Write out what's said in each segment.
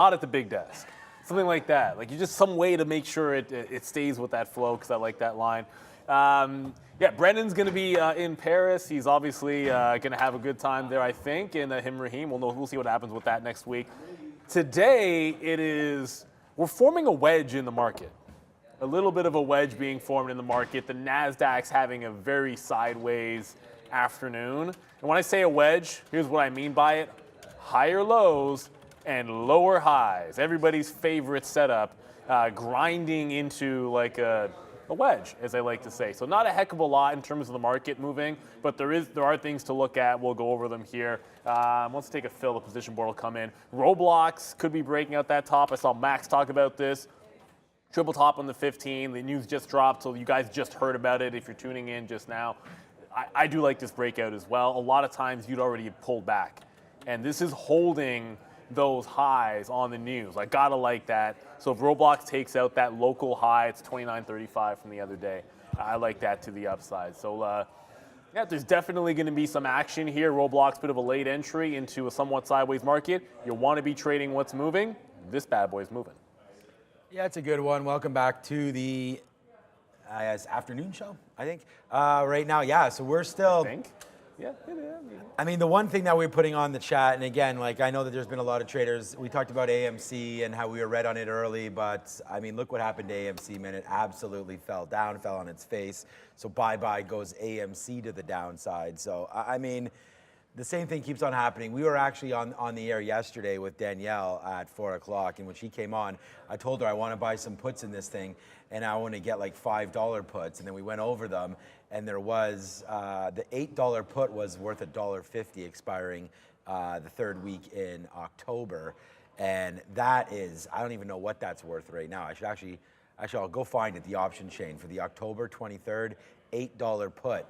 Not at the big desk. Something like that. Like, you just some way to make sure it stays with that flow, because I like that line. Yeah, Brendan's going to be in Paris. He's obviously going to have a good time there, I think. And him, Raheem, we'll see what happens with that next week. Today, we're forming a wedge in the market. A little bit of a wedge being formed in the market. The NASDAQ's having a very sideways afternoon. And when I say a wedge, here's what I mean by it. Higher lows and lower highs. Everybody's favorite setup, grinding into like a wedge, as I like to say. So not a heck of a lot in terms of the market moving, but there are things to look at. We'll go over them here. Let's take a fill. The position board will come in. Roblox could be breaking out that top. I saw Max talk about this. Triple top on the 15. The news just dropped, so you guys just heard about it if you're tuning in just now. I do like this breakout as well. A lot of times you'd already pulled back. And this is holding those highs on the news. I gotta like that. So if Roblox takes out that local high, it's 29.35 from the other day. I like that to the upside. So yeah, there's definitely gonna be some action here. Roblox, bit of a late entry into a somewhat sideways market. You wanna be trading what's moving. This bad boy's moving. Yeah, it's a good one. Welcome back to the afternoon show, I think. Right now, yeah, so we're still... I think. Yeah, I mean, the one thing that we're putting on the chat, and again, like I know that there's been a lot of traders. We talked about AMC and how we were red on it early, but I mean, look what happened to AMC, man. It absolutely fell down, fell on its face. So bye-bye goes AMC to the downside. So, I mean, the same thing keeps on happening. We were actually on the air yesterday with Danielle at 4 o'clock, and when she came on, I told her I want to buy some puts in this thing, and I want to get like $5 puts, and then we went over them, and there was, the $8 put was worth $1.50 expiring the third week in October, and that is, I don't even know what that's worth right now. I should actually I'll go find it, the option chain for the October 23rd, $8 put.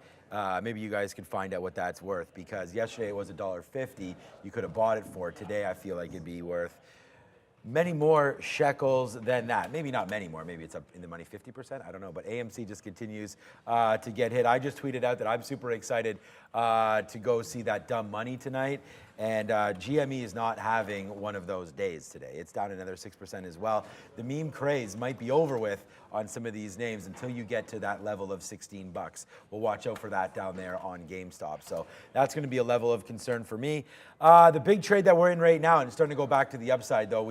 Maybe you guys can find out what that's worth, because yesterday it was $1.50. You could have bought it for. Today I feel like it'd be worth many more shekels than that. Maybe not many more. Maybe it's up in the money 50%. I don't know. But AMC just continues to get hit. I just tweeted out that I'm super excited to go see that dumb money tonight. And GME is not having one of those days today. It's down another 6% as well. The meme craze might be over with on some of these names until you get to that level of 16 bucks. We'll watch out for that down there on GameStop. So that's going to be a level of concern for me. The big trade that we're in right now, and it's starting to go back to the upside though,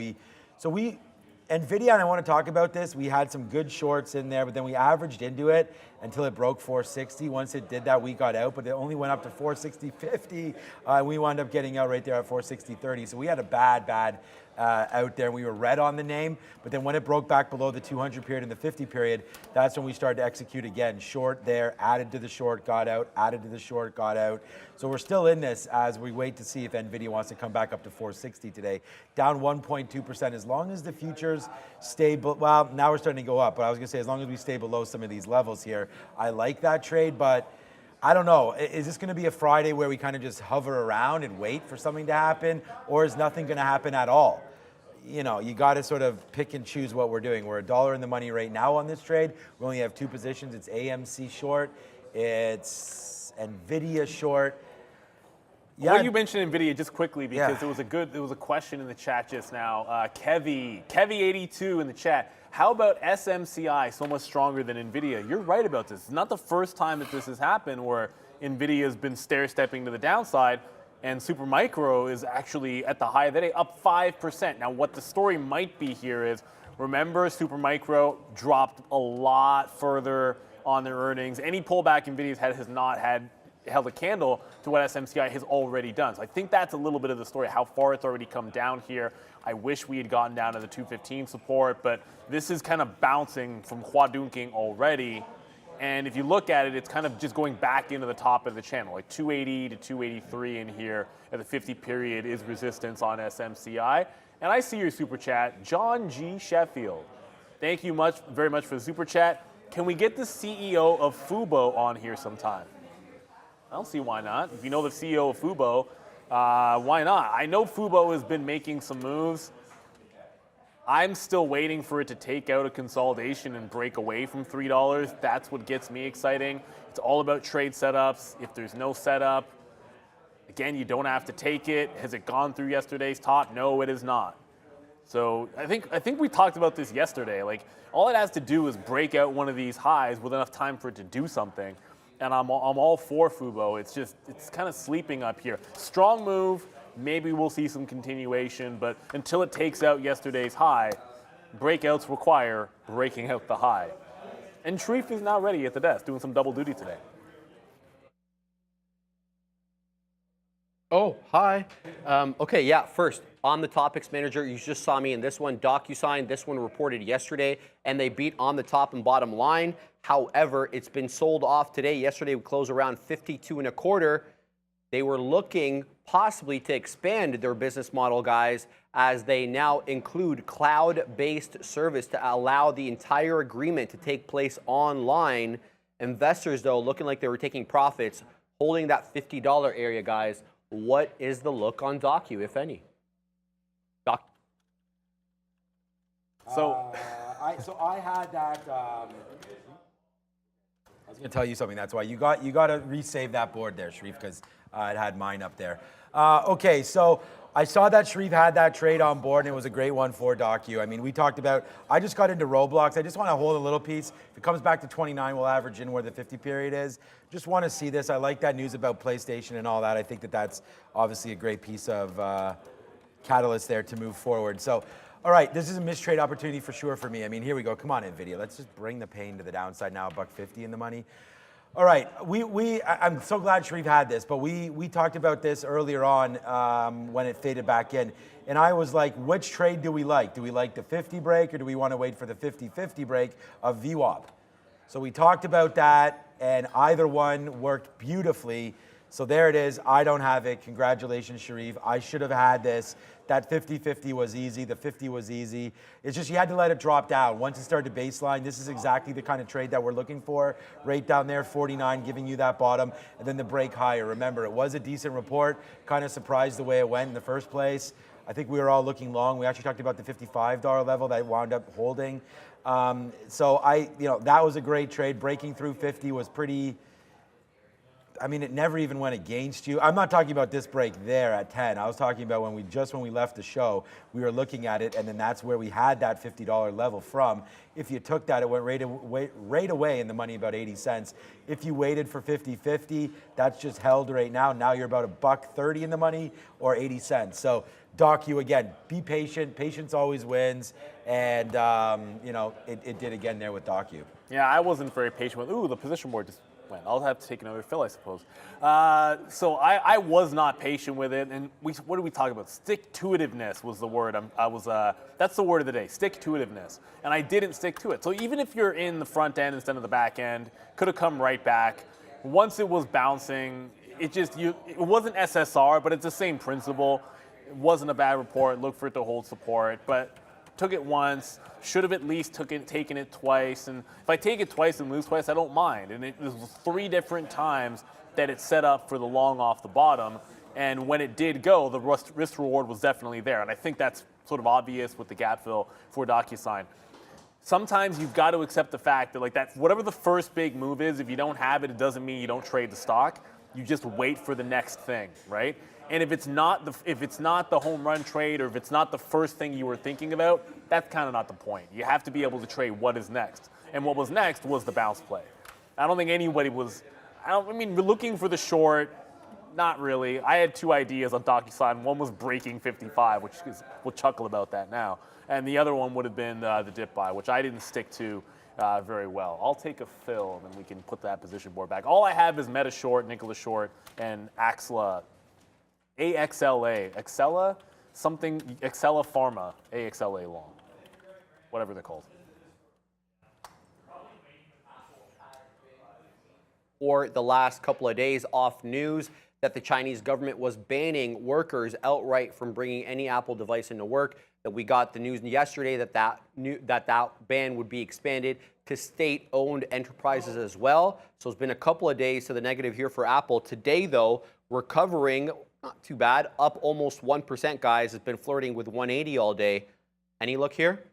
Nvidia, and I want to talk about this, we had some good shorts in there, but then we averaged into it until it broke 460. Once it did that, we got out, but it only went up to 460.50. We wound up getting out right there at 460.30. So we had a bad out there. We were red on the name, but then when it broke back below the 200 period and the 50 period, that's when we started to execute again. Short there, added to the short, got out, added to the short, got out. So we're still in this as we wait to see if Nvidia wants to come back up to 460 today. Down 1.2%. As long as the futures stay, well, now we're starting to go up, but I was gonna say as long as we stay below some of these levels here, I like that trade, but I don't know. Is this going to be a Friday where we kind of just hover around and wait for something to happen, or is nothing going to happen at all? You know, you got to sort of pick and choose what we're doing. We're $1 in the money right now on this trade. We only have two positions. It's AMC short. It's Nvidia short. Yeah. Well, you mentioned Nvidia just quickly because there was a question in the chat just now. Kevy82 in the chat. How about SMCI so much stronger than Nvidia? You're right about this. It's not the first time that this has happened where Nvidia has been stair-stepping to the downside, and Supermicro is actually at the high of the day, up 5%. Now, what the story might be here is, remember, Supermicro dropped a lot further on their earnings. Any pullback Nvidia's had has not held a candle to what SMCI has already done. So I think that's a little bit of the story, how far it's already come down here. I wish we had gotten down to the 215 support, but this is kind of bouncing from quadunking already. And if you look at it, it's kind of just going back into the top of the channel, like 280 to 283 in here at the 50 period is resistance on SMCI. And I see your super chat, John G. Sheffield. Thank you very much for the super chat. Can we get the CEO of Fubo on here sometime? I don't see why not. If you know the CEO of Fubo, why not? I know Fubo has been making some moves. I'm still waiting for it to take out a consolidation and break away from $3. That's what gets me exciting. It's all about trade setups. If there's no setup, again, you don't have to take it. Has it gone through yesterday's top? No, it is not. So I think we talked about this yesterday. Like all it has to do is break out one of these highs with enough time for it to do something. And I'm all for Fubo. It's kind of sleeping up here. Strong move. Maybe we'll see some continuation, but until it takes out yesterday's high, breakouts require breaking out the high. And Sharif is now ready at the desk, doing some double duty today. Oh, hi. Okay, yeah, first, on the topics manager, you just saw me in this one, DocuSign. This one reported yesterday, and they beat on the top and bottom line. However, it's been sold off today. Yesterday, we closed around 52.25. They were looking possibly to expand their business model, guys, as they now include cloud-based service to allow the entire agreement to take place online. Investors, though, looking like they were taking profits, holding that $50 area, guys. What is the look on Docu, if any? So I had that. I was going to tell you something. That's why you got to resave that board there, Sharif, because it had mine up there. Okay, so I saw that Sharif had that trade on board, and it was a great one for Docu. I mean, we talked about. I just got into Roblox. I just want to hold a little piece. If it comes back to 29, we'll average in where the 50 period is. Just want to see this. I like that news about PlayStation and all that. I think that that's obviously a great piece of catalyst there to move forward. So. All right, this is a mistrade opportunity for sure for me. I mean, here we go. Come on, Nvidia. Let's just bring the pain to the downside now. $1.50 in the money. All right, I'm so glad Sharif had this, but we talked about this earlier on when it faded back in, and I was like, which trade do we like? Do we like the 50 break, or do we want to wait for the 50-50 break of VWAP? So we talked about that, and either one worked beautifully. So there it is. I don't have it. Congratulations, Sharif. I should have had this. That 50-50 was easy. The 50 was easy. It's just you had to let it drop down. Once it started to baseline, this is exactly the kind of trade that we're looking for. Right down there, 49, giving you that bottom, and then the break higher. Remember, it was a decent report. Kind of surprised the way it went in the first place. I think we were all looking long. We actually talked about the $55 level that wound up holding. So that was a great trade. Breaking through 50 was pretty. I mean, it never even went against you. I'm not talking about this break there at 10. I was talking about when we left the show, we were looking at it, and then that's where we had that $50 level from. If you took that, it went right away in the money, about 80 cents. If you waited for 50-50, that's just held right now. Now you're about $1.30 in the money or 80 cents. So Docu, again, be patient. Patience always wins. And, it did again there with Docu. Yeah, I wasn't very patient with, the position board just went. I'll have to take another fill, I suppose. So I was not patient with it, and what did we talk about? Stick-to-itiveness was the word. That's the word of the day, stick-to-itiveness. And I didn't stick to it. So even if you're in the front end instead of the back end, could have come right back. Once it was bouncing, it wasn't SSR, but it's the same principle. It wasn't a bad report. Look for it to hold support, but took it once, should have at least taken it twice. And if I take it twice and lose twice, I don't mind. And it was 3 different times that it set up for the long off the bottom. And when it did go, the risk reward was definitely there. And I think that's sort of obvious with the gap fill for DocuSign. Sometimes you've got to accept the fact that whatever the first big move is, if you don't have it, it doesn't mean you don't trade the stock. You just wait for the next thing, right? And if it's not the home run trade, or if it's not the first thing you were thinking about, that's kind of not the point. You have to be able to trade what is next. And what was next was the bounce play. I don't think anybody was. Looking for the short, not really. I had 2 ideas on DocuSign. One was breaking 55, we'll chuckle about that now. And the other one would have been the dip buy, which I didn't stick to very well. I'll take a fill, and then we can put that position board back. All I have is Meta short, Nicola short, and Excela. AXLA, Excela, something, Excela Pharma, AXLA long, whatever they're called. Or the last couple of days, off news that the Chinese government was banning workers outright from bringing any Apple device into work. That we got the news yesterday that ban would be expanded to state-owned enterprises as well. So it's been a couple of days to the negative here for Apple. Today, though, recovering. Not too bad, up almost 1%, guys. It's been flirting with 180 all day. Any look here?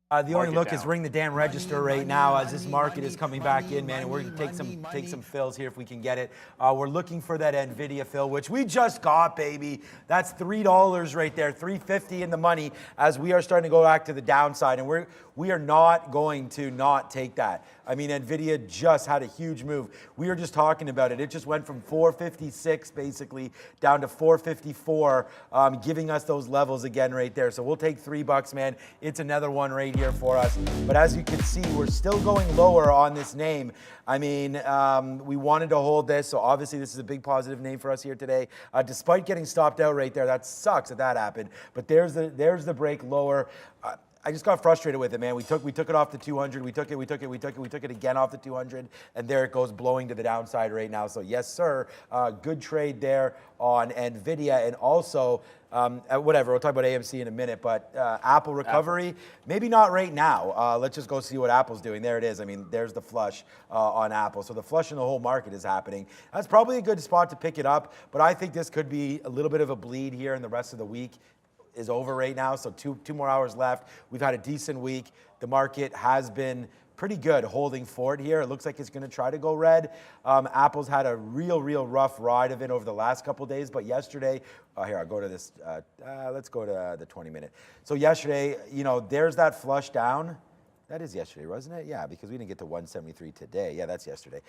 The only Market look is down. ring the damn register right now as this market is coming back in, man. And we're going to take some fills here if we can get it. We're looking for that Nvidia fill, which we just got, baby. That's $3 right there, $3.50 in the money as we are starting to go back to the downside. And we are not going to not take that. I mean, Nvidia just had a huge move. We were just talking about it. It just went from 456 basically down to 454, giving us those levels again right there. So we'll take $3, man. It's another one right here for us. But as you can see, we're still going lower on this name. I mean, we wanted to hold this, so obviously this is a big positive name for us here today. Despite getting stopped out right there, that sucks that happened. But there's the break lower. I just got frustrated with it, man. We took it off the 200. We took it again off the 200, and there it goes blowing to the downside right now. So yes, sir, good trade there on Nvidia, and also whatever. We'll talk about AMC in a minute, but Apple recovery, maybe not right now. Let's just go see what Apple's doing. There it is. I mean, there's the flush on Apple. So the flush in the whole market is happening. That's probably a good spot to pick it up, but I think this could be a little bit of a bleed here in the rest of the week. Is over right now, so two more hours left. We've had a decent week. The market has been pretty good holding forward here. It looks like it's going to try to go red. Apple's had a real rough ride of it over the last couple of days, but yesterday, here, I'll go to this, let's go to the 20-minute. So yesterday, you know, there's that flush down. That is yesterday, wasn't it? Yeah, because we didn't get to 173 today. Yeah, that's yesterday.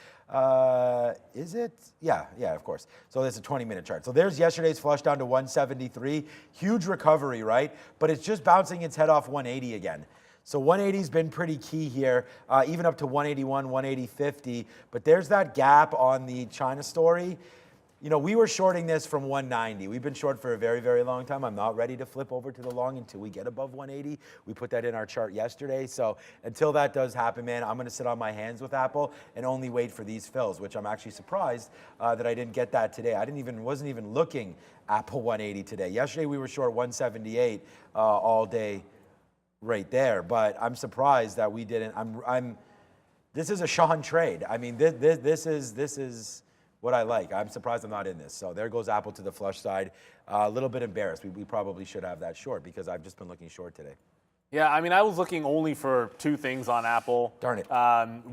Is it? Yeah, of course. So there's a 20-minute chart. So there's yesterday's flush down to 173. Huge recovery, right? But it's just bouncing its head off 180 again. So 180's been pretty key here, even up to 181, 180.50. But there's that gap on the China story. You know, we were shorting this from 190. We've been short for a very long time. I'm not ready to flip over to the long until we get above 180. We put that in our chart yesterday. So until that does happen, man, I'm going to sit on my hands with Apple and only wait for these fills, which I'm actually surprised that I didn't get that today. Wasn't even looking Apple 180 today. Yesterday we were short 178 all day right there, but I'm surprised that we didn't. This is a Sean trade. I mean, this is what I like. I'm surprised I'm not in this. So there goes Apple to the flush side. A little bit embarrassed. We probably should have that short because I've just been looking short today. Yeah, I mean, I was looking only for two things on Apple. Darn it.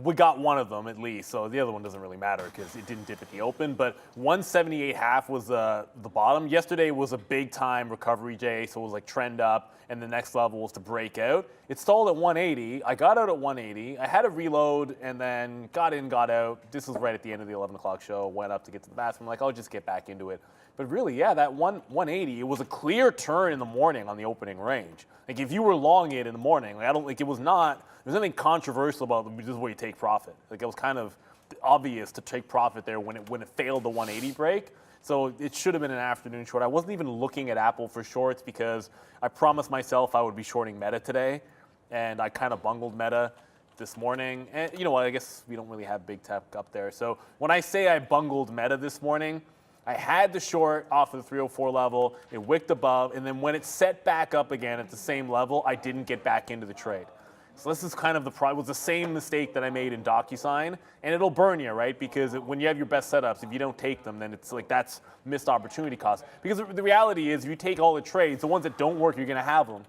We got one of them at least, so the other one doesn't really matter because it didn't dip at the open. But 178.5 was the bottom. Yesterday was a big time recovery, Jay, so it was like trend up, and the next level was to break out. It stalled at 180. I got out at 180. I had a reload and then got in, got out. This was right at the end of the 11 o'clock show. Went up to get to the bathroom. Like, I'll just get back into it. But really, yeah, that 180, it was a clear turn in the morning on the opening range. Like, if you were long it in the morning, like, it was not, there's nothing controversial about this is where you take profit. Like, it was kind of obvious to take profit there when it failed the 180 break. So it should have been an afternoon short. I wasn't even looking at Apple for shorts because I promised myself I would be shorting Meta today, and I kind of bungled Meta this morning. And you know what, I guess we don't really have big tech up there. So when I say I bungled Meta this morning, I had the short off of the 304 level, it wicked above, and then when it set back up again at the same level, I didn't get back into the trade. So this is kind of was the same mistake that I made in DocuSign, and it'll burn you, right? Because when you have your best setups, if you don't take them, then it's like that's missed opportunity cost. Because the reality is, if you take all the trades, the ones that don't work, you're going to have them.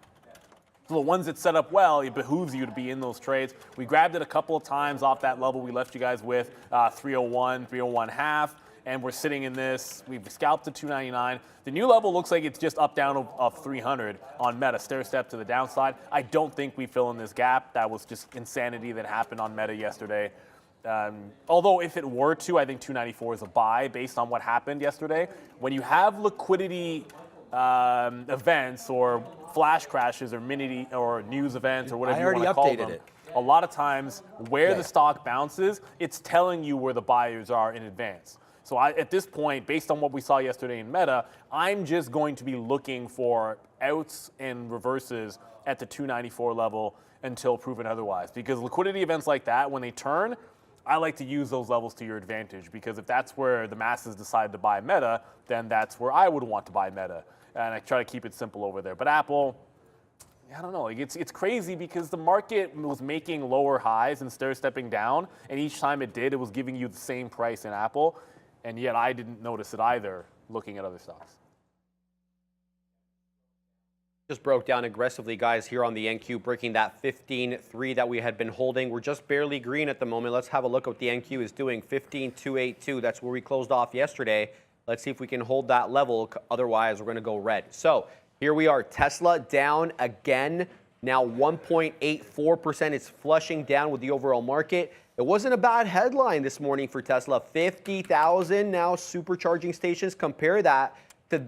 So the ones that set up well, it behooves you to be in those trades. We grabbed it a couple of times off that level we left you guys with, 301, 301.5. And we're sitting in this. We've scalped to 299. The new level looks like it's just up down of 300 on Meta, stair step to the downside. I don't think we fill in this gap. That was just insanity that happened on Meta yesterday. Although if it were to, I think 294 is a buy based on what happened yesterday. When you have liquidity events or flash crashes or news events or whatever you want to call them, a lot of times where the stock bounces, it's telling you where the buyers are in advance. So at this point, based on what we saw yesterday in Meta, I'm just going to be looking for outs and reverses at the 294 level until proven otherwise. Because liquidity events like that, when they turn, I like to use those levels to your advantage. Because if that's where the masses decide to buy Meta, then that's where I would want to buy Meta. And I try to keep it simple over there. But Apple, I don't know. Like it's crazy because the market was making lower highs and stair-stepping down. And each time it did, it was giving you the same price in Apple. And yet I didn't notice it either looking at other stocks. Just broke down aggressively, guys, here on the NQ, breaking that 15.3 that we had been holding. We're just barely green at the moment. Let's have a look at what the NQ is doing. 15.282. That's where we closed off yesterday. Let's see if we can hold that level. Otherwise, we're going to go red. So here we are. Tesla down again. Now 1.84%. It's flushing down with the overall market. It wasn't a bad headline this morning for Tesla. 50,000 now supercharging stations. Compare that to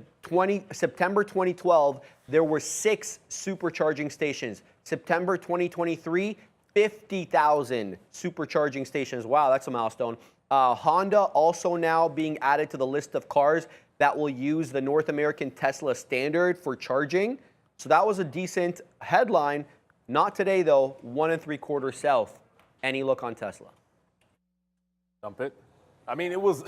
September 2012, there were 6 supercharging stations. September 2023, 50,000 supercharging stations. Wow, that's a milestone. Honda also now being added to the list of cars that will use the North American Tesla standard for charging. So that was a decent headline. Not today, though. 1 3/4 south. Any look on Tesla? Dump it. I mean, it was...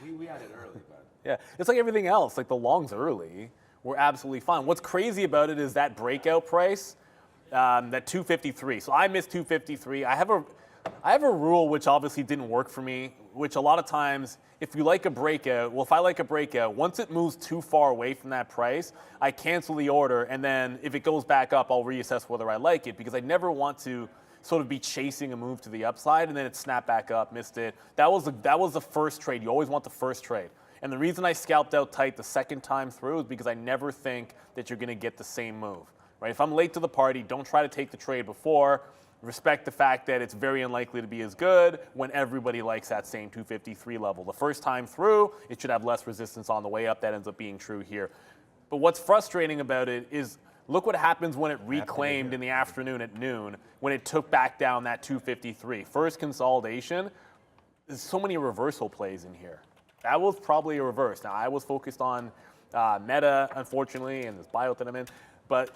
We had it early, but... Yeah, it's like everything else. Like the longs early were absolutely fine. What's crazy about it is that breakout price, that 253. So I missed 253. I have a rule which obviously didn't work for me, which a lot of times, if you like a breakout, well, if I like a breakout, once it moves too far away from that price, I cancel the order, and then if it goes back up, I'll reassess whether I like it, because I never want to sort of be chasing a move to the upside, and then it snapped back up, missed it. That was the first trade. You always want the first trade. And the reason I scalped out tight the second time through is because I never think that you're going to get the same move, right? If I'm late to the party, don't try to take the trade before. Respect the fact that it's very unlikely to be as good when everybody likes that same 253 level. The first time through, it should have less resistance on the way up. That ends up being true here. But what's frustrating about it is look what happens when it reclaimed in the afternoon at noon, when it took back down that 253. First consolidation, there's so many reversal plays in here. That was probably a reverse. Now, I was focused on Meta, unfortunately, and this buyout that I'm in. But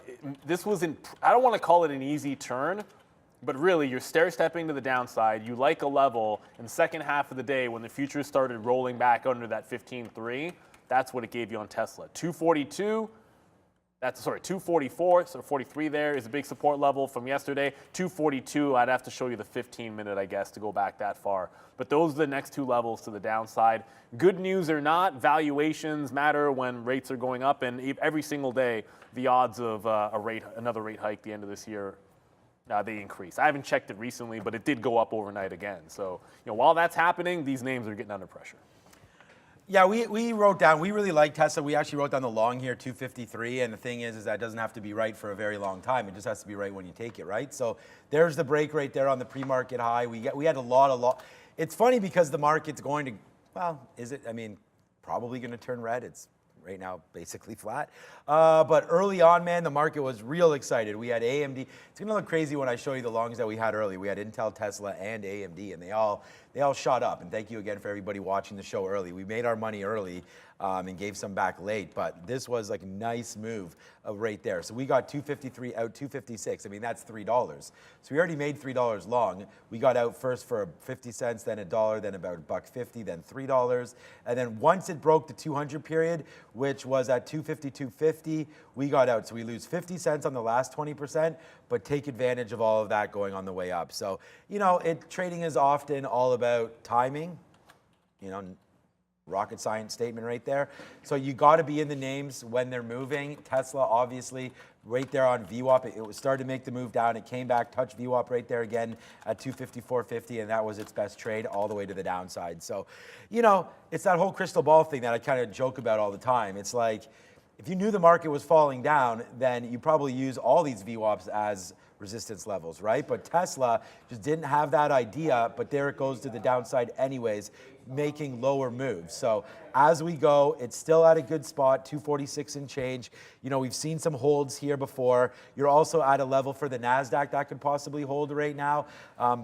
this was I don't want to call it an easy turn, but really you're stair-stepping to the downside. You like a level in the second half of the day when the futures started rolling back under that 15.3. That's what it gave you on Tesla. 242. 244, so 43 there is a big support level from yesterday. 242, I'd have to show you the 15-minute, I guess, to go back that far. But those are the next two levels to the downside. Good news or not, valuations matter when rates are going up, and every single day, the odds of another rate hike at the end of this year, they increase. I haven't checked it recently, but it did go up overnight again. So, while that's happening, these names are getting under pressure. Yeah, we wrote down, we really like Tesla. We actually wrote down the long here, 253, and the thing is that it doesn't have to be right for a very long time. It just has to be right when you take it, right? So there's the break right there on the pre-market high. We had a lot. It's funny because the market's going to, well, is it? I mean, probably going to turn red. It's right now basically flat. But early on, man, the market was real excited. We had AMD. It's going to look crazy when I show you the longs that we had early. We had Intel, Tesla, and AMD, and they all shot up. And thank you again for everybody watching the show early. We made our money early and gave some back late, but this was like a nice move right there. So we got 253 out 256. I mean, that's $3. So we already made $3 long. We got out first for 50 cents, then $1, then about $1.50, then $3. And then once it broke the 200 period, which was at 252.50, we got out. So we lose 50 cents on the last 20%, but take advantage of all of that going on the way up. So, trading is often all about timing, rocket science statement right there. So you got to be in the names when they're moving. Tesla, obviously, right there on VWAP. It started to make the move down. It came back, touched VWAP right there again at 254.50, and that was its best trade all the way to the downside. So, it's that whole crystal ball thing that I kind of joke about all the time. It's like, if you knew the market was falling down, then you probably use all these VWAPs as resistance levels, right? But Tesla just didn't have that idea, but there it goes to the downside anyways, making lower moves. So as we go, it's still at a good spot, 246 and change. We've seen some holds here before. You're also at a level for the NASDAQ that could possibly hold right now,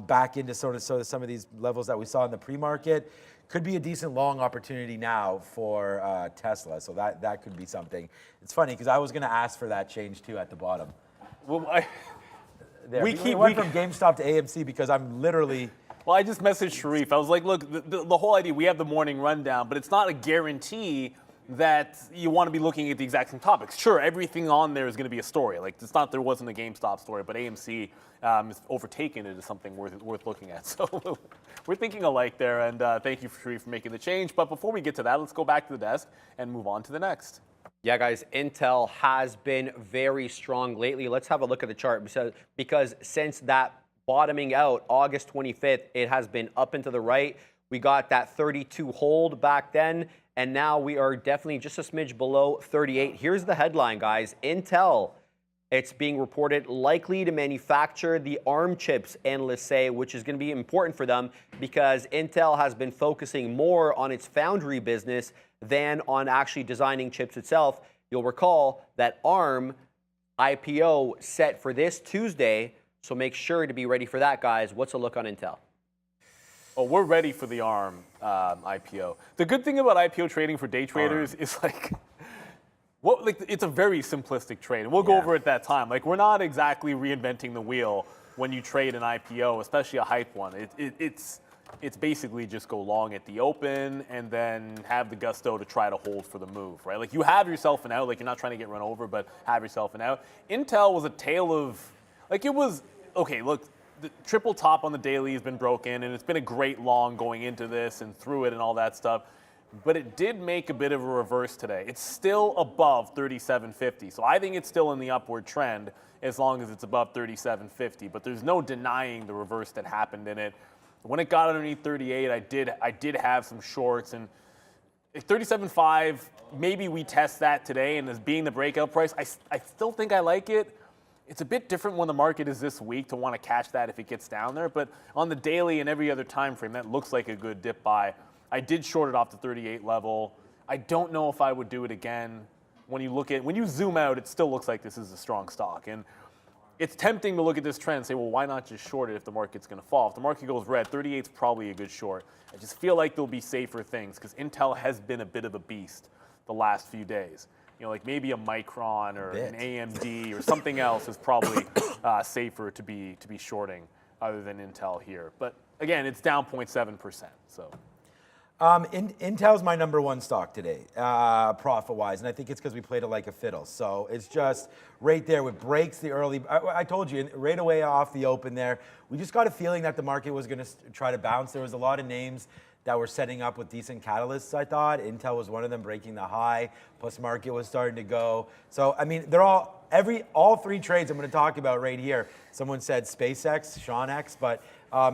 back into sort of some of these levels that we saw in the pre-market. Could be a decent long opportunity now for Tesla, so that could be something. It's funny because I was going to ask for that change too at the bottom. Well, we went from GameStop to AMC because I'm literally. Well, I just messaged Sharif. I was like, look, the whole idea, we have the morning rundown, but it's not a guarantee that you want to be looking at the exact same topics. Sure, everything on there is going to be a story. Like, it's not there wasn't a GameStop story, but AMC is overtaking it as something worth looking at. So we're thinking alike there, and thank you, Sharif, for making the change. But before we get to that, let's go back to the desk and move on to the next. Yeah, guys, Intel has been very strong lately. Let's have a look at the chart because since that bottoming out August 25th, it has been up and to the right. We got that 32 hold back then, and now we are definitely just a smidge below 38. Here's the headline, guys. Intel, it's being reported likely to manufacture the ARM chips, analysts say, which is going to be important for them because Intel has been focusing more on its foundry business than on actually designing chips itself. You'll recall that ARM IPO set for this Tuesday, so make sure to be ready for that, guys. What's a look on Intel? Oh, we're ready for the ARM IPO. The good thing about IPO trading for day traders is it's a very simplistic trade. And we'll go over it at that time. Like, we're not exactly reinventing the wheel when you trade an IPO, especially a hype one. It's basically just go long at the open and then have the gusto to try to hold for the move, right? Like, you have yourself an out. Like, you're not trying to get run over, but have yourself an out. Intel was a tale of, okay, look, the triple top on the daily has been broken, and it's been a great long going into this and through it and all that stuff. But it did make a bit of a reverse today. It's still above 37.50. So I think it's still in the upward trend as long as it's above 37.50. But there's no denying the reverse that happened in it. When it got underneath 38, I did have some shorts. And at 37.5, maybe we test that today. And as being the breakout price, I still think I like it. It's a bit different when the market is this weak to want to catch that if it gets down there. But on the daily and every other time frame, that looks like a good dip buy. I did short it off the 38 level. I don't know if I would do it again. When you zoom out, it still looks like this is a strong stock. And it's tempting to look at this trend and say, well, why not just short it if the market's going to fall? If the market goes red, 38 is probably a good short. I just feel like there'll be safer things because Intel has been a bit of a beast the last few days. Like maybe a Micron or an AMD or something else is probably safer to be shorting other than Intel here. But again, it's down 0.7%. So. Intel's my number one stock today, profit-wise, and I think it's because we played it like a fiddle. So it's just right there with breaks the early. I told you right away off the open there. We just got a feeling that the market was going to try to bounce. There was a lot of names that were setting up with decent catalysts. I thought Intel was one of them, breaking the high. Plus, market was starting to go. So I mean, they're all three trades I'm going to talk about right here. Someone said SpaceX, Sean X, but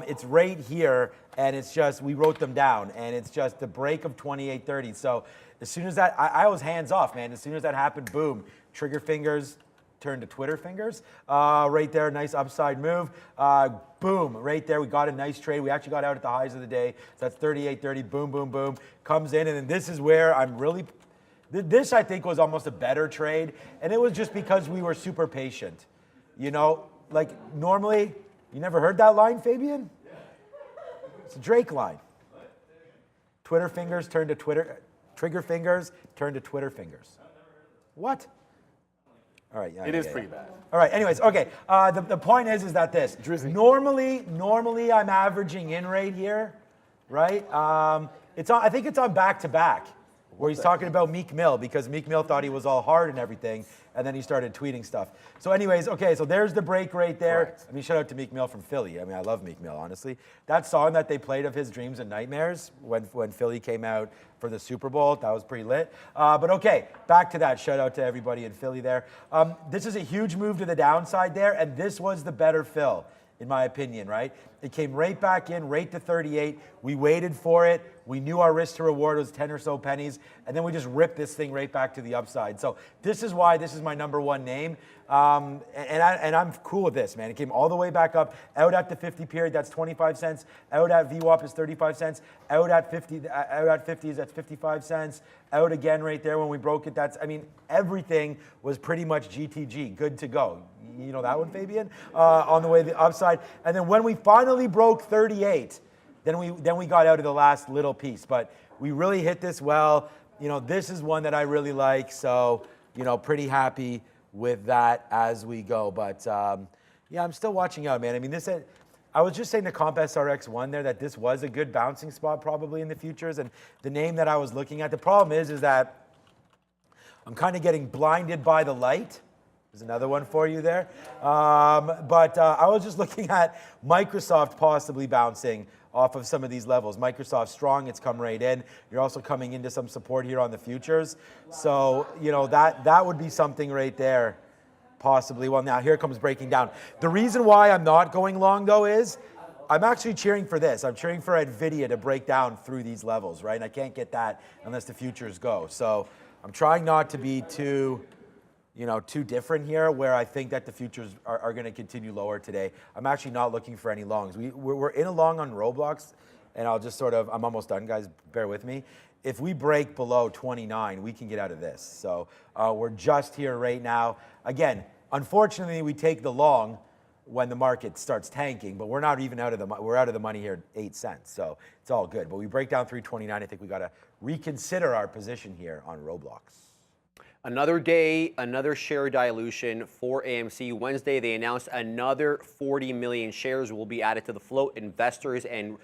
it's right here, and it's just, we wrote them down, and it's just the break of 28.30. So as soon as that, I was hands off, man. As soon as that happened, boom, trigger fingers turned to Twitter fingers. Right there, nice upside move. Boom, right there, we got a nice trade. We actually got out at the highs of the day. So that's 38.30, boom, boom, boom. Comes in, and then this is where I'm really, this I think was almost a better trade, and it was just because we were super patient. Like normally, you never heard that line, Fabian? It's a Drake line. Twitter fingers turn to Twitter, trigger fingers turn to Twitter fingers. What? All right, yeah, it is pretty bad. All right, anyways, okay. The point is that this. Drizzy. Normally I'm averaging in right here, right? I think it's on back-to-back, where he's talking about Meek Mill, because Meek Mill thought he was all hard and everything, and then he started tweeting stuff. So anyways, okay, so there's the break right there. Correct. I mean, shout out to Meek Mill from Philly. I mean, I love Meek Mill, honestly. That song that they played of his Dreams and Nightmares when Philly came out for the Super Bowl, that was pretty lit. But okay, back to that. Shout out to everybody in Philly there. This is a huge move to the downside there, and this was the better fill, in my opinion, right? It came right back in, right to 38. We waited for it. We knew our risk to reward was 10 or so pennies, and then we just ripped this thing right back to the upside. So this is why this is my number one name, and I'm cool with this, man. It came all the way back up, out at the 50 period, that's 25 cents. Out at VWAP is 35 cents. Out at 50 is at 55 cents. Out again right there when we broke it. Everything was pretty much GTG, good to go. You know that one, Fabian? On the way to the upside. And then when we finally broke 38, then we got out of the last little piece. But we really hit this well. This is one that I really like. So, pretty happy with that as we go. But yeah, I'm still watching out, man. I mean, I was just saying to Comp SRX1 there that this was a good bouncing spot probably in the futures. And the name that I was looking at, the problem is that I'm kind of getting blinded by the light. There's another one for you there. But I was just looking at Microsoft possibly bouncing off of some of these levels. Microsoft's strong, it's come right in. You're also coming into some support here on the futures. So, you know, that would be something right there, possibly. Well, now here comes breaking down. The reason why I'm not going long, though, is I'm actually cheering for this. I'm cheering for Nvidia to break down through these levels, right? And I can't get that unless the futures go. So I'm trying not to be too different here, where I think that the futures are going to continue lower today. I'm actually not looking for any longs. We're in a long on Roblox, and I'm almost done, guys, bear with me. If we break below 29, we can get out of this. So we're just here right now. Again, unfortunately, we take the long when the market starts tanking, but we're not even out of the money here, 8 cents. So it's all good. But we break down 329. I think we got to reconsider our position here on Roblox. Another day, another share dilution for AMC. Wednesday, they announced another 40 million shares will be added to the float. Investors and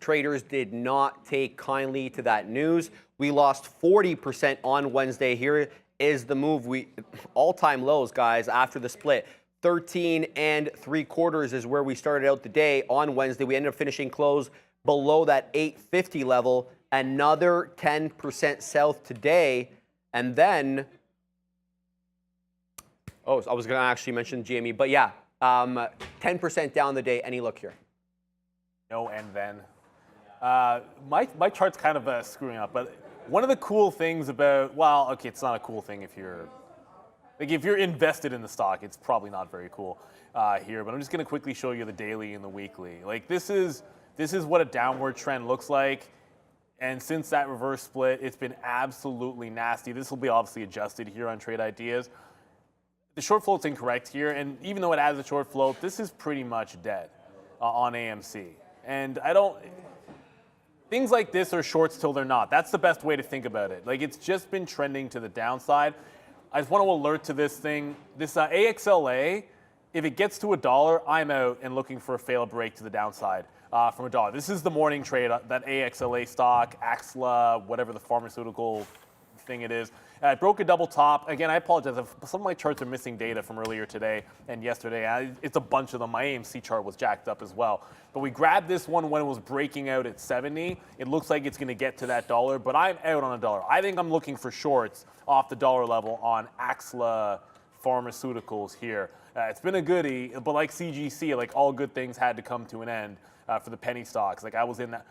traders did not take kindly to that news. We lost 40% on Wednesday. Here is the move. All-time lows, guys, after the split. 13 3/4 is where we started out the day on Wednesday. We ended up finishing close below that 850 level. Another 10% south today. And then, I was going to actually mention GME, but yeah, 10% down the day. Any look here? No, and then. My chart's kind of screwing up, but one of the cool things about, well, okay, it's not a cool thing if you're invested in the stock, it's probably not very cool here, but I'm just going to quickly show you the daily and the weekly. Like this is what a downward trend looks like. And since that reverse split, it's been absolutely nasty. This will be obviously adjusted here on Trade Ideas. The short float's incorrect here, and even though it has a short float, this is pretty much dead on AMC. And things like this are shorts till they're not. That's the best way to think about it. Like it's just been trending to the downside. I just want to alert to this thing. This AXLA, if it gets to $1, I'm out and looking for a fail break to the downside. From $1. This is the morning trade, that AXLA stock, Excela, whatever the pharmaceutical thing it is. It broke a double top. Again, I apologize if some of my charts are missing data from earlier today and yesterday. It's a bunch of them. My AMC chart was jacked up as well. But we grabbed this one when it was breaking out at 70. It looks like it's going to get to that $1, but I'm out on $1. I think I'm looking for shorts off the $1 level on Excela pharmaceuticals here. It's been a goodie, but like CGC, like all good things had to come to an end. For the penny stocks. Like I was in that.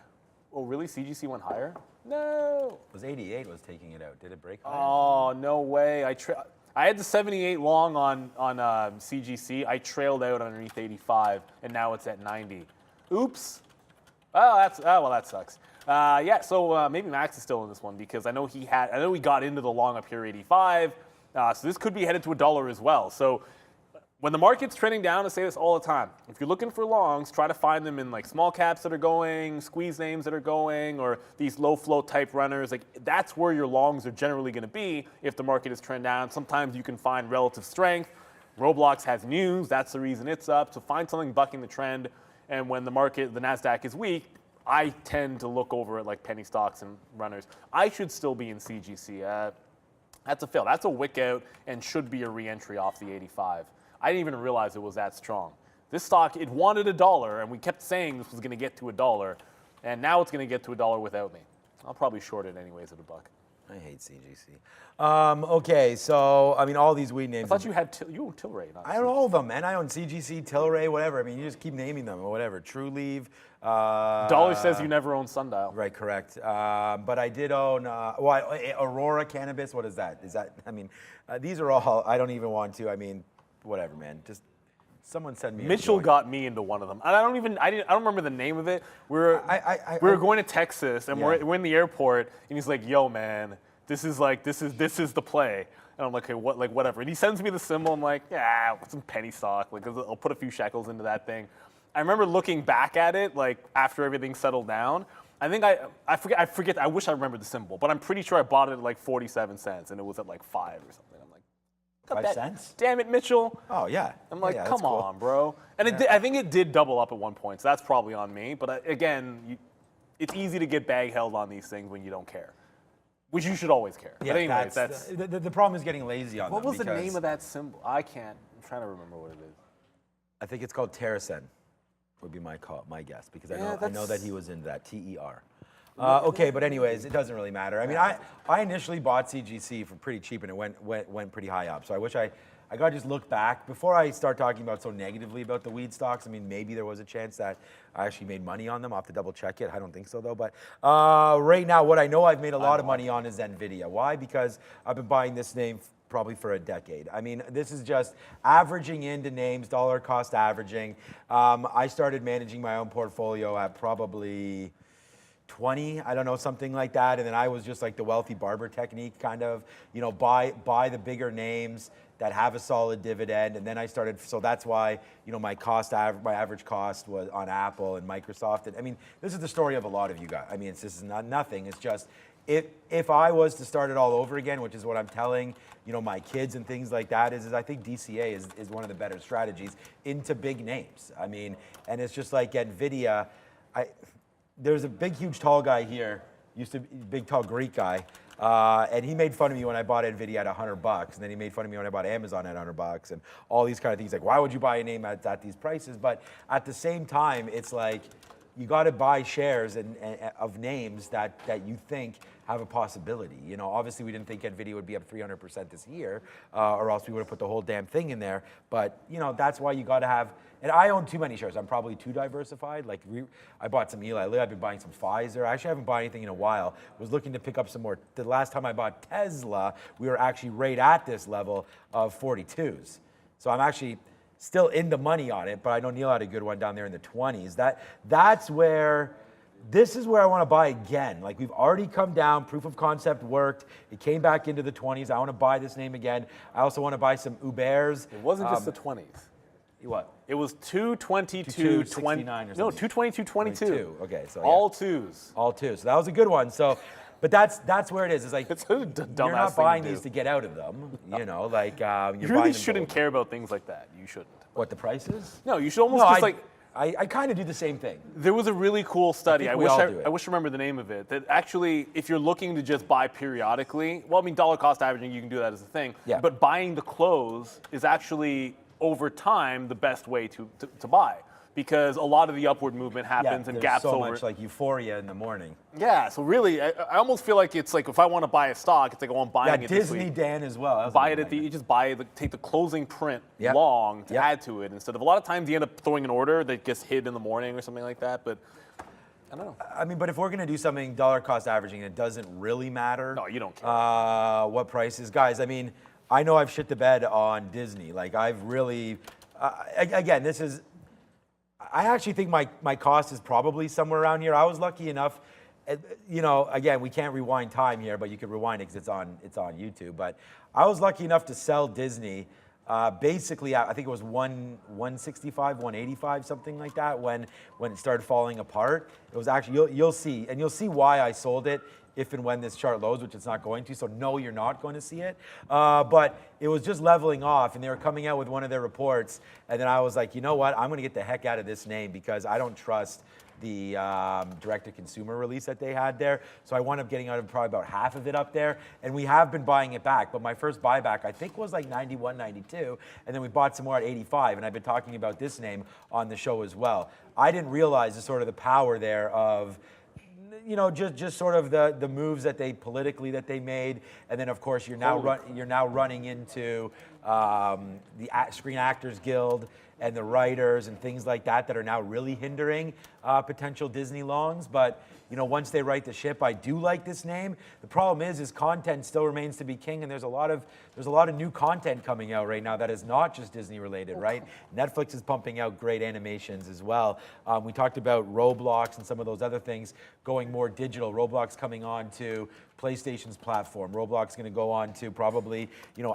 Oh, really? CGC went higher? No. It was 88 was taking it out. Did it break higher? Oh, no way. I had the 78 long on CGC. I trailed out underneath 85, and now it's at 90. Oops. Oh, that sucks. Yeah, so maybe Max is still in this one because I know he got into the long up here 85. So this could be headed to $1 as well. So when the market's trending down, I say this all the time. If you're looking for longs, try to find them in like small caps that are going, squeeze names that are going, or these low float type runners. Like that's where your longs are generally going to be if the market is trend down. Sometimes you can find relative strength. Roblox has news. That's the reason it's up. So find something bucking the trend. And when the market, the NASDAQ is weak, I tend to look over at like penny stocks and runners. I should still be in CGC. That's a fail. That's a wick out and should be a re-entry off the 85. I didn't even realize it was that strong. This stock, it wanted $1, and we kept saying this was going to get to $1, and now it's going to get to $1 without me. I'll probably short it anyways at $1. I hate CGC. Okay, so I mean, all these weed names. I thought you had you own Tilray. I own all of them, man. I own CGC, Tilray, whatever. I mean, you just keep naming them or whatever. True Leave. Dollar says you never own Sundial. Right, correct. But I did own Aurora Cannabis. What is that? Is that? I mean, these are all. I don't even want to. I mean. Whatever, man. Just someone send me. Mitchell got me into one of them. I don't remember the name of it. We were going to Texas and we're in the airport and he's like, "Yo, man, this is the play." And I'm like, "Okay, what? Like whatever." And he sends me the symbol. I'm like, "Yeah, some penny stock. Like I'll put a few shekels into that thing." I remember looking back at it like after everything settled down. I think I forget. I wish I remembered the symbol, but I'm pretty sure I bought it at like 47 cents and it was at like 5 or something. 5 cents? Damn it, Mitchell. Oh, yeah. I'm like, yeah, come cool. on, bro. And I think it did double up at one point, so that's probably on me. But again, it's easy to get bag held on these things when you don't care, which you should always care. Yeah, but anyways, that's the problem is getting lazy on what them. was the name of that symbol? I can't. I'm trying to remember what it is. I think it's called Terracen. would be my guess, because I Yeah, know that he was into that, TER. Okay, but anyways, it doesn't really matter. I mean, I initially bought CGC for pretty cheap, and it went pretty high up. So I wish I got to just look back before I start talking about so negatively about the weed stocks. I mean, maybe there was a chance that I actually made money on them. I'll have to double check it. I don't think so though. But right now, what I know I've made a lot of money on is Nvidia. Why? Because I've been buying this name probably for a decade. I mean, this is just averaging into names, dollar cost averaging. I started managing my own portfolio at probably 20, I don't know, something like that. And then I was just like the wealthy barber technique, kind of, buy the bigger names that have a solid dividend. And then I started, so that's why, my average cost was on Apple and Microsoft. And I mean, this is the story of a lot of you guys. I mean, this is not nothing. It's just, if I was to start it all over again, which is what I'm telling, my kids and things like that, is I think DCA is one of the better strategies into big names. I mean, and it's just like Nvidia, there's a big, huge, tall guy here, used to be a big, tall Greek guy, and he made fun of me when I bought Nvidia at $100, and then he made fun of me when I bought Amazon at $100, and all these kind of things. Like, why would you buy a name at these prices? But at the same time, it's like you got to buy shares of names that you think have a possibility. Obviously we didn't think Nvidia would be up 300% this year, or else we would have put the whole damn thing in there. But that's why you got to have. And I own too many shares. I'm probably too diversified. Like I bought some Eli Lilly. I've been buying some Pfizer. I actually haven't bought anything in a while. Was looking to pick up some more. The last time I bought Tesla, we were actually right at this level of 42s. So I'm actually still in the money on it, but I know Neil had a good one down there in the 20s. This is where I want to buy again. Like, we've already come down, proof of concept worked. It came back into the 20s. I want to buy this name again. I also want to buy some Ubers. It wasn't just the 20s. What? It was 222.20. 269 or No, something. 222.22. Okay, so all twos. All twos. So that was a good one. So, but that's where it is. It's like It's a dumbass you're not thing buying to do. these to get out of them. You're You buying really them shouldn't to- care about things like that. You shouldn't. What, the prices? No, you should almost No, just I kind of do the same thing. There was a really cool study. I we wish all I do it. wish I remember the name of it. That actually, if you're looking to just buy periodically, well, I mean, dollar cost averaging, you can do that as a thing. Yeah. But buying the close is actually over time the best way to buy, because a lot of the upward movement happens and there's gaps so over. much like euphoria in the morning. Yeah. So really, I almost feel like it's like if I want to buy a stock, it's like I'm buying it this Disney week. Dan as well. That was Buy a it good at the, one. you just buy it, take the closing print Yep. long to Yep. add to it, instead of a lot of times you end up throwing an order that gets hit in the morning or something like that. But I don't know. I mean, but if we're gonna do something dollar cost averaging, it doesn't really matter. No, you don't care. What prices, guys? I mean, I know I've shit the bed on Disney. Like, I've really, again, this is. I actually think my cost is probably somewhere around here. I was lucky enough, again, we can't rewind time here, but you could rewind it because it's on YouTube. But I was lucky enough to sell Disney. Basically, I think it was 165, 185, something like that, when it started falling apart. It was actually, you'll see why I sold it if and when this chart loads, which it's not going to. So no, you're not going to see it. But it was just leveling off, and they were coming out with one of their reports, and then I was like, you know what? I'm going to get the heck out of this name, because I don't trust the direct-to-consumer release that they had there. So I wound up getting out of probably about half of it up there, and we have been buying it back. But my first buyback, I think, was like 91, 92, and then we bought some more at 85, and I've been talking about this name on the show as well. I didn't realize the sort of the power there of, just sort of the moves that they politically that they made, and then of course you're now running into the Screen Actors Guild and the writers and things like that are now really hindering potential Disney longs. But once they right the ship, I do like this name. The problem is content still remains to be king, and there's a lot of new content coming out right now that is not just Disney related, right? Netflix is pumping out great animations as well. We talked about Roblox and some of those other things going more digital. Roblox coming on to PlayStation's platform. Roblox going to go on to probably,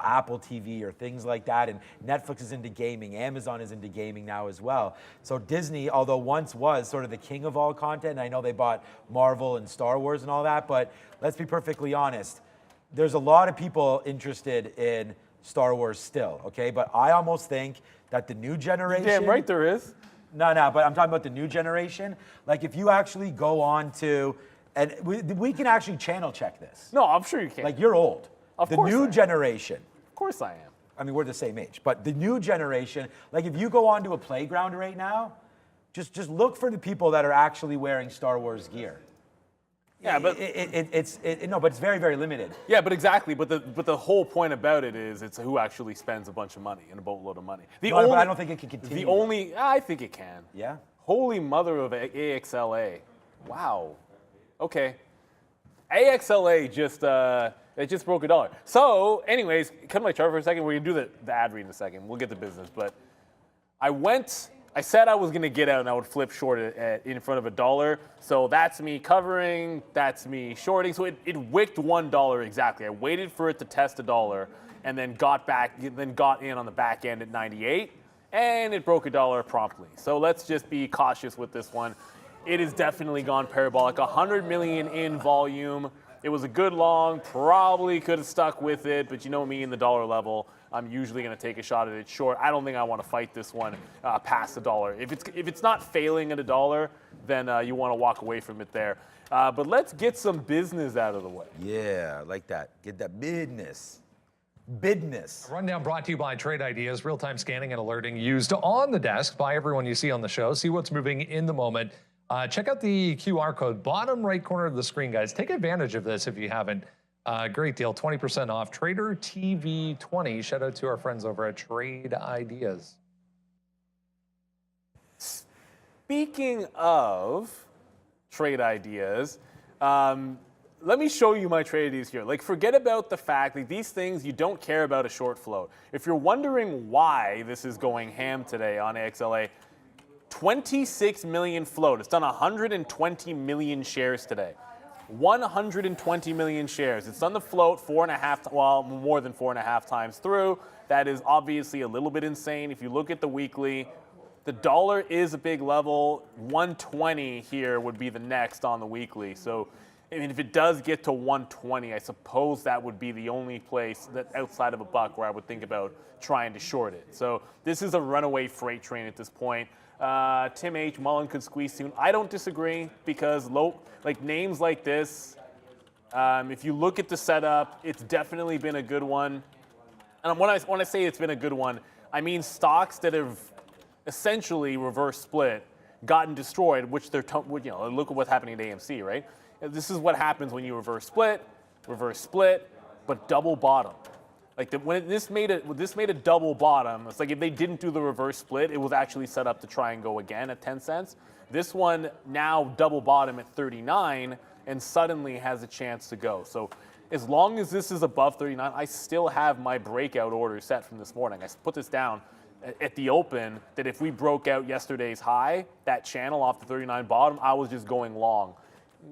Apple TV or things like that. And Netflix is into gaming. Amazon is into gaming now as well. So Disney, although once was sort of the king of all content, and I know they bought Marvel and Star Wars and all that, but let's be perfectly honest. There's a lot of people interested in Star Wars still, okay? But I almost think that the new generation... Damn right there is. No, but I'm talking about the new generation. Like, if you actually go on to... And we can actually channel check this. No, I'm sure you can. Like, you're old. Of the course I new am. generation. Of course I am. I mean, we're the same age. But the new generation, like, if you go onto a playground right now, just look for the people that are actually wearing Star Wars gear. Yeah, but no, but it's very, very limited. yeah, but exactly. But the whole point about it is it's who actually spends a bunch of money and a boatload of money. But I don't think it can continue. I think it can. Yeah. Holy mother of AXLA! Wow. Okay. AXLA just broke $1. So, anyways, cut my chart for a second. We're gonna do the ad read in a second. We'll get to business, but I said I was going to get out and I would flip short in front of $1. So that's me covering, that's me shorting. So it wicked $1 exactly. I waited for it to test $1 and then got in on the back end at 98 and it broke $1 promptly. So let's just be cautious with this one. It has definitely gone parabolic. 100 million in volume. It was a good long, probably could have stuck with it, but you know me in the dollar level. I'm usually going to take a shot at it short. I don't think I want to fight this one past $1. If it's not failing at $1, then you want to walk away from it there. But let's get some business out of the way. Yeah, I like that. Get that business. Business. Rundown brought to you by Trade Ideas, real-time scanning and alerting used on the desk by everyone you see on the show. See what's moving in the moment. Check out the QR code, bottom right corner of the screen, guys. Take advantage of this if you haven't. Great deal, 20% off. Trader TV 20. Shout out to our friends over at Trade Ideas. Speaking of trade ideas, let me show you my trade ideas here. Like, forget about the fact that these things, you don't care about a short float. If you're wondering why this is going ham today on AXLA, 26 million float. It's done 120 million shares today. 120 million shares. It's done the float more than 4.5 times through. That is obviously a little bit insane. If you look at the weekly, the dollar is a big level. 120 here would be the next on the weekly. So, I mean, if it does get to 120, I suppose that would be the only place that outside of a buck where I would think about trying to short it. So this is a runaway freight train at this point. Tim H. Mullen could squeeze soon. I don't disagree because names like this, if you look at the setup, it's definitely been a good one. And when I say it's been a good one, I mean stocks that have essentially reverse split, gotten destroyed, which they're, look at what's happening at AMC, right? This is what happens when you reverse split, but double bottom. Like when this made a double bottom, it's like if they didn't do the reverse split, it was actually set up to try and go again at 10 cents. This one now double bottom at 39 and suddenly has a chance to go. So as long as this is above 39, I still have my breakout order set from this morning. I put this down at the open that if we broke out yesterday's high, that channel off the 39 bottom, I was just going long.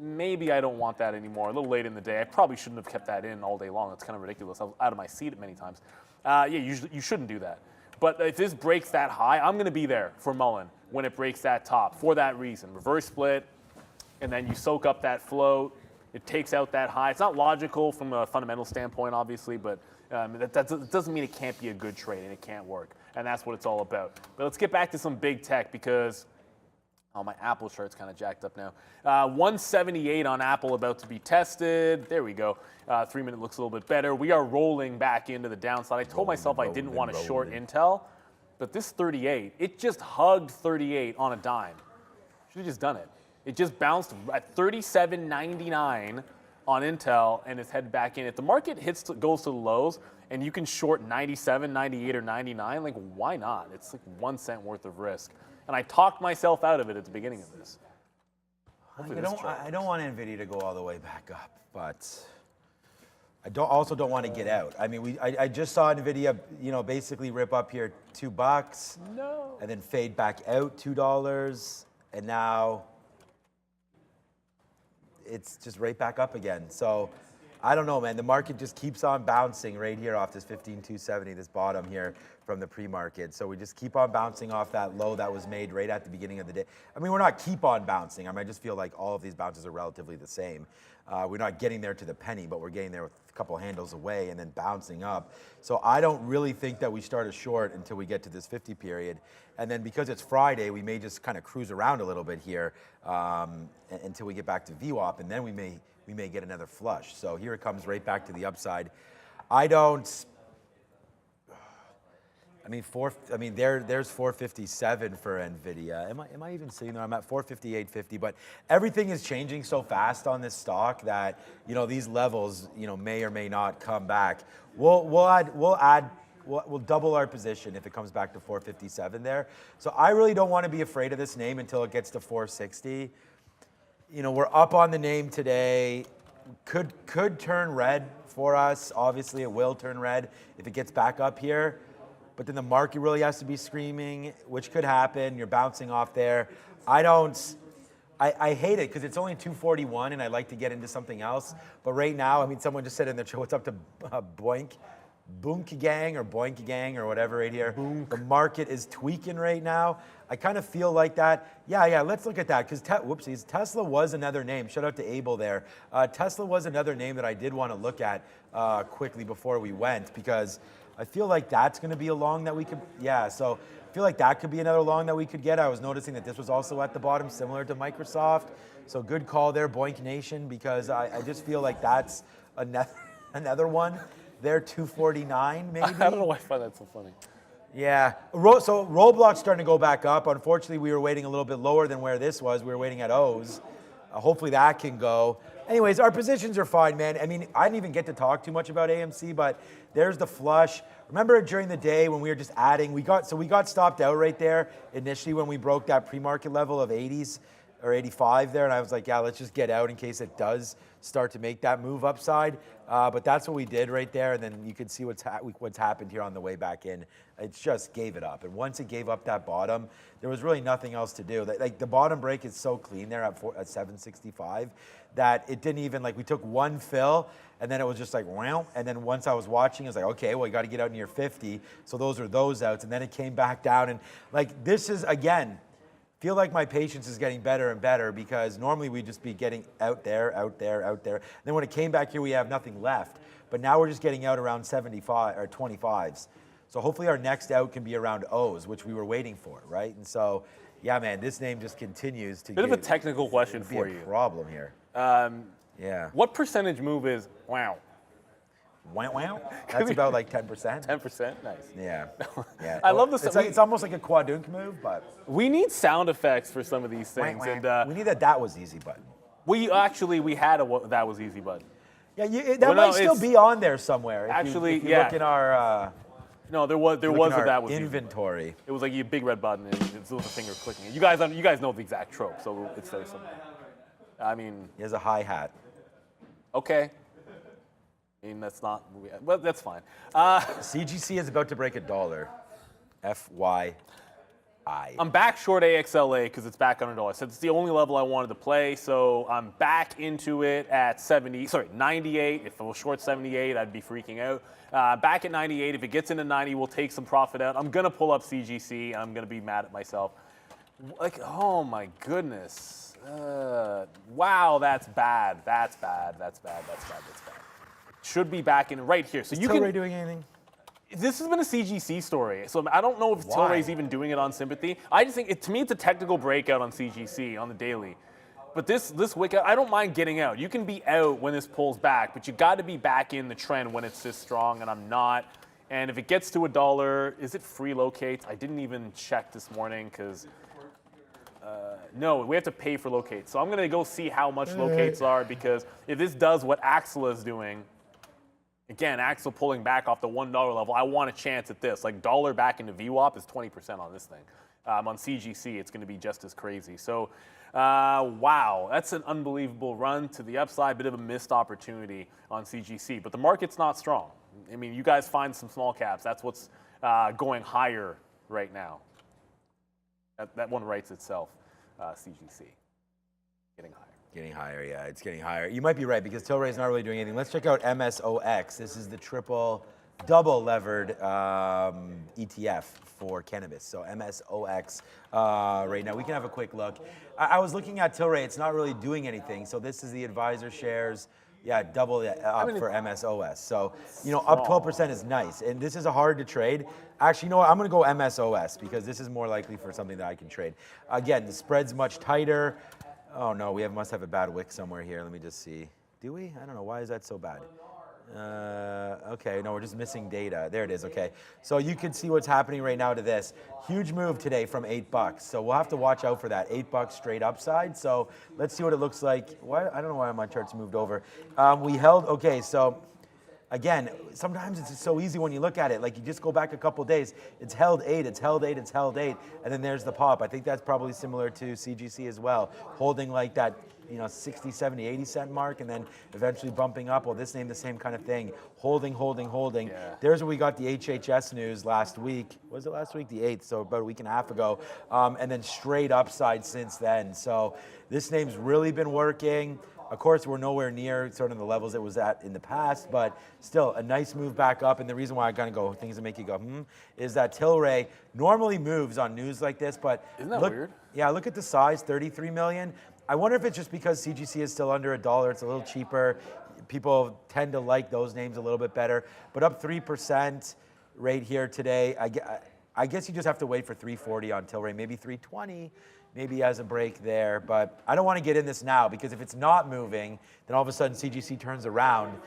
Maybe I don't want that anymore. A little late in the day. I probably shouldn't have kept that in all day long. That's kind of ridiculous. I was out of my seat many times. You shouldn't do that. But if this breaks that high, I'm going to be there for Mullen when it breaks that top for that reason. Reverse split, and then you soak up that float. It takes out that high. It's not logical from a fundamental standpoint, obviously, but that doesn't mean it can't be a good trade and it can't work. And that's what it's all about. But let's get back to some big tech because my Apple chart's kind of jacked up now. 178 on Apple about to be tested. There we go. 3 minute looks a little bit better. We are rolling back into the downside. I told myself I didn't want to short Intel, but this 38, it just hugged 38 on a dime. Should have just done it. It just bounced at 37.99 on Intel and it's headed back in. If the market goes to the lows and you can short 97, 98, or 99, like why not? It's like 1 cent worth of risk. And I talked myself out of it at the beginning of this. I don't want Nvidia to go all the way back up, but I also don't want to get out. I mean, I just saw Nvidia, basically rip up here $2, and then fade back out $2, and now it's just right back up again. So I don't know, man. The market just keeps on bouncing right here off this 15,270, this bottom here from the pre-market. So we just keep on bouncing off that low that was made right at the beginning of the day. I mean, we're not keep on bouncing. I mean, I just feel like all of these bounces are relatively the same. We're not getting there to the penny, but we're getting there with a couple handles away and then bouncing up. So I don't really think that we start a short until we get to this 50 period. And then because it's Friday, we may just kind of cruise around a little bit here until we get back to VWAP, and then we may get another flush. So here it comes right back to the upside. there's 457 for Nvidia. Am I even seeing there? I'm at 458.50, but everything is changing so fast on this stock that, these levels, may or may not come back. We'll double our position if it comes back to 457 there. So I really don't want to be afraid of this name until it gets to 460. We're up on the name today. Could turn red for us. Obviously, it will turn red if it gets back up here. But then the market really has to be screaming, which could happen. You're bouncing off there. I hate it because it's only 241 and I'd like to get into something else. But right now, someone just said in the show, what's up to Boonk Gang or whatever right here. Boonk. The market is tweaking right now. I kind of feel like that. Yeah, let's look at that because, Tesla was another name. Shout out to Abel there. Tesla was another name that I did want to look at quickly before we went because I feel like that's going to be a long that we could, so I feel like that could be another long that we could get. I was noticing that this was also at the bottom, similar to Microsoft. So good call there, Boink Nation, because I just feel like that's another one. They're 249 maybe. I don't know why I find that so funny. Yeah, so Roblox starting to go back up. Unfortunately, we were waiting a little bit lower than where this was. We were waiting at O's. Hopefully that can go. Anyways, our positions are fine, man. I didn't even get to talk too much about AMC, but there's the flush. Remember during the day when we were just adding, we got stopped out right there initially when we broke that pre-market level of 80s or 85 there, and I was like, yeah, let's just get out in case it does start to make that move upside. But that's what we did right there, and then you can see what's happened here on the way back in. It just gave it up, and once it gave up that bottom, there was really nothing else to do. Like the bottom break is so clean there at 765 that it didn't even, we took one fill, and then it was just like, wow. And then once I was watching, I was like, okay, well, you got to get out near 50. So those are those outs, and then it came back down, and this is again. Feel like my patience is getting better and better because normally we'd just be getting out there. And then when it came back here, we have nothing left. But now we're just getting out around 75 or 25s. So hopefully our next out can be around O's, which we were waiting for, right? And so, yeah, man, this name just continues to Bit of a technical question for you. Problem here. Yeah. What percentage move is wow? Wow. That's about 10%. 10%? Nice. Yeah. I love this. It's almost like a quadunk move, but. We need sound effects for some of these things. And we need that was easy button. We had a that was easy button. Yeah, that might still be on there somewhere. If you look in our. No, there was a that was inventory. Easy. It was like a big red button and it's with a finger clicking it. You guys know the exact trope, so it's very simple. He has a hi-hat. Okay. That's not. Well, that's fine. CGC is about to break $1. FYI. I'm back short AXLA because it's back under $1. So it's the only level I wanted to play. So I'm back into it at 98. If I was short 78, I'd be freaking out. Back at 98. If it gets into 90, we'll take some profit out. I'm gonna pull up CGC. And I'm gonna be mad at myself. Oh my goodness. Wow, that's bad. That's bad. Should be back in right here. So is you Tilray doing anything? This has been a CGC story, so I don't know if Tilray's even doing it on Sympathy. I just think, to me, it's a technical breakout on CGC on the daily. But this wick out, I don't mind getting out. You can be out when this pulls back, but you got to be back in the trend when it's this strong, and I'm not. And if it gets to $1, is it free locates? I didn't even check this morning because. No, we have to pay for locates. So I'm going to go see how much locates are because if this does what Excela is doing, again, Excela pulling back off the $1 level, I want a chance at this. Dollar back into VWAP is 20% on this thing. On CGC, it's going to be just as crazy. So, wow, that's an unbelievable run to the upside. Bit of a missed opportunity on CGC. But the market's not strong. You guys find some small caps. That's what's going higher right now. That one writes itself, CGC. Getting higher. Getting higher, yeah, it's getting higher. You might be right because Tilray's not really doing anything. Let's check out MSOX. This is the double levered ETF for cannabis. So MSOX right now. We can have a quick look. I was looking at Tilray. It's not really doing anything. So this is the advisor shares. Yeah, double up for MSOS. So, up 12% is nice. And this is a hard to trade. Actually, you know what? I'm going to go MSOS because this is more likely for something that I can trade. Again, the spread's much tighter. Oh, no, we must have a bad wick somewhere here. Let me just see. Do we? I don't know. Why is that so bad? Okay, no, we're just missing data. There it is, okay. So you can see what's happening right now to this. Huge move today from $8. So we'll have to watch out for that. $8 straight upside. So let's see what it looks like. Why, I don't know why my chart's moved over. We held, okay, so again, sometimes it's so easy when you look at it. Like you just go back a couple days, it's held 8, it's held 8, it's held 8, and then there's the pop. I think that's probably similar to CGC as well, holding like that, 60, 70, 80 cent mark, and then eventually bumping up. Well, this name, the same kind of thing, holding. Yeah. There's where we got the HHS news last week. Was it last week? The 8th, so about a week and a half ago, and then straight upside since then. So this name's really been working. Of course, we're nowhere near sort of the levels it was at in the past, but still a nice move back up. And the reason why I kind of go, things that make you go, is that Tilray normally moves on news like this, but isn't that look, weird? Yeah, look at the size, 33 million. I wonder if it's just because CGC is still under $1, it's a little cheaper. People tend to like those names a little bit better, but up 3% right here today. I guess you just have to wait for 340 on Tilray, maybe 320. Maybe as a break there, but I don't want to get in this now because if it's not moving, then all of a sudden CGC turns around,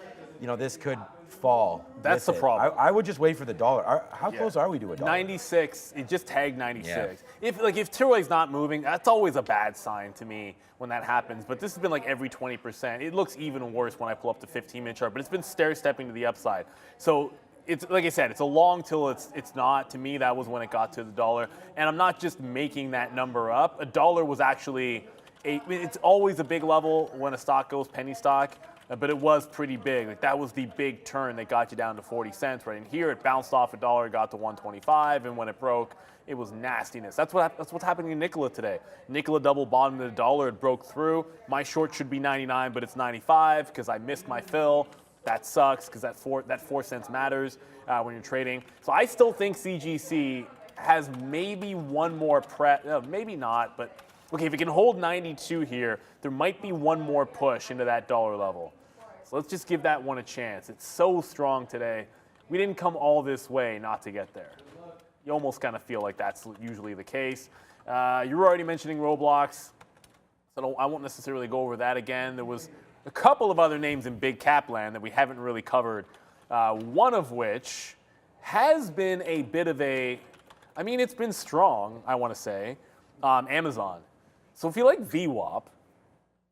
this could fall. That's the problem. I would just wait for the dollar. How close are we to $1? 96, it just tagged 96. Yeah. If Tilray's not moving, that's always a bad sign to me when that happens, but this has been like every 20%. It looks even worse when I pull up the 15-minute chart, but it's been stair-stepping to the upside. So it's like I said, it's a long till it's not. To me, that was when it got to the dollar. And I'm not just making that number up. $1 was actually, it's always a big level when a stock goes penny stock, but it was pretty big. Like that was the big turn that got you down to 40 cents. Right in here, it bounced off $1, it got to 125, and when it broke, it was nastiness. That's what's happening to Nicola today. Nicola double bottomed at $1, it broke through. My short should be 99, but it's 95 because I missed my fill. That sucks because that 4 cents matters when you're trading. So I still think CGC has maybe one more maybe not, but okay, if it can hold 92 here, there might be one more push into that dollar level. So let's just give that one a chance. It's so strong today. We didn't come all this way not to get there. You almost kind of feel like that's usually the case. You were already mentioning Roblox, so I won't necessarily go over that again. There was a couple of other names in big cap land that we haven't really covered, one of which has been a bit of it's been strong, I want to say, Amazon. So if you like VWAP,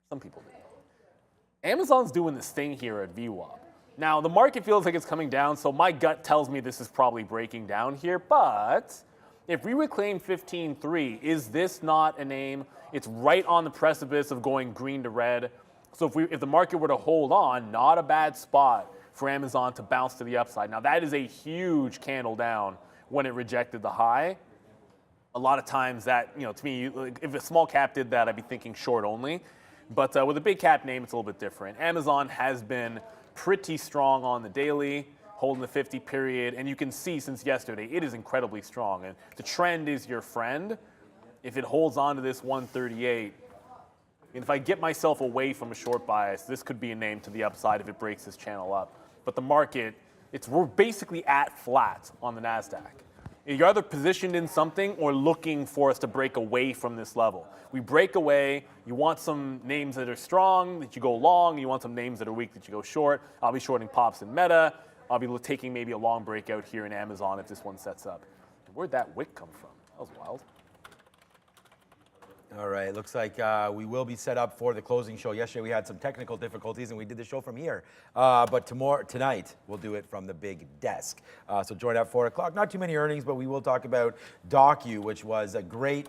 some people do, Amazon's doing this thing here at VWAP. Now, the market feels like it's coming down, so my gut tells me this is probably breaking down here, but if we reclaim 15.3, is this not a name? It's right on the precipice of going green to red. So if the market were to hold on, not a bad spot for Amazon to bounce to the upside. Now that is a huge candle down when it rejected the high. A lot of times that, to me, if a small cap did that, I'd be thinking short only. But with a big cap name, it's a little bit different. Amazon has been pretty strong on the daily, holding the 50 period. And you can see since yesterday, it is incredibly strong. And the trend is your friend. If it holds on to this 138, and if I get myself away from a short bias, this could be a name to the upside if it breaks this channel up. But the market, we're basically at flat on the NASDAQ. You're either positioned in something or looking for us to break away from this level. We break away, you want some names that are strong that you go long, you want some names that are weak that you go short. I'll be shorting Pops and Meta. I'll be taking maybe a long breakout here in Amazon if this one sets up. Where'd that wick come from? That was wild. All right, looks like we will be set up for the closing show. Yesterday we had some technical difficulties and we did the show from here. But tonight we'll do it from the big desk. So join at 4 o'clock. Not too many earnings, but we will talk about Docu, which was a great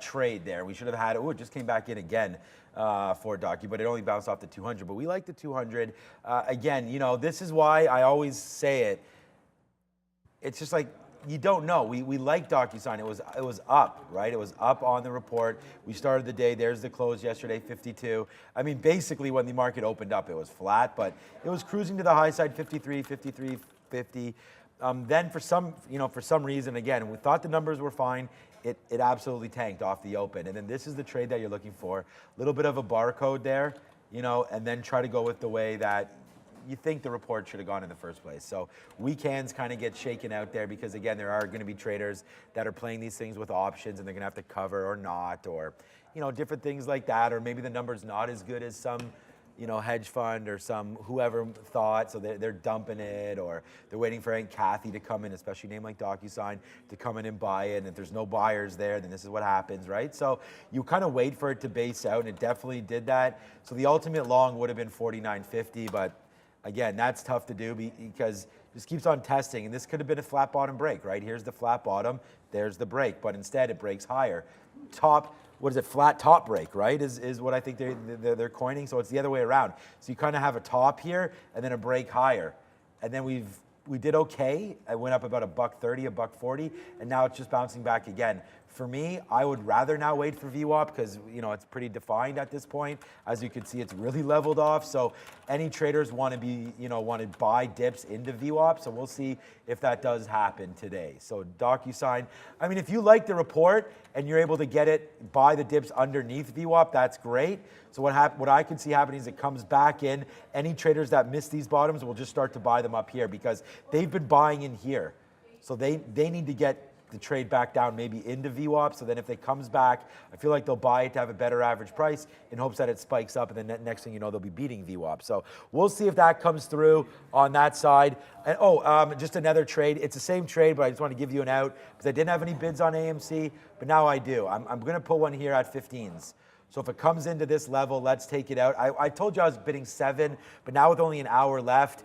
trade there. We should have had it. Oh, it just came back in again for Docu, but it only bounced off the 200. But we like the 200. Again, this is why I always say it. It's just like, you don't know. We like DocuSign. It was up, right? It was up on the report. We started the day. There's the close yesterday, 52. I mean, basically when the market opened up, it was flat, but it was cruising to the high side, 53, 53, 50. Then for some reason, again, we thought the numbers were fine. It absolutely tanked off the open. And then this is the trade that you're looking for. A little bit of a barcode there, and then try to go with the way that you think the report should have gone in the first place. So weekends kind of get shaken out there because, again, there are going to be traders that are playing these things with options and they're going to have to cover or not, or different things like that, or maybe the number's not as good as some hedge fund or whoever thought, so they're dumping it, or they're waiting for Aunt Kathy to come in, especially a name like DocuSign, to come in and buy it. And if there's no buyers there, then this is what happens, right? So you kind of wait for it to base out, and it definitely did that. So the ultimate long would have been 49.50, but again, that's tough to do because it just keeps on testing. And this could have been a flat bottom break, right? Here's the flat bottom, there's the break, but instead it breaks higher. Flat top break, right? Is what I think they're coining. So it's the other way around. So you kind of have a top here and then a break higher. And then we did okay. I went up about $1.30, $1.40, and now it's just bouncing back again. For me, I would rather now wait for VWAP because it's pretty defined at this point. As you can see, it's really leveled off. So any traders want to buy dips into VWAP. So we'll see if that does happen today. So DocuSign, I mean, if you like the report and you're able to buy the dips underneath VWAP, that's great. So what I could see happening is it comes back in. Any traders that miss these bottoms will just start to buy them up here because they've been buying in here. So they need to get the trade back down maybe into VWAP. So then if it comes back, I feel like they'll buy it to have a better average price in hopes that it spikes up, and then next thing you know, they'll be beating VWAP. So we'll see if that comes through on that side. And just another trade. It's the same trade, but I just want to give you an out because I didn't have any bids on AMC, but now I do. I'm going to put one here at 15s. So if it comes into this level, let's take it out. I told you I was bidding 7, but now with only an hour left,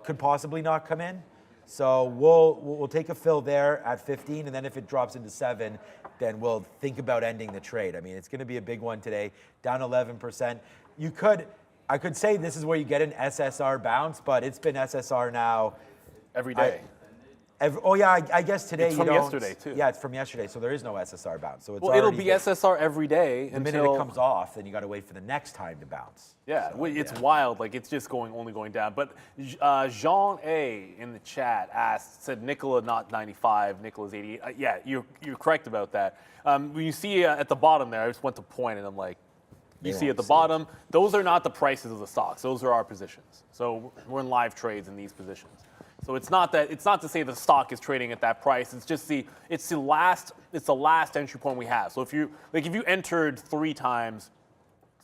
could possibly not come in. So we'll take a fill there at 15, and then if it drops into 7, then we'll think about ending the trade. I mean, it's going to be a big one today, down 11%. I could say this is where you get an SSR bounce, but it's been SSR now every day. I guess today it's from yesterday too. Yeah, it's from yesterday, so there is no SSR bounce. So it'll be SSR every day the minute it comes off. Then you got to wait for the next time to bounce. Yeah, so, it's wild. Like it's just only going down. But Jean A in the chat said Nicola not 95, Nicola's 88. Yeah, you're correct about that. When you see at the bottom there, I just went to point and I'm like, you see at the bottom, those are not the prices of the stocks. Those are our positions. So we're in live trades in these positions. So it's not to say the stock is trading at that price. It's just the last entry point we have. So if you entered 3 times,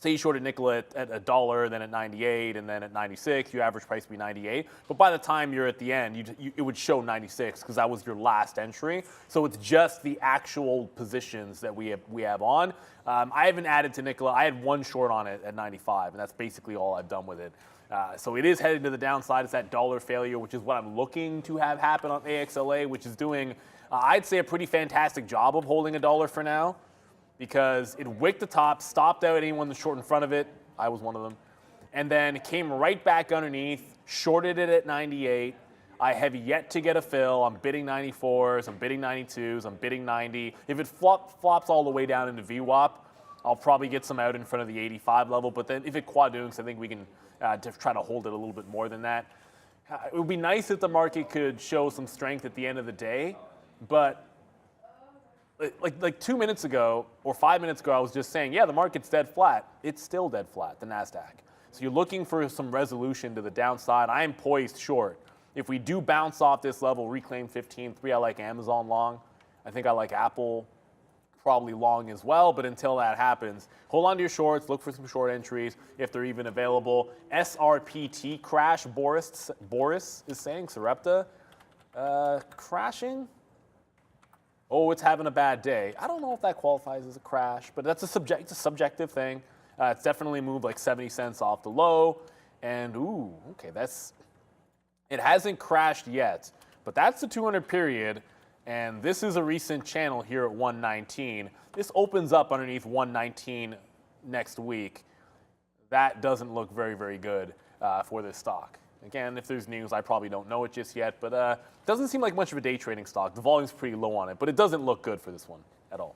say you shorted Nicola at $1, then at 98, and then at 96, your average price would be 98. But by the time you're at the end, it would show 96 because that was your last entry. So it's just the actual positions that we have on. I haven't added to Nicola. I had 1 short on it at 95, and that's basically all I've done with it. So it is headed to the downside. It's that dollar failure, which is what I'm looking to have happen on AXLA, which is doing, I'd say, a pretty fantastic job of holding $1 for now, because it wicked the top, stopped out anyone that's short in front of it. I was one of them. And then it came right back underneath, shorted it at 98. I have yet to get a fill. I'm bidding 94s, I'm bidding 92s, I'm bidding 90. If it flops all the way down into VWAP, I'll probably get some out in front of the 85 level. But then if it quadunks, I think we can try to hold it a little bit more than that. It would be nice if the market could show some strength at the end of the day, but like 2 minutes ago or 5 minutes ago, I was just saying, yeah, the market's dead flat. It's still dead flat, the NASDAQ. So you're looking for some resolution to the downside. I am poised short. If we do bounce off this level, reclaim 15, I like Amazon long. I think I like Apple probably long as well, but until that happens, hold on to your shorts, look for some short entries if they're even available. SRPT crash, Boris is saying, Sarepta, crashing? Oh, it's having a bad day. I don't know if that qualifies as a crash, but that's it's a subjective thing. It's definitely moved like 70 cents off the low, and okay, it hasn't crashed yet, but that's the 200 period. And this is a recent channel here at 119. This opens up underneath 119 next week. That doesn't look very, very good for this stock. Again, if there's news, I probably don't know it just yet, but it doesn't seem like much of a day trading stock. The volume's pretty low on it, but it doesn't look good for this one at all.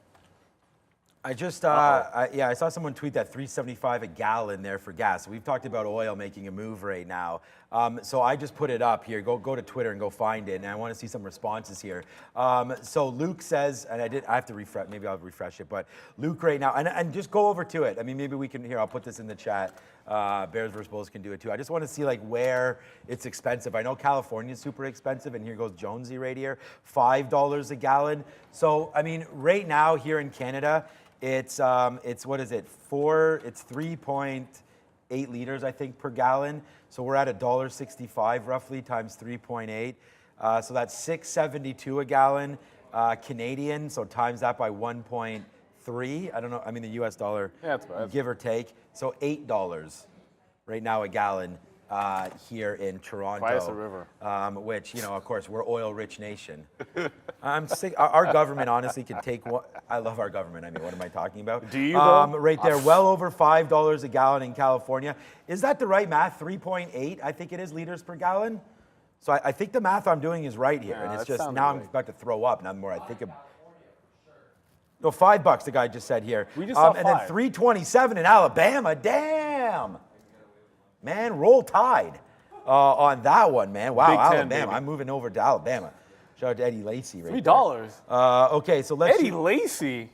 I just, I saw someone tweet that $3.75 a gallon there for gas. We've talked about oil making a move right now. So I just put it up here. Go to Twitter and go find it. And I want to see some responses here. So Luke says, and I have to refresh, maybe I'll refresh it, but Luke right now, and just go over to it. I mean, maybe we can, here, I'll put this in the chat. Bears versus Bulls can do it too. I just want to see like where it's expensive. I know California is super expensive, and here goes Jonesy right here, $5 a gallon. So, I mean, right now here in Canada, it's what is it? It's 3.8 8 liters, I think, per gallon. So we're at $1.65 roughly times 3.8. So that's $6.72 a gallon Canadian. So times that by 1.3. I don't know. I mean, the US dollar, that's right. give or take. So $8 right now a gallon here in Toronto. Price of river. Which, of course, we're oil-rich nation. I'm sick. Our government honestly can take what. I love our government. I mean, what am I talking about? Do you, though? Right there, well over $5 a gallon in California. Is that the right math? 3.8, I think it is, liters per gallon. So I think the math I'm doing is right here, and it's just now I'm about to throw up. Now the more I think of. No, $5. The guy just said here. We just saw and then 3.27 in Alabama. Damn. Man, roll tide on that one, man. Wow, Big 10, Alabama. baby. I'm moving over to Alabama. Shout out to Eddie Lacy right $3. Okay, so let's Eddie see. Lacy,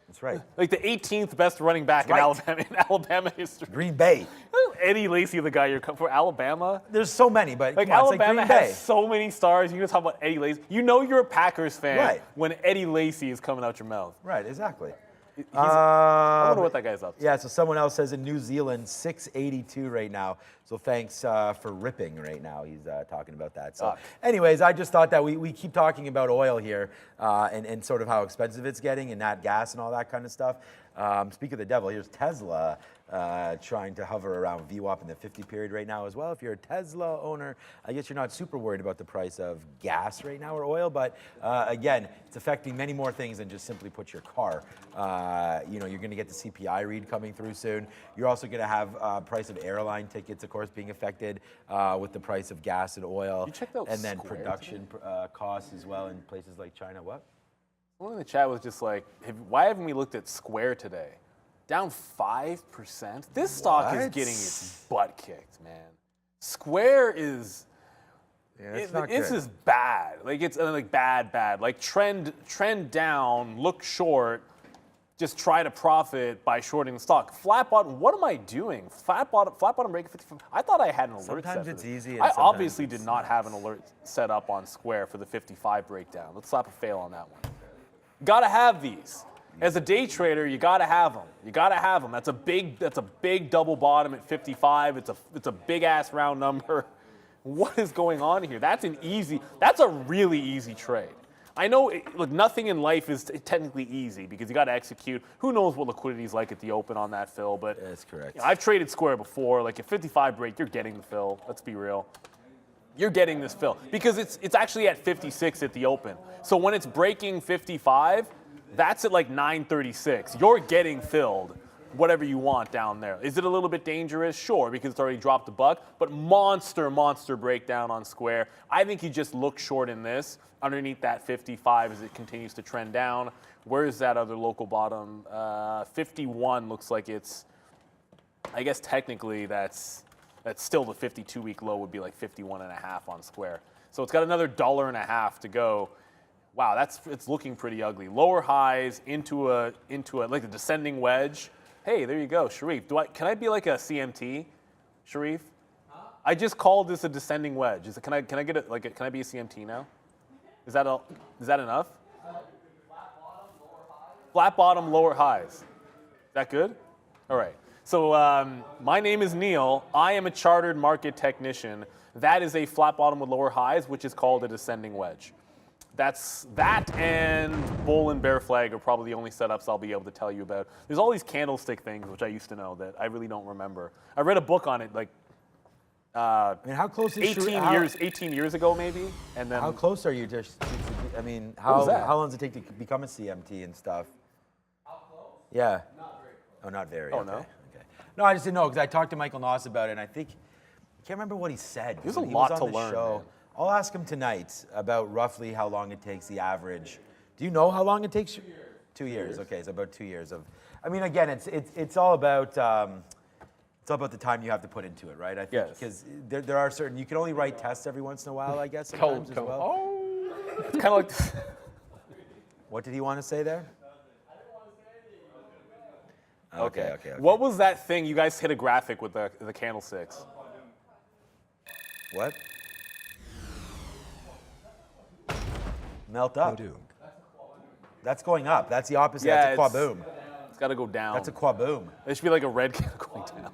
That's right. like the 18th best running back That's in Alabama history. Green Bay. Eddie Lacy, the guy you're for Alabama. There's so many, but Like come on, Alabama it's like Green has so many stars. You're gonna talk about Eddie Lacy. You know you're a Packers fan Right. when Eddie Lacy is coming out your mouth. Bay. Right, exactly. I wonder what that guy's up to. Yeah, so someone else says in New Zealand, 682 right now. So thanks for ripping right now. He's talking about that. So anyways, I just thought that we keep talking about oil here and sort of how expensive it's getting and nat gas and all that kind of stuff. Speak of the devil, here's Tesla trying to hover around VWAP in the 50 period right now as well. If you're a Tesla owner, I guess you're not super worried about the price of gas right now or oil, but again, it's affecting many more things than just simply put your car. You're going to get the CPI read coming through soon. You're also going to have price of airline tickets, of course, being affected with the price of gas and oil. You checked out and then Square production costs as well in places like China. What? Someone in the chat was just like, why haven't we looked at Square today? Down 5%. This stock is What? getting its butt kicked, man. Square is. Yeah, it's not this good. is bad. Like it's like bad. Like trend down, look short. Just try to profit by shorting the stock. Flat bottom. What am I doing? Flat bottom break 55. I thought I had an alert set. Sometimes for it's this. easy and I sometimes obviously it's did not have an alert set up on Square for the 55 breakdown. Let's slap a fail on that one. Gotta have these. As a day trader, you gotta have them. That's a big double bottom at 55. It's a big ass round number. What is going on here? That's a really easy trade. I know, look, nothing in life is technically easy because you got to execute. Who knows what liquidity is like at the open on that fill? But That's correct. I've traded Square before. Like at 55 break, you're getting the fill. Let's be real. You're getting this fill because it's actually at 56 at the open. So when it's breaking 55, that's at like 9:36. You're getting filled. Whatever you want down there. Is it a little bit dangerous? Sure, because it's already dropped a buck, but monster breakdown on Square. I think you just look short in this underneath that 55 as it continues to trend down. Where is that other local bottom? 51 looks like it's, I guess technically that's still the 52-week low would be like 51.5 on Square. So it's got another $1.50 to go. Wow, it's looking pretty ugly. Lower highs into a like a descending wedge. Hey, there you go, Sharif. Can I be like a CMT, Sharif? Huh? I just called this a descending wedge. Can I get it? Like, can I be a CMT now? Is that enough? Flat bottom, lower highs. Is that good? All right. So my name is Neil. I am a chartered market technician. That is a flat bottom with lower highs, which is called a descending wedge. That and bull and bear flag are probably the only setups I'll be able to tell you about. There's all these candlestick things, which I used to know that I really don't remember. I read a book on it like I mean, how close is 18 years ago maybe, and then How close are you to I mean, was that? how long does it take to become a CMT and stuff? How close? Yeah. Not very. Oh, not very. Oh, okay. no? Okay. No, I just didn't know because I talked to Michael Noss about it, and I can't remember what he said. There's a When he lot was to on the learn, show. man. I'll ask him tonight about roughly how long it takes the average. Do you know how long it takes? 2 years. 2 years. Okay, so about 2 years of. I mean, again, it's all about. It's all about the time you have to put into it, right? I think Yes. because there are certain you can only write tests every once in a while, I guess. Sometimes as well. Oh, it's kind of like. What did he want to say there? Okay. What was that thing? You guys hit a graphic with the candlesticks. What? Melt up. That's going up. That's the opposite. Yeah, That's a quaboom. It's got to go down. That's a quaboom. It should be like a red candle going down.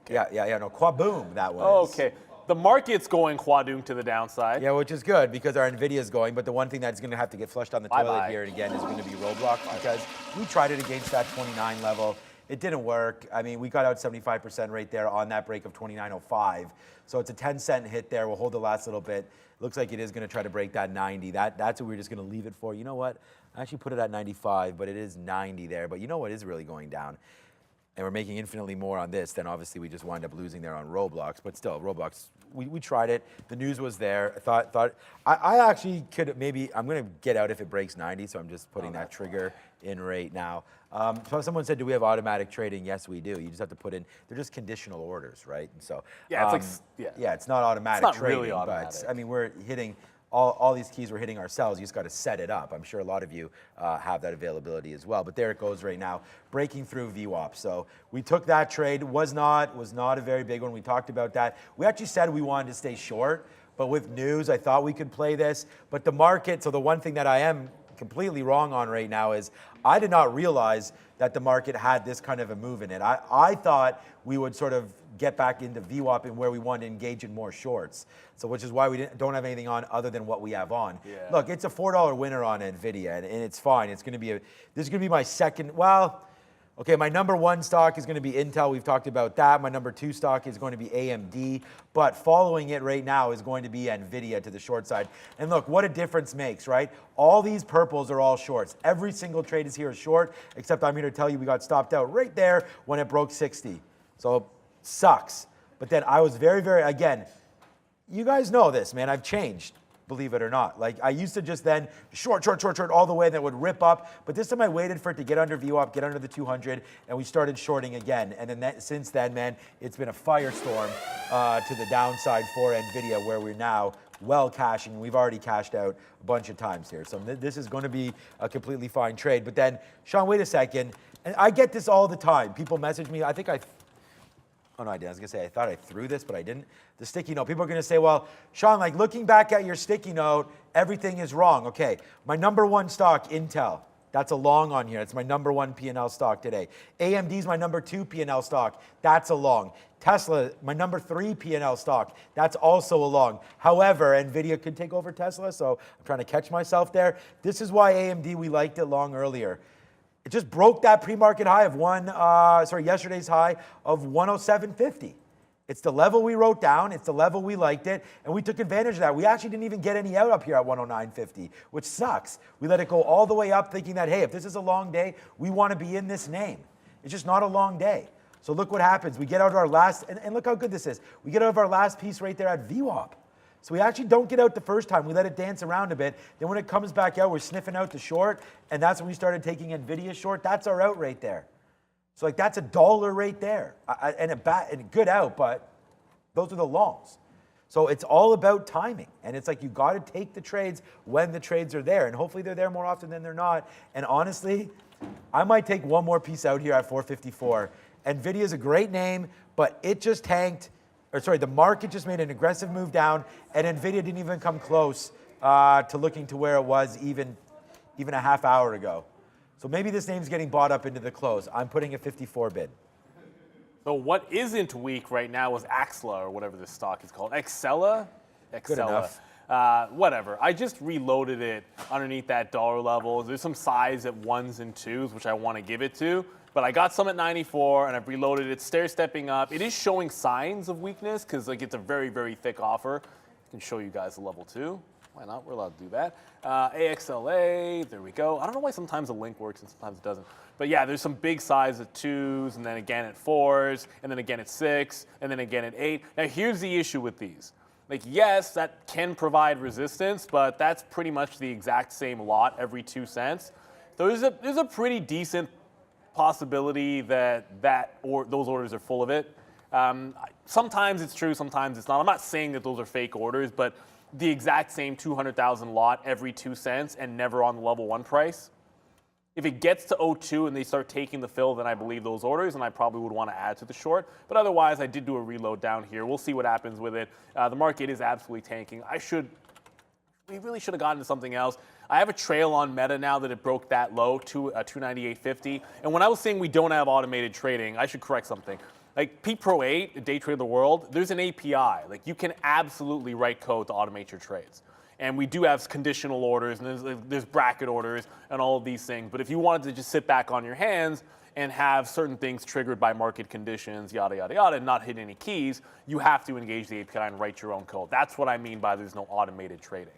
Okay. Yeah, no, Quaboom, that was. Okay. The market's going quadoom to the downside. Yeah, which is good because our Nvidia's going, but the one thing that's going to have to get flushed on the toilet Bye-bye. here and again is going to be Roblox because we tried it against that 29 level. It didn't work. I mean, we got out 75% right there on that break of 29.05. So it's a 10-cent hit there. We'll hold the last little bit. Looks like it is going to try to break that 90. That's what we're just going to leave it for. You know what? I actually put it at 95, but it is 90 there. But you know what is really going down? And we're making infinitely more on this, then obviously we just wind up losing there on Roblox. But still, Roblox, we tried it. The news was there. I actually could maybe, I'm going to get out if it breaks 90, so I'm just putting that trigger in right now. So someone said, do we have automatic trading? Yes, we do. You just have to put in, they're just conditional orders, right? And so, Yeah, it's yeah, it's not automatic It's not trading, really automatic. but I mean, we're hitting, all these keys we're hitting ourselves. You just got to set it up. I'm sure a lot of you have that availability as well. But there it goes right now, breaking through VWAP. So we took that trade. Was not a very big one. We talked about that. We actually said we wanted to stay short, but with news, I thought we could play this. But the market. So the one thing that I am completely wrong on right now is I did not realize that the market had this kind of a move in it. I thought we would sort of get back into VWAP and where we want to engage in more shorts. So which is why we don't have anything on other than what we have on. Yeah. Look, Look, it's a $4 winner on Nvidia, and it's fine. It's going to be this is going to be my second. Well, okay, my number one stock is going to be Intel. We've talked about that. My number two stock is going to be AMD, but following it right now is going to be Nvidia to the short side. And look, what a difference makes, right? All these purples are all shorts. Every single trade is here is short, except I'm here to tell you we got stopped out right there when it broke 60. So sucks. But then I was very, very, again, you guys know this, man. I've changed, believe it or not. Like I used to just then short all the way, and then it would rip up. But this time I waited for it to get under VWAP, get under the 200, and we started shorting again. And then since then, man, it's been a firestorm to the downside for Nvidia, where we're now well cashing. We've already cashed out a bunch of times here. So this is going to be a completely fine trade. But then, Sean, wait a second. And I get this all the time. People message me. Oh, no, I didn't. I was going to say, I thought I threw this, but I didn't. The sticky note. People are going to say, well, Sean, like looking back at your sticky note, everything is wrong. Okay, my number one stock, Intel. That's a long on here. It's my number one P&L stock today. AMD is my number two P&L stock. That's a long. Tesla, my number three P&L stock. That's also a long. However, Nvidia could take over Tesla, so I'm trying to catch myself there. This is why AMD, we liked it long earlier. It just broke that pre-market high of yesterday's high of 107.50. It's the level we wrote down. It's the level we liked it, and we took advantage of that. We actually didn't even get any out up here at 109.50, which sucks. We let it go all the way up thinking that, hey, if this is a long day, we want to be in this name. It's just not a long day. So look what happens. We get out of our last, and look how good this is. We get out of our last piece right there at VWAP. So we actually don't get out the first time. We let it dance around a bit. Then when it comes back out, we're sniffing out the short, and that's when we started taking Nvidia short. That's our out right there. So like that's $1 right there, and a good out, but those are the longs. So it's all about timing, and it's like you got to take the trades when the trades are there, and hopefully they're there more often than they're not. And honestly, I might take one more piece out here at 454. Nvidia is a great name, but it just tanked. The market just made an aggressive move down, and Nvidia didn't even come close to looking to where it was even a half hour ago. So maybe this name's getting bought up into the close. I'm putting a 54 bid. So what isn't weak right now is Excela, or whatever this stock is called. Excela? Good enough. Whatever. I just reloaded it underneath that dollar level. There's some size at 1s and 2s, which I want to give it to. But I got some at 94, and I've reloaded it, stair-stepping up. It is showing signs of weakness because like it's a very, very thick offer. I can show you guys the level 2. Why not? We're allowed to do that. AXLA, there we go. I don't know why sometimes the link works and sometimes it doesn't. But yeah, there's some big size at 2s, and then again at 4s, and then again at 6, and then again at 8. Now here's the issue with these. Like, yes, that can provide resistance, but that's pretty much the exact same lot every 2 cents. So there's a pretty decent possibility that those orders are full of it. Sometimes it's true, sometimes it's not. I'm not saying that those are fake orders, but the exact same 200,000 lot every 2 cents and never on the level 1 price. If it gets to 02 and they start taking the fill, then I believe those orders, and I probably would want to add to the short. But otherwise, I did do a reload down here. We'll see what happens with it. The market is absolutely tanking. We really should have gotten to something else. I have a trail on Meta now that it broke that low to 298.50. And when I was saying we don't have automated trading, I should correct something. like Pete Pro 8, Day Trade the World, there's an API. Like you can absolutely write code to automate your trades. And we do have conditional orders, and there's bracket orders, and all of these things. But if you wanted to just sit back on your hands and have certain things triggered by market conditions, yada, yada, yada, and not hit any keys, you have to engage the API and write your own code. That's what I mean by there's no automated trading,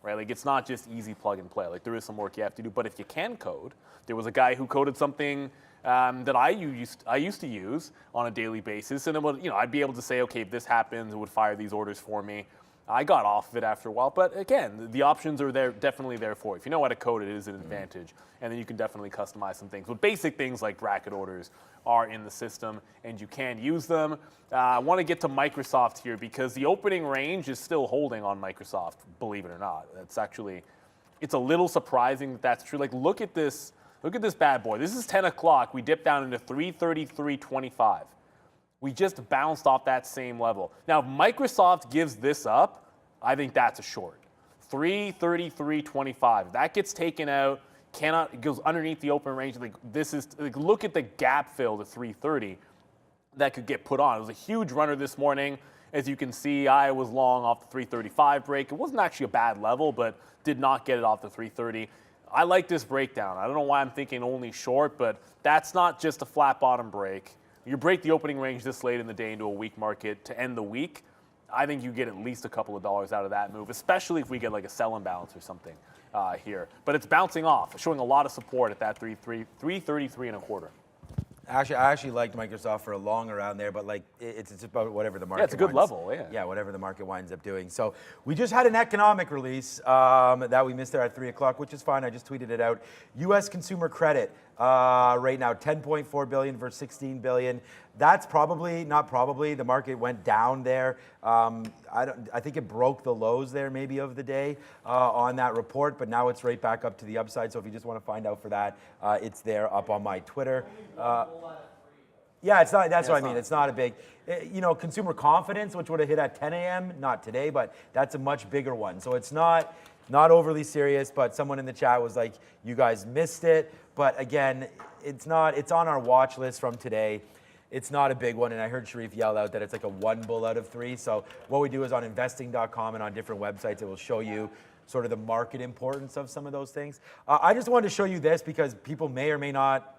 right? Like it's not just easy plug and play. Like there is some work you have to do. But if you can code, there was a guy who coded something that I used to use on a daily basis, and it would, I'd be able to say, okay, if this happens, it would fire these orders for me. I got off of it after a while, but again, the options are there, definitely there for you. If you know how to code it, it is an advantage, and then you can definitely customize some things. But basic things like bracket orders are in the system, and you can use them. I want to get to Microsoft here because the opening range is still holding on Microsoft, believe it or not. It's a little surprising that that's true. Like, look at this bad boy. This is 10 o'clock. We dipped down into 333.25. We just bounced off that same level. Now, if Microsoft gives this up, I think that's a short. 333.25. That gets taken out. It goes underneath the open range. Look at the gap fill to 330 that could get put on. It was a huge runner this morning. As you can see, I was long off the 335 break. It wasn't actually a bad level, but did not get it off the 330. I like this breakdown. I don't know why I'm thinking only short, but that's not just a flat bottom break. You break the opening range this late in the day into a weak market to end the week, I think you get at least a couple of dollars out of that move, especially if we get like a sell imbalance or something here. But it's bouncing off, showing a lot of support at that 333.25. Actually, I actually liked Microsoft for a long around there, but like it's about whatever the market. Yeah, it's a good level. Yeah. Yeah, whatever the market winds up doing. So we just had an economic release that we missed there at 3 o'clock, which is fine. I just tweeted it out. U.S. consumer credit right now 10.4 billion versus 16 billion. That's not probably. The market went down there. I think it broke the lows there maybe of the day on that report, but now it's right back up to the upside. So if you just want to find out for that, it's there up on my Twitter. Yeah, it's not. That's what I mean. It's not a big, consumer confidence, which would have hit at 10 a.m. Not today, but that's a much bigger one. So it's not overly serious. But someone in the chat was like, "You guys missed it." But again, it's not. It's on our watch list from today. It's not a big one, and I heard Sharif yell out that it's like a 1 bull out of 3. So what we do is on investing.com and on different websites, it will show you sort of the market importance of some of those things. I just wanted to show you this because people may or may not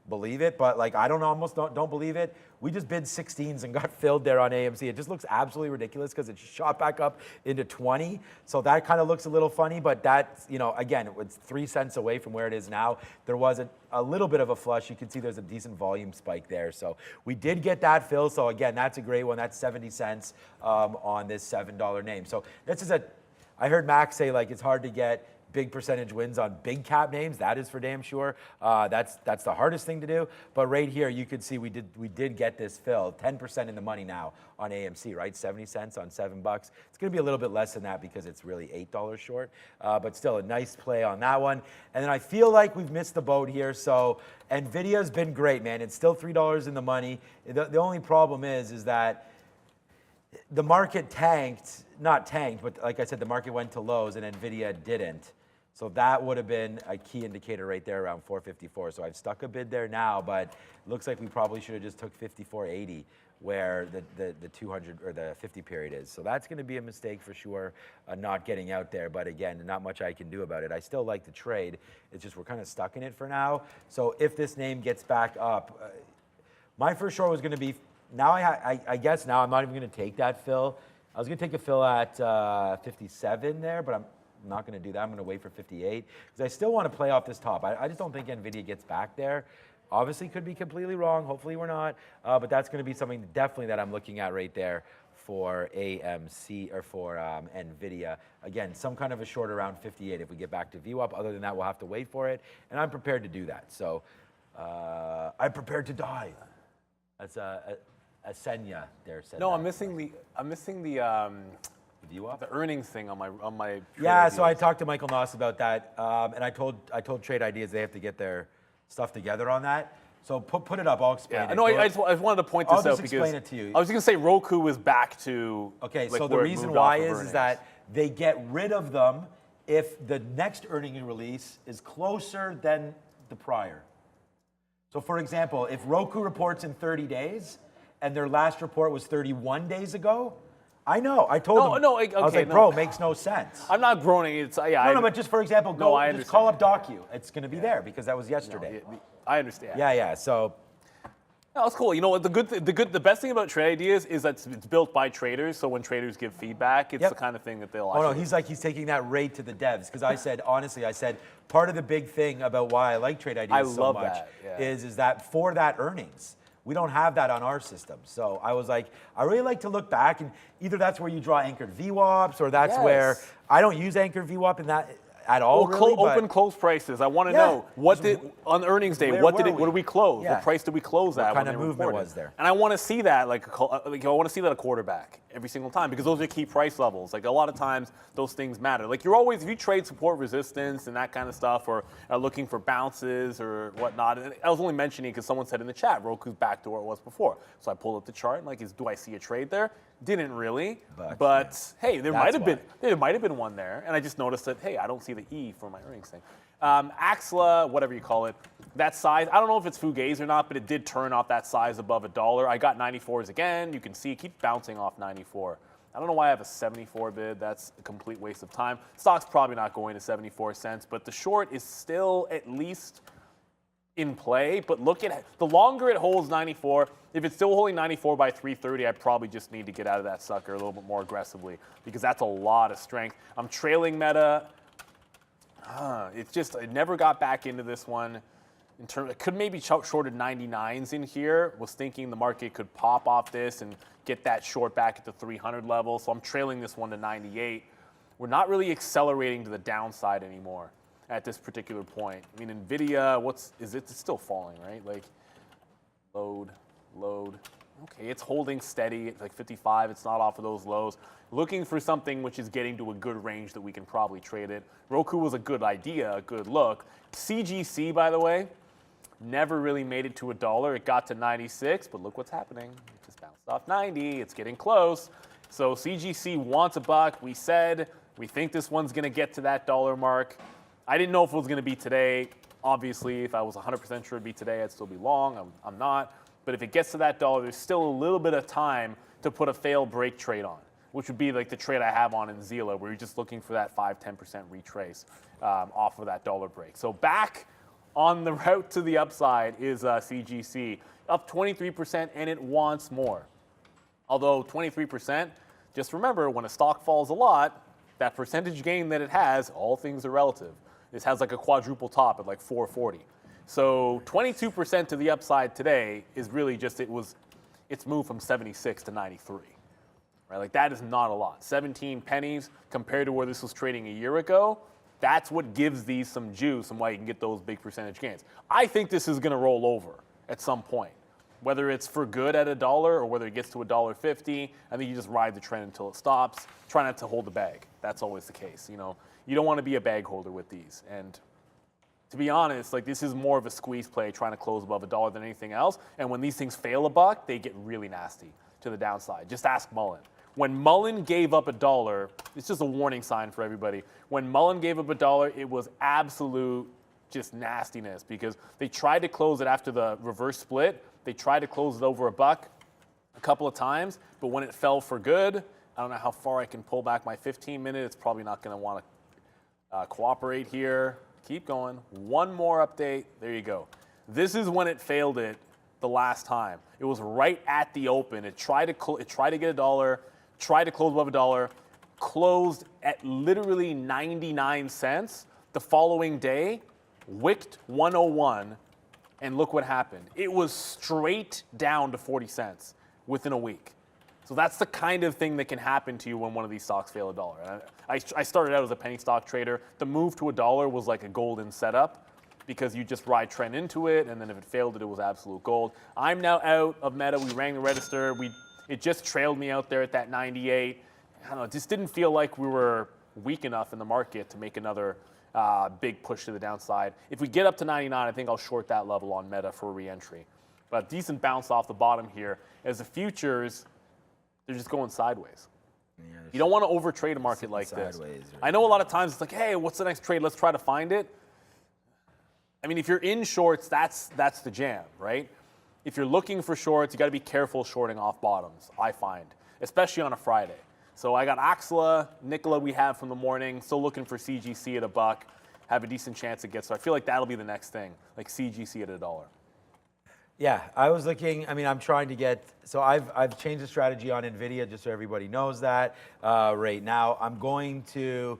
believe it, but like I almost don't believe it. We just bid 16s and got filled there on AMC. It just looks absolutely ridiculous because it shot back up into 20. So that kind of looks a little funny, but that's, again, it's 3 cents away from where it is now. There was a little bit of a flush. You can see there's a decent volume spike there. So we did get that fill. So again, that's a great one. That's 70 cents on this $7 name. So this is I heard Max say like it's hard to get big percentage wins on big cap names. That is for damn sure. That's the hardest thing to do. But right here, you could see we did get this fill. 10% in the money now on AMC, right? 70 cents on $7. It's going to be a little bit less than that because it's really $8 short. But still a nice play on that one. And then I feel like we've missed the boat here. So Nvidia's been great, man. It's still $3 in the money. The only problem is that the market not tanked, but like I said, the market went to lows and Nvidia didn't. So that would have been a key indicator right there around 454. So I've stuck a bid there now, but it looks like we probably should have just took 54.80 where the 200 or the 50 period is. So that's going to be a mistake for sure, not getting out there. But again, not much I can do about it. I still like the trade. It's just we're kind of stuck in it for now. So if this name gets back up, my first short was going to be, now I guess now I'm not even going to take that fill. I was going to take a fill at 57 there, but I'm not going to do that. I'm going to wait for 58 because I still want to play off this top. I just don't think Nvidia gets back there. Obviously, could be completely wrong. Hopefully, we're not. But that's going to be something definitely that I'm looking at right there for AMC or for Nvidia. Again, some kind of a short around 58 if we get back to view up. Other than that, we'll have to wait for it, and I'm prepared to do that. So I'm prepared to die. That's Asenya there said. No, that. I'm missing the view up? The earnings thing on my. Yeah, so I talked to Michael Noss about that, and I told Trade Ideas they have to get their stuff together on that. So put it up. I'll explain it. No, I wanted to point this out because explain it to you. I was going to say Roku was back to. Okay, like, so the reason why is that they get rid of them if the next earning release is closer than the prior. So for example, if Roku reports in 30 days and their last report was 31 days ago. I know. I told them. No, I was okay, like, no. bro, makes no sense. I'm not groaning. It's yeah. No, but just for example, just call up Docu. It's going to be there because that was yesterday. I understand. Yeah. So. No, it's cool. You know what? The best thing about Trade Ideas is that it's built by traders. So when traders give feedback, it's the kind of thing that they'll. Oh no, he's taking that right to the devs because I said honestly, part of the big thing about why I like Trade Ideas so much is that for that earnings. We don't have that on our system. So I was like, I really like to look back, and either that's where you draw anchored VWAPs, or that's where I don't use anchored VWAP in that at all. Well, really, open close prices. I want to know on earnings day. What did we close? Yeah. What price did we close at? What kind of movement was there? And I want to see that, I want to see that a quarterback every single time because those are key price levels. Like a lot of times, those things matter. Like if you trade support resistance and that kind of stuff, or are looking for bounces or whatnot. And I was only mentioning because someone said in the chat, Roku's back to where it was before. So I pulled up the chart and do I see a trade there? Didn't really, but hey, there might have been one there, and I just noticed that hey, I don't see the E for my earnings thing. Excela, whatever you call it, that size. I don't know if it's fugazi or not, but it did turn off that size above $1. I got 94s again. You can see it keeps bouncing off 94. I don't know why I have a 74 bid. That's a complete waste of time. Stock's probably not going to 74 cents, but the short is still at least in play, but look at it. The longer it holds 94, if it's still holding 94 by 330, I probably just need to get out of that sucker a little bit more aggressively because that's a lot of strength. I'm trailing Meta. It never got back into this one. It could maybe shorted 99s in here. Was thinking the market could pop off this and get that short back at the 300 level. So I'm trailing this one to 98. We're not really accelerating to the downside anymore at this particular point. I mean, Nvidia, it's still falling, right? Like, load. Okay, it's holding steady. It's like 55. It's not off of those lows. Looking for something which is getting to a good range that we can probably trade it. Roku was a good idea, a good look. CGC, by the way, never really made it to $1. It got to 96, but look what's happening. It just bounced off 90. It's getting close. So CGC wants a buck. We said we think this one's going to get to that dollar mark. I didn't know if it was going to be today. Obviously, if I was 100% sure it'd be today, I'd still be long. I'm not. But if it gets to that dollar, there's still a little bit of time to put a fail break trade on, which would be like the trade I have on Excela, where you're just looking for that 5-10% retrace off of that dollar break. So back on the route to the upside is CGC, up 23%, and it wants more. Although 23%, just remember, when a stock falls a lot, that percentage gain that it has, all things are relative. This has like a quadruple top at like 440. So 22% to the upside today is really just it's moved from 76 to 93. Right? Like that is not a lot. 17 pennies compared to where this was trading a year ago. That's what gives these some juice and why you can get those big percentage gains. I think this is going to roll over at some point. Whether it's for good at $1 or whether it gets to $1.50, I think you just ride the trend until it stops. Try not to hold the bag. That's always the case. You don't want to be a bag holder with these. And to be honest, like this is more of a squeeze play trying to close above $1 than anything else. And when these things fail a buck, they get really nasty to the downside. Just ask Mullen. When Mullen gave up $1, it's just a warning sign for everybody. When Mullen gave up $1, it was absolute just nastiness because they tried to close it after the reverse split. They tried to close it over $1 a couple of times, but when it fell for good, I don't know how far I can pull back my 15-minute. It's probably not going to want to cooperate here. Keep going. One more update. There you go. This is when it failed it the last time. It was right at the open. It tried to get $1, tried to close above $1, closed at literally 99 cents. The following day, wicked 101. And look what happened. It was straight down to 40 cents within a week. So that's the kind of thing that can happen to you when one of these stocks fail $1. I started out as a penny stock trader. The move to $1 was like a golden setup because you just ride trend into it, and then if it failed it was absolute gold. I'm now out of Meta. We rang the register. It just trailed me out there at that 98. I don't know, it just didn't feel like we were weak enough in the market to make another big push to the downside. If we get up to 99, I think I'll short that level on Meta for re-entry. But decent bounce off the bottom here. As the futures, they're just going sideways. Yeah, you don't want to overtrade a market like this. I know a lot of times it's like, hey, what's the next trade? Let's try to find it. I mean, if you're in shorts, that's the jam, right? if you're looking for shorts, you got to be careful shorting off bottoms, I find, especially on a Friday. So I got Excela, Nicola we have from the morning, still looking for CGC at $1, have a decent chance to get. So I feel like that'll be the next thing, like CGC at $1. Yeah, I was looking, I mean, I'm trying to get, so I've changed the strategy on Nvidia just so everybody knows that right now. I'm going to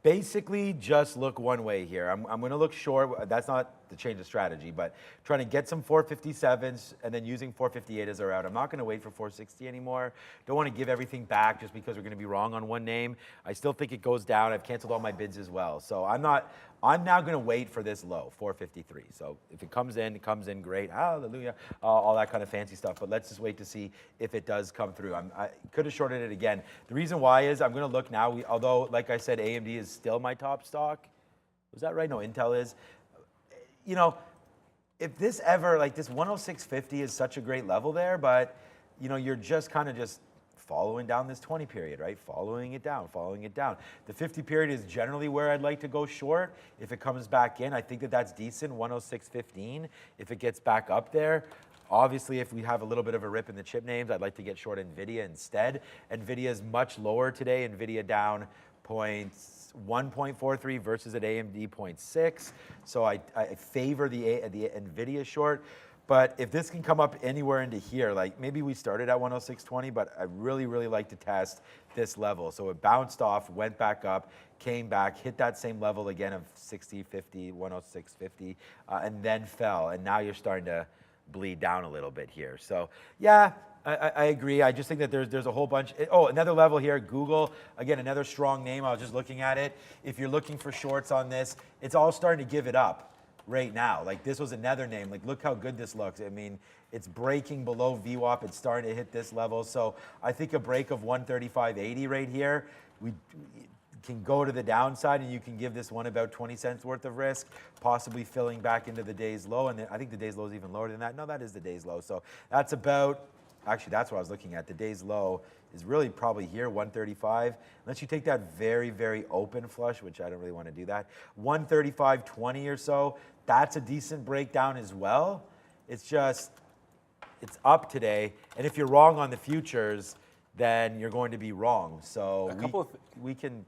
basically just look one way here. I'm going to look short. That's not the change of strategy, but trying to get some 457s and then using 458 as a route. I'm not going to wait for 460 anymore. Don't want to give everything back just because we're going to be wrong on one name. I still think it goes down. I've canceled all my bids as well. So I'm now going to wait for this low, 453. So if it comes in, great. Hallelujah. All that kind of fancy stuff. But let's just wait to see if it does come through. I could have shorted it again. The reason why is I'm going to look now. Although, like I said, AMD is still my top stock. Was that right? No, Intel is. You know, if this ever, like this 106.50 is such a great level there, but, you know, you're just kind of just following down this 20 period, right? Following it down. The 50 period is generally where I'd like to go short. If it comes back in, I think that that's decent, 106.15. If it gets back up there, obviously if we have a little bit of a rip in the chip names, I'd like to get short Nvidia instead. Nvidia is much lower today. Nvidia down 1.43 versus at AMD 0.6. So I favor the Nvidia short. But if this can come up anywhere into here, like maybe we started at 106.20, but I really, really like to test this level. So it bounced off, went back up, came back, hit that same level again of 60.50, 106.50, and then fell. And now you're starting to bleed down a little bit here. So yeah, I agree. I just think that there's a whole bunch. Oh, another level here, Google. Again, another strong name. I was just looking at it. If you're looking for shorts on this, it's all starting to give it up right now. Like this was another name. Like look how good this looks. I mean, it's breaking below VWAP. It's starting to hit this level. So I think a break of 135.80 right here, we can go to the downside and you can give this one about 20 cents worth of risk, possibly filling back into the day's low. And then I think the day's low is even lower than that. No, that is the day's low. So that's about, actually that's what I was looking at. The day's low is really probably here, 135. Unless you take that very, very open flush, which I don't really want to do that. 135.20 or so, that's a decent breakdown as well. It's just, it's up today. And if you're wrong on the futures, then you're going to be wrong. So we can,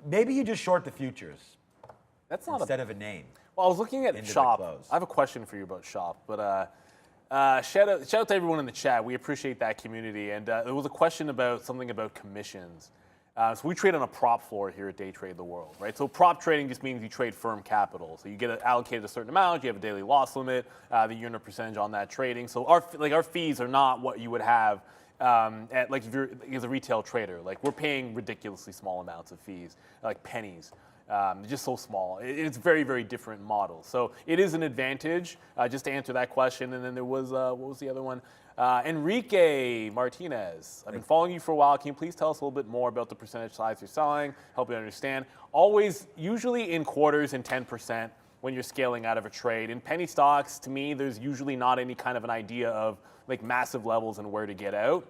maybe you just short the futures. That's not instead of a name. Well, I was looking at Shop. I have a question for you about Shop, but shout out to everyone in the chat. We appreciate that community. And there was a question about something about commissions. So we trade on a prop floor here at Day Trade the World, right? So prop trading just means you trade firm capital. So you get allocated a certain amount, you have a daily loss limit, that you earn a percentage on that trading. So our fees are not what you would have at like if you're as a retail trader. Like we're paying ridiculously small amounts of fees, like pennies. Just so small. It's very, very different model. So it is an advantage, just to answer that question. And then there was, what was the other one? Enrique Martinez. I've been following you for a while. Can you please tell us a little bit more about the percentage size you're selling? Help me understand. Always, usually in quarters and 10% when you're scaling out of a trade. In penny stocks, to me, there's usually not any kind of an idea of like massive levels and where to get out.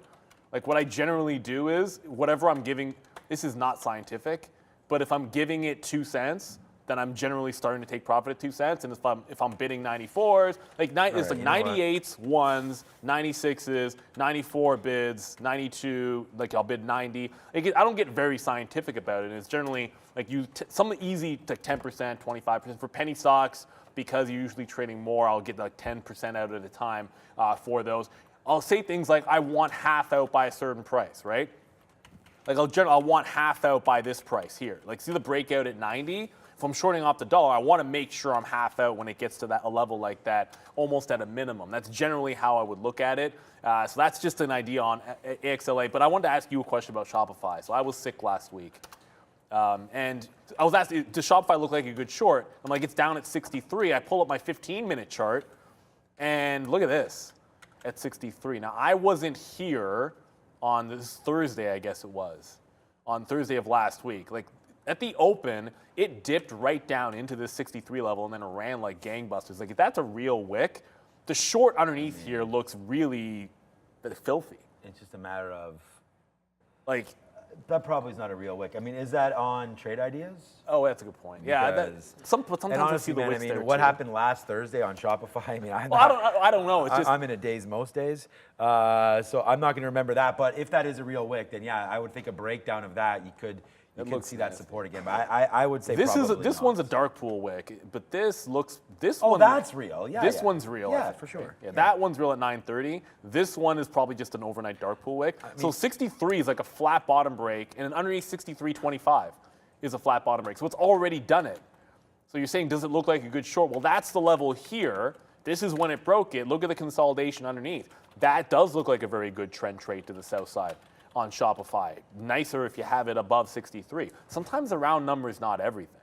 Like what I generally do is whatever I'm giving, this is not scientific, but if I'm giving it 2 cents, then I'm generally starting to take profit at 2 cents. And if I'm bidding 94s, like it's like 98s, ones, 96s, 94 bids, 92, like I'll bid 90. Like I don't get very scientific about it. And it's generally like something easy, like 10%, 25% for penny stocks. Because you're usually trading more, I'll get like 10% out at a time for those. I'll say things like I want half out by a certain price, right? Like I'll want half out by this price here. Like see the breakout at 90? If I'm shorting off the dollar, I want to make sure I'm half out when it gets to a level like that, almost at a minimum. That's generally how I would look at it. So that's just an idea on AXLA. But I wanted to ask you a question about Shopify. So I was sick last week. And I was asked, does Shopify look like a good short? I'm like, it's down at 63. I pull up my 15-minute chart, and look at this at 63. Now, I wasn't here on this Thursday, I guess it was, on Thursday of last week. Like at the open, it dipped right down into this 63 level and then ran like gangbusters. Like if that's a real wick, the short underneath here looks really filthy. It's just a matter of like That probably is not a real wick. I mean, is that on Trade Ideas? Oh, that's a good point. Yeah, Because- sometimes And I see honestly, the man, I wicks mean, there what too. happened last Thursday on Shopify? I mean, I don't know. It's just I'm in a daze most days, so I'm not going to remember that. But if that is a real wick, then yeah, I would think a breakdown of that, you could see that support again. But I would say this probably not. one's a dark pool wick, but this Oh, one. that's real. Yeah, This yeah. one's real. I Yeah, think. for sure. Yeah, that one's real at 9:30. This one is probably just an overnight dark pool wick. So 63 is like a flat bottom break, and an underneath 63.25 is a flat bottom break. So it's already done it. So you're saying, does it look like a good short? Well, that's the level here. This is when it broke it. Look at the consolidation underneath. That does look like a very good trend trade to the south side on Shopify. Nicer if you have it above 63. Sometimes the round number is not everything.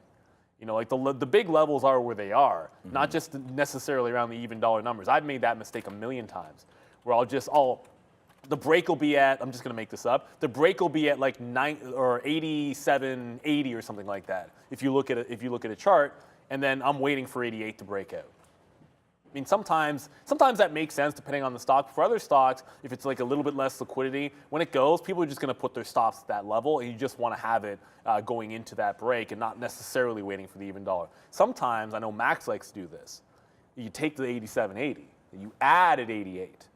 You know, like the big levels are where they are, not just necessarily around the even dollar numbers. I've made that mistake a million times, where the break will be at, I'm just gonna make this up, the break will be at like 87.80 or something like that. If you look at a chart, and then I'm waiting for 88 to break out. I mean, sometimes that makes sense depending on the stock. For other stocks, if it's like a little bit less liquidity, when it goes, people are just going to put their stops at that level, and you just want to have it going into that break and not necessarily waiting for the even dollar. Sometimes, I know Max likes to do this. You take the 87.80, and you add at 88,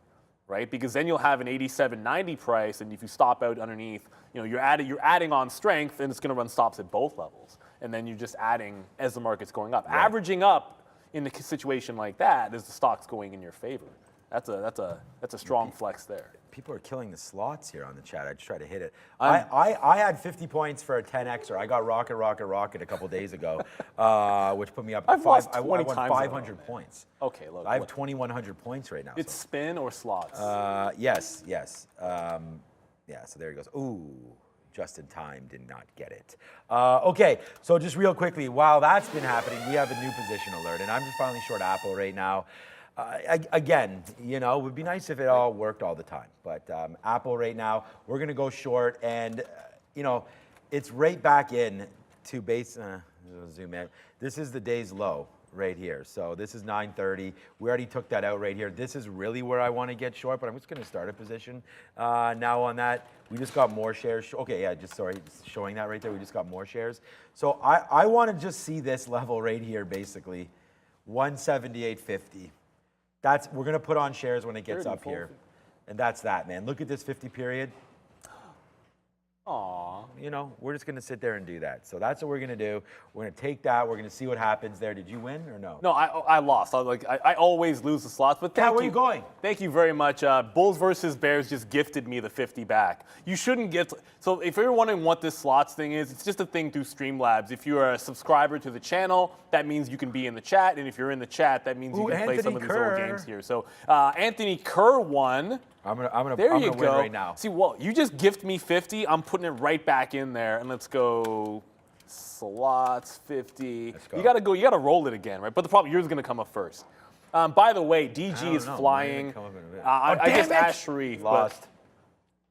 right? Because then you'll have an 87.90 price, and if you stop out underneath, you know, you're adding on strength, and it's going to run stops at both levels, and then you're just adding as the market's going up, averaging up. In a situation like that, is the stock's going in your favor. That's a strong flex there. People are killing the slots here on the chat. I just try to hit it. I had 50 points for a 10xer. I got rocket a couple days ago, which put me up. I've lost 20 I won times 500 points. Okay, look. I have 2,100 points right now. It's spin or slots. Yes. Yeah. So there he goes. Ooh. Just in time, did not get it. Okay, so just real quickly, while that's been happening, we have a new position alert, and I'm just finally short Apple right now. Again, you know, it would be nice if it all worked all the time, but Apple right now, we're gonna go short, and you know, it's right back in to base. Zoom in. This is the day's low right here. So this is 9:30. We already took that out right here. This is really where I want to get short, but I'm just going to start a position now on that. We just got more shares. Okay, yeah, just showing that right there. We just got more shares. So I want to just see this level right here, basically, 178.50. We're going to put on shares when it gets up here, and that's that, man. Look at this 50 period. Aw. You know, we're just going to sit there and do that. So that's what we're going to do. We're going to take that. We're going to see what happens there. Did you win or no? No, I lost. I always lose the slots, but thank you. Where are you going? Thank you very much. Bulls versus Bears just gifted me the 50 back. You shouldn't get. So if you're wondering what this slots thing is, it's just a thing through Streamlabs. If you are a subscriber to the channel, that means you can be in the chat, and if you're in the chat, that means you can play some of these old games here. So Anthony Kerr won. I'm gonna There you win go. right now. See, well, you just gift me 50. I'm putting it right back in there, and let's go. Slots 50. Let's go. You gotta roll it again, right? But the problem, yours is gonna come up first. By the way, DG is flying. I guess Ash Sharif lost.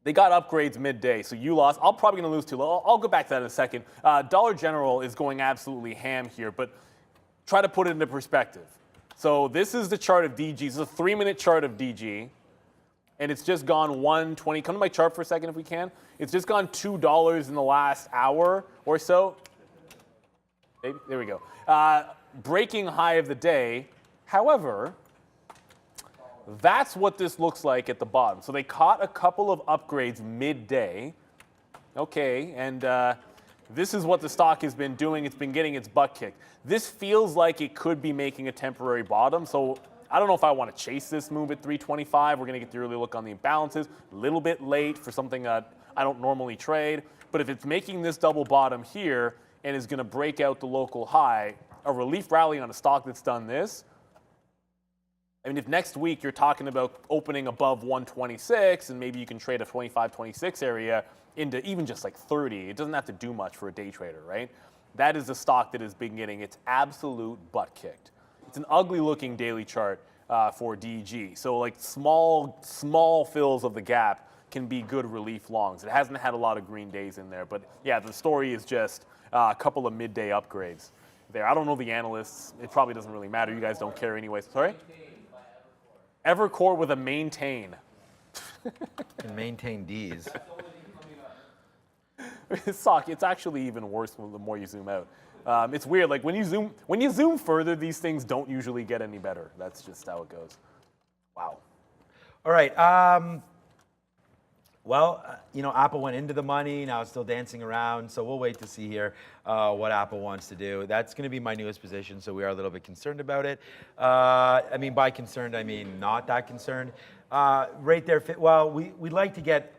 They got upgrades midday, so you lost. I'm probably gonna lose too. I'll go back to that in a second. Dollar General is going absolutely ham here, but try to put it into perspective. So this is the chart of DG. This is a 3-minute chart of DG. And it's just gone 120. Come to my chart for a second if we can. It's just gone $2 in the last hour or so. There we go. Breaking high of the day. However, that's what this looks like at the bottom. So they caught a couple of upgrades midday. Okay, and this is what the stock has been doing. It's been getting its butt kicked. This feels like it could be making a temporary bottom. So I don't know if I want to chase this move at 325. We're going to get the early look on the imbalances. A little bit late for something that I don't normally trade. But if it's making this double bottom here and is going to break out the local high, a relief rally on a stock that's done this, I mean, if next week you're talking about opening above 126 and maybe you can trade a 25, 26 area into even just like 30, it doesn't have to do much for a day trader, right? That is a stock that has been getting its absolute butt kicked. It's an ugly looking daily chart for DG. So like small fills of the gap can be good relief longs. It hasn't had a lot of green days in there, but yeah, the story is just a couple of midday upgrades there. I don't know the analysts. It probably doesn't really matter. You guys don't care anyways. Sorry? Evercore with a maintain. Can maintain D's. It's actually even worse the more you zoom out. It's weird. Like when you zoom further, these things don't usually get any better. That's just how it goes. Wow. All right. Apple went into the money. Now it's still dancing around. So we'll wait to see here what Apple wants to do. That's going to be my newest position, so we are a little bit concerned about it. By concerned, I mean not that concerned. Right there, we'd like to get,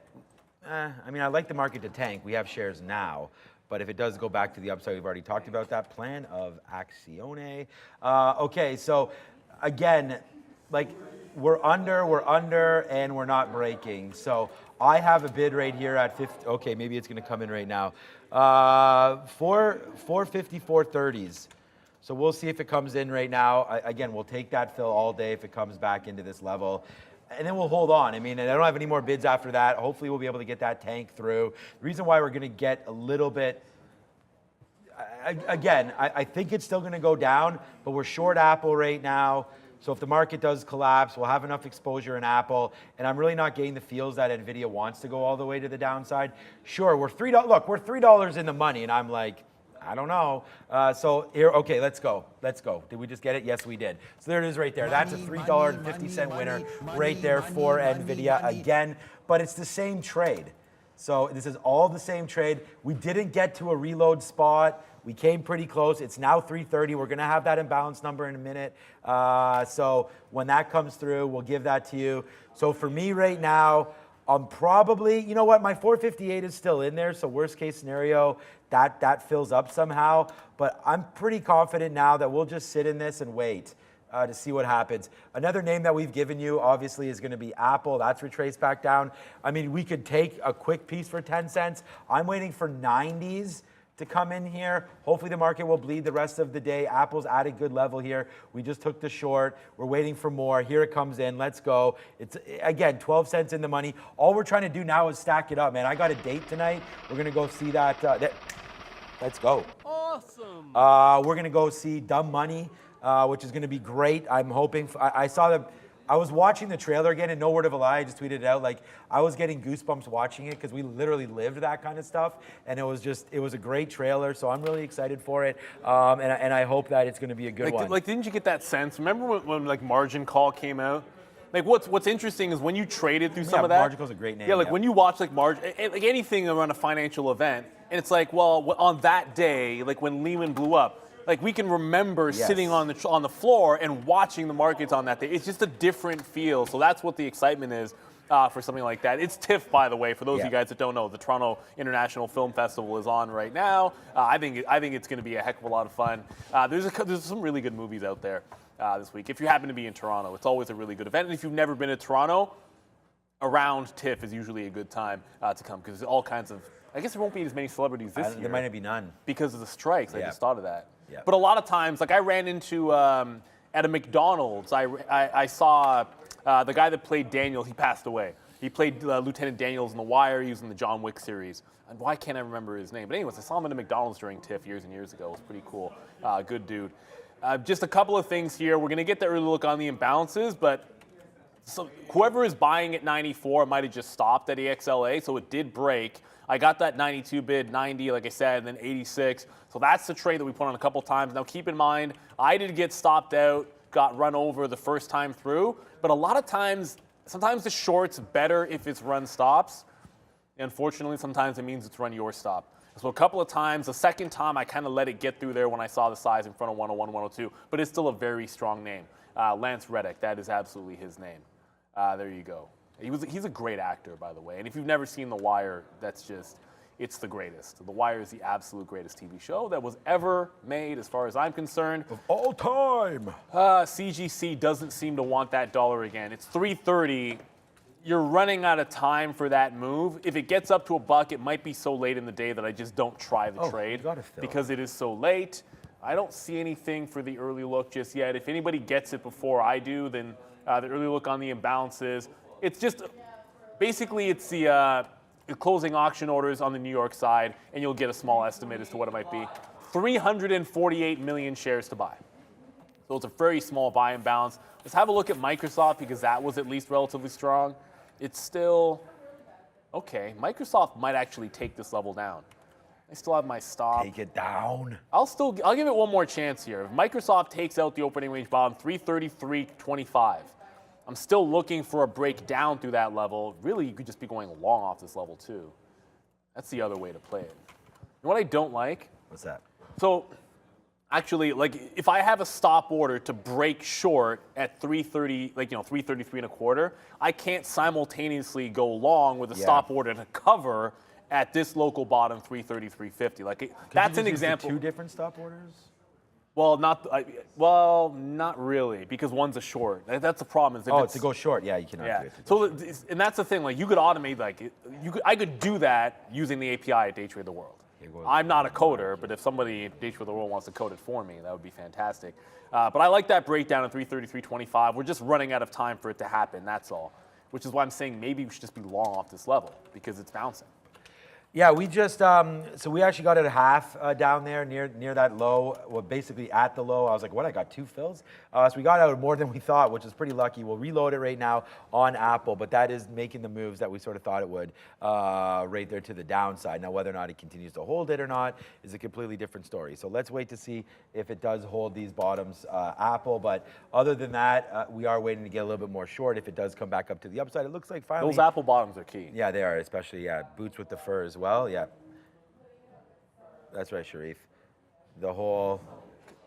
I'd like the market to tank. We have shares now. But if it does go back to the upside, we've already talked about that plan of Accione. Okay, so again, like we're under, and we're not breaking. So I have a bid right here at 50. Okay, maybe it's going to come in right now. 450, 430s. So we'll see if it comes in right now. Again, we'll take that fill all day if it comes back into this level. And then we'll hold on. I don't have any more bids after that. Hopefully we'll be able to get that tank through. The reason why we're going to get a little bit, I think it's still going to go down, but we're short Apple right now. So if the market does collapse, we'll have enough exposure in Apple. And I'm really not getting the feels that Nvidia wants to go all the way to the downside. Sure, we're $3 in the money, and I'm like, I don't know. So here, okay, let's go. Did we just get it? Yes, we did. So there it is right there. That's a $3.50 winner right there for Nvidia again. But it's the same trade. So this is all the same trade. We didn't get to a reload spot. We came pretty close. It's now 330. We're going to have that imbalance number in a minute. So when that comes through, we'll give that to you. So for me right now, I'm probably, you know what, my 458 is still in there. So worst case scenario, that fills up somehow. But I'm pretty confident now that we'll just sit in this and wait to see what happens. Another name that we've given you, obviously, is going to be Apple. That's retraced back down. We could take a quick piece for 10 cents. I'm waiting for 90s to come in here. Hopefully the market will bleed the rest of the day. Apple's at a good level here. We just took the short. We're waiting for more. Here it comes in. Let's go. It's, again, 12 cents in the money. All we're trying to do now is stack it up, man. I got a date tonight. We're going to go see that. Let's go. Awesome. We're going to go see Dumb Money, which is going to be great. I'm hoping. I was watching the trailer again, and no word of a lie, I just tweeted it out. Like, I was getting goosebumps watching it because we literally lived that kind of stuff, and it was a great trailer. So I'm really excited for it, and I hope that it's going to be a good one. Like, didn't you get that sense? Remember when like margin call came out? Like, what's interesting is when you traded through some of that. Margin call's a great name. Yeah, like when you watch like like anything around a financial event, and it's like, well, on that day, like when Lehman blew up. Like we can remember sitting on the floor and watching the markets on that day. It's just a different feel. So that's what the excitement is for something like that. It's TIFF, by the way, for those of you guys that don't know. The Toronto International Film Festival is on right now. I think it's going to be a heck of a lot of fun. There's some really good movies out there this week. If you happen to be in Toronto, it's always a really good event. And if you've never been to Toronto, around TIFF is usually a good time to come because there's all kinds of. I guess there won't be as many celebrities this year. There might not be none because of the strikes. I just thought of that. Yeah. But a lot of times, like I ran into at a McDonald's, I saw the guy that played Daniel. He passed away. He played Lieutenant Daniels in The Wire. He was in the John Wick series. And why can't I remember his name? But anyways, I saw him at a McDonald's during TIFF years and years ago. It was pretty cool. Good dude. Just a couple of things here. We're going to get the early look on the imbalances, but so whoever is buying at 94 might have just stopped at Excela, so it did break. I got that 92 bid, 90, like I said, and then 86. So that's the trade that we put on a couple times. Now keep in mind, I did get stopped out, got run over the first time through, but a lot of times, sometimes the short's better if it's run stops. Unfortunately, sometimes it means it's run your stop. So a couple of times, the second time I kind of let it get through there when I saw the size in front of 101, 102, but it's still a very strong name. Lance Reddick, that is absolutely his name. There you go. He's a great actor, by the way. And if you've never seen The Wire, it's the greatest. The Wire is the absolute greatest TV show that was ever made, as far as I'm concerned. Of all time. CGC doesn't seem to want that dollar again. It's 330. You're running out of time for that move. If it gets up to $1, it might be so late in the day that I just don't try the trade because it is so late. I don't see anything for the early look just yet. If anybody gets it before I do, then the early look on the imbalances. It's just, basically it's the closing auction orders on the New York side, and you'll get a small estimate as to what it might be. 348 million shares to buy. So it's a very small buy and balance. Let's have a look at Microsoft because that was at least relatively strong. It's still, okay, Microsoft might actually take this level down. I still have my stop. Take it down. I'll give it one more chance here. If Microsoft takes out the opening range bottom, 333.25, I'm still looking for a break down through that level. Really, you could just be going long off this level too. That's the other way to play it. You know what I don't like? What's that? So, actually, like if I have a stop order to break short at 330, 333 and a quarter, I can't simultaneously go long with a stop order to cover at this local bottom 333.50. That's an example. Two different stop orders? Well, not really, because one's a short. That's the problem. Is to go short. Yeah, you cannot do it. So, and that's the thing. Like, you could automate. I could do that using the API at Day Trade the World. I'm not a coder, but if somebody at Day Trade the World wants to code it for me, that would be fantastic. But I like that breakdown at 333.25. We're just running out of time for it to happen. That's all. Which is why I'm saying maybe we should just be long off this level because it's bouncing. Yeah, we just, so we actually got it at half down there near that low, well, basically at the low. I was like, what, I got two fills? So we got out more than we thought, which is pretty lucky. We'll reload it right now on Apple, but that is making the moves that we sort of thought it would right there to the downside. Now, whether or not it continues to hold it or not is a completely different story. So let's wait to see if it does hold these bottoms, Apple. But other than that, we are waiting to get a little bit more short if it does come back up to the upside. It looks like finally. Those Apple bottoms are key. Yeah, they are, especially, boots with the fur as well. Yeah. That's right, Sharif. The whole,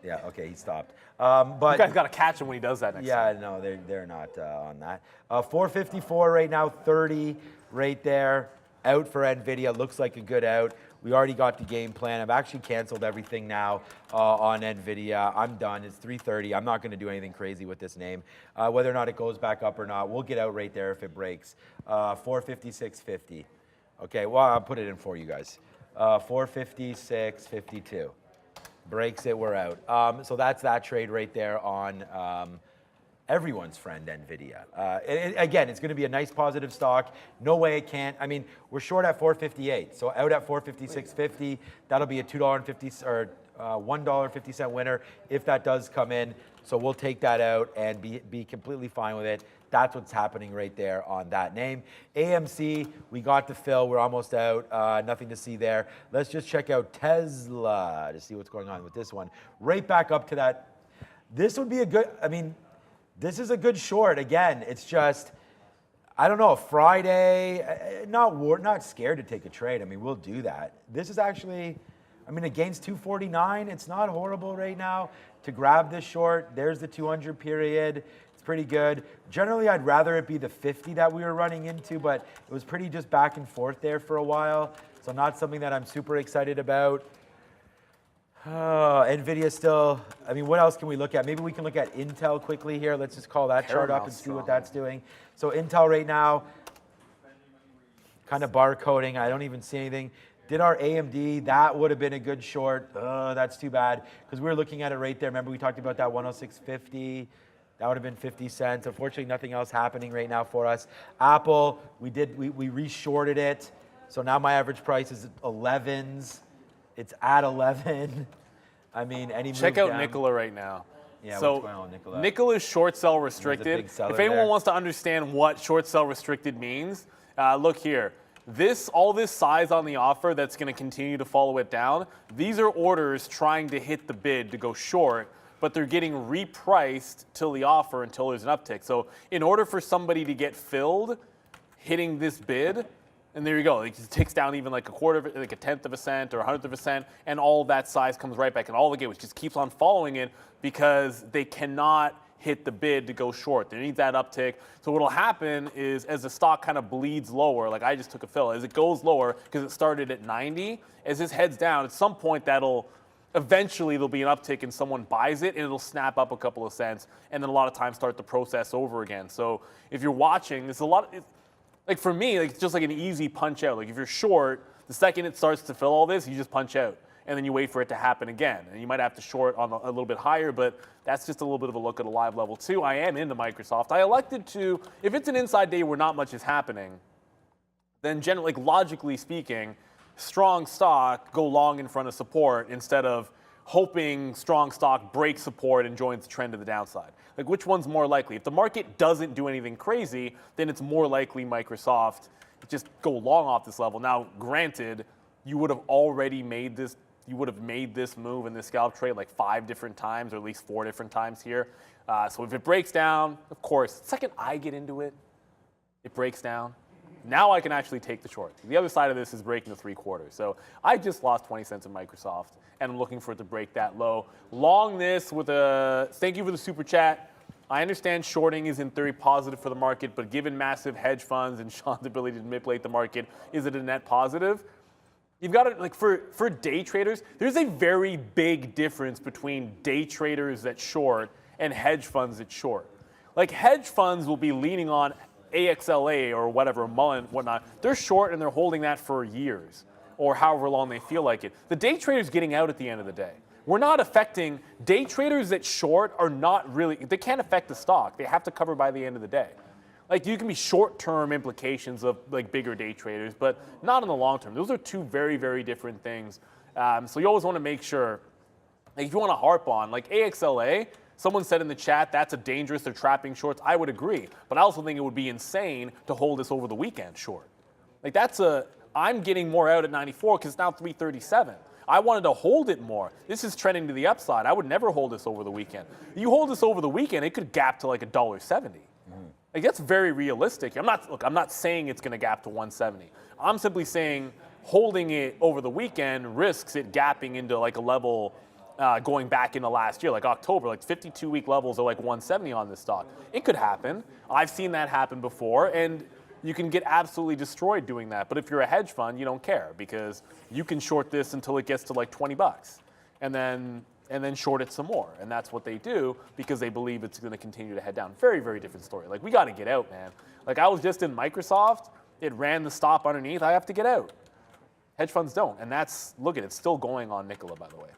yeah, okay, he stopped. But you guys got to catch him when he does that next time. Yeah, no, they're not on that. 454 right now, 30 right there. Out for Nvidia, looks like a good out. We already got the game plan. I've actually canceled everything now on Nvidia. I'm done. It's 3:30. I'm not going to do anything crazy with this name. Whether or not it goes back up or not, we'll get out right there if it breaks. 456.50. Okay, well, I'll put it in for you guys. 456.52. Breaks it, we're out. So that's that trade right there on everyone's friend, Nvidia. Again, it's going to be a nice positive stock. No way it can't. I mean, we're short at 458, so out at 456.50. That'll be a $2.50 or $1.50 winner if that does come in. So we'll take that out and be completely fine with it. That's what's happening right there on that name. AMC, we got to fill. We're almost out. Nothing to see there. Let's just check out Tesla to see what's going on with this one. Right back up to that. This would be a good, this is a good short. Again, it's just, I don't know, Friday, not scared to take a trade. We'll do that. This is actually, against 249, it's not horrible right now to grab this short. There's the 200 period. It's pretty good. Generally, I'd rather it be the 50 that we were running into, but it was pretty just back and forth there for a while. So not something that I'm super excited about. Nvidia still, what else can we look at? Maybe we can look at Intel quickly here. Let's just call that chart up and see what that's doing. So Intel right now, kind of barcoding. I don't even see anything. Did our AMD, that would have been a good short. That's too bad because we were looking at it right there. Remember we talked about that 106.50. That would have been 50 cents. Unfortunately, nothing else happening right now for us. Apple, we re-shorted it. So now my average price is 11s. It's at 11. Any check out Nicola right now. Yeah, so what's going on with Nicola? Nicola's short sell restricted. If anyone wants to understand what short sell restricted means, look here. All this size on the offer that's going to continue to follow it down, these are orders trying to hit the bid to go short, but they're getting repriced till the offer until there's an uptick. So in order for somebody to get filled, hitting this bid, and there you go, it ticks down even like a quarter, like a 1/10 of a cent or 100th of a cent, and all of that size comes right back. And all the gateways just keeps on following it because they cannot hit the bid to go short. They need that uptick. So what'll happen is as the stock kind of bleeds lower, like I just took a fill, as it goes lower, because it started at 90, as this heads down, at some point eventually there'll be an uptick and someone buys it and it'll snap up a couple of cents and then a lot of times start the process over again. So if you're watching, there's a lot, like for me, it's just like an easy punch out. Like if you're short, the second it starts to fill all this, you just punch out and then you wait for it to happen again. And you might have to short on a little bit higher, but that's just a little bit of a look at a live level too. I am into Microsoft. I elected to, if it's an inside day where not much is happening, then generally, like logically speaking, strong stock go long in front of support instead of hoping strong stock breaks support and joins the trend to the downside. Like which one's more likely? If the market doesn't do anything crazy, then it's more likely Microsoft just go long off this level. Now, granted, you would have already made this. You would have made this move in this scalp trade like 5 different times, or at least 4 different times here. So if it breaks down, of course, the second I get into it, it breaks down. Now I can actually take the short. The other side of this is breaking the 3/4. So I just lost 20 cents in Microsoft, and I'm looking for it to break that low. Long this with a thank you for the super chat. I understand shorting is in theory positive for the market, but given massive hedge funds and Sean's ability to manipulate the market, is it a net positive? You've got to, like, for day traders, there's a very big difference between day traders that short and hedge funds that short. Like, hedge funds will be leaning on AXLA or whatever, Mullen, whatnot. They're short and they're holding that for years or however long they feel like it. The day trader's getting out at the end of the day. We're not affecting, day traders that short are not really, they can't affect the stock. They have to cover by the end of the day. Like, you can be short-term implications of like bigger day traders, but not in the long term. Those are two very, very different things. So you always want to make sure, like, if you want to harp on, like AXLA, someone said in the chat, that's a dangerous, they're trapping shorts. I would agree, but I also think it would be insane to hold this over the weekend short. Like, I'm getting more out at 94 because it's now 337. I wanted to hold it more. This is trending to the upside. I would never hold this over the weekend. You hold this over the weekend, it could gap to like $1.70. Like, that's very realistic. I'm not saying it's going to gap to 170. I'm simply saying holding it over the weekend risks it gapping into like a level going back into last year, like October, like 52-week levels are like 170 on this stock. It could happen. I've seen that happen before, and you can get absolutely destroyed doing that. But if you're a hedge fund, you don't care because you can short this until it gets to like 20 bucks, and then short it some more. And that's what they do because they believe it's going to continue to head down. Very, very different story. Like, we got to get out, man. Like, I was just in Microsoft. It ran the stop underneath. I have to get out. Hedge funds don't. And look at it, it's still going on Nicola, by the way.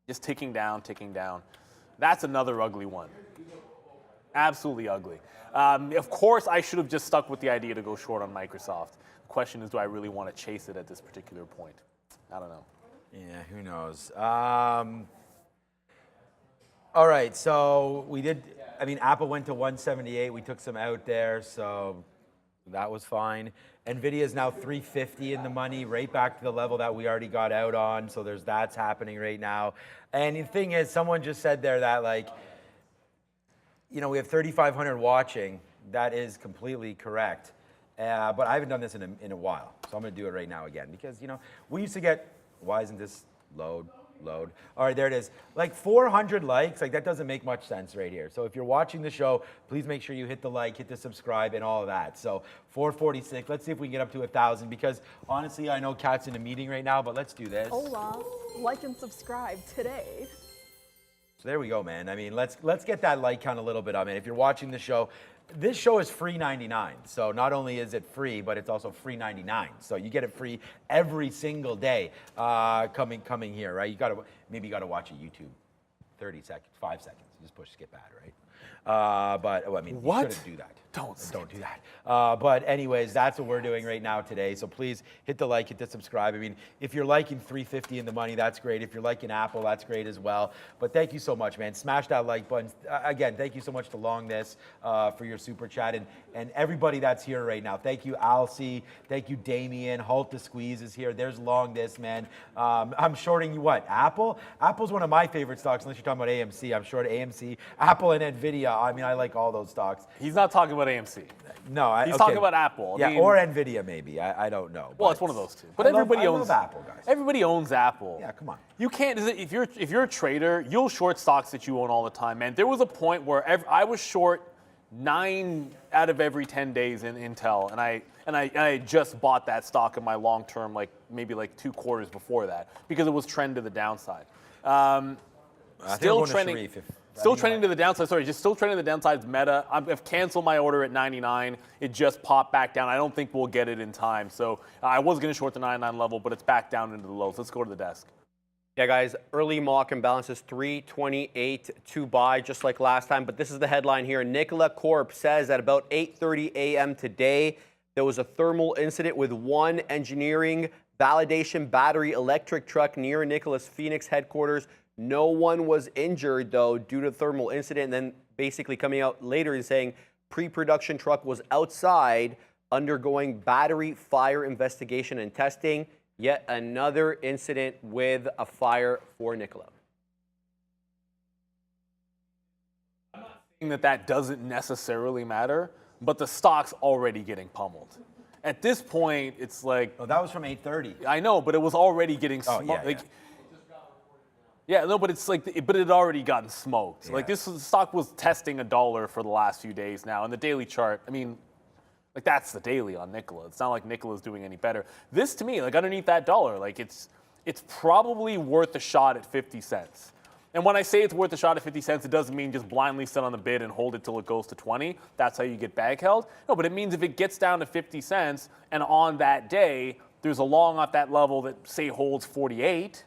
Just ticking down, ticking down. That's another ugly one. Absolutely ugly. Of course, I should have just stuck with the idea to go short on Microsoft. The question is, do I really want to chase it at this particular point? I don't know. Yeah, who knows? All right, so Apple went to 178. We took some out there, so that was fine. Nvidia is now 350 in the money, right back to the level that we already got out on. So that's happening right now. And the thing is, someone just said there that, like, we have 3,500 watching. That is completely correct. But I haven't done this in a while, so I'm going to do it right now again because we used to get. Why isn't this load? All right, there it is. Like 400 likes, like that doesn't make much sense right here. So if you're watching the show, please make sure you hit the like, hit the subscribe, and all of that. So 446, let's see if we can get up to 1,000 because honestly, I know Kat's in a meeting right now, but let's do this. Hola, like and subscribe today. So there we go, man. I mean, let's get that like count a little bit up, man. If you're watching the show, this show is free 99. So not only is it free, but it's also free 99. So you get it free every single day coming here, right? You gotta watch a YouTube 30 seconds, 5 seconds. You just push skip ad, right? You shouldn't do that. Don't do that. But anyways, that's what we're doing right now today. So please hit the like, hit the subscribe. I mean, if you're liking 350 in the money, that's great. If you're liking Apple, that's great as well. But thank you so much, man. Smash that like button. Again, thank you so much to Long This for your super chat and everybody that's here right now. Thank you, Alcy. Thank you, Damien. Halt the Squeeze is here. There's Long This, man. I'm shorting you what? Apple? Apple's one of my favorite stocks, unless you're talking about AMC. I'm short AMC, Apple, and Nvidia. I mean, I like all those stocks. He's not talking about AMC. No, he's talking about Apple. Yeah, or Nvidia maybe. I don't know. Well, it's one of those two. But everybody owns Apple, guys. Everybody owns Apple. Yeah, come on. You can't. If you're a trader, you'll short stocks that you own all the time, man. There was a point where I was short 9 out of every 10 days in Intel, and I just bought that stock in my long term, like maybe like 2 quarters before that, because it was trend to the downside. Still trending. Still trending to the downside. Sorry, just still trending to the downside is Meta. I've canceled my order at 99. It just popped back down. I don't think we'll get it in time. So I was going to short the 99 level, but it's back down into the lows. Let's go to the desk. Yeah, guys, early mock imbalances 328 to buy, just like last time. But this is the headline here. Nicola Corp says at about 8:30 a.m. today, there was a thermal incident with one engineering validation battery electric truck near Nicola's Phoenix headquarters. No one was injured, though, due to the thermal incident. And then basically coming out later and saying pre-production truck was outside undergoing battery fire investigation and testing. Yet another incident with a fire for Nicola. That doesn't necessarily matter, but the stock's already getting pummeled. At this point, it's like, Oh, that was from 8:30. I know, but it was already getting Oh, smoked. yeah, Yeah, no, but it's like, but it had already gotten smoked. Yeah. Like this stock was testing $1 for the last few days now, and the daily chart. I mean, like that's the daily on Nicola. It's not like Nicola's doing any better. This to me, like underneath that dollar, like it's probably worth a shot at 50 cents. And when I say it's worth a shot at 50 cents, it doesn't mean just blindly sit on the bid and hold it till it goes to 20. That's how you get bag held. No, but it means if it gets down to 50 cents and on that day there's a long off that level that say holds 48,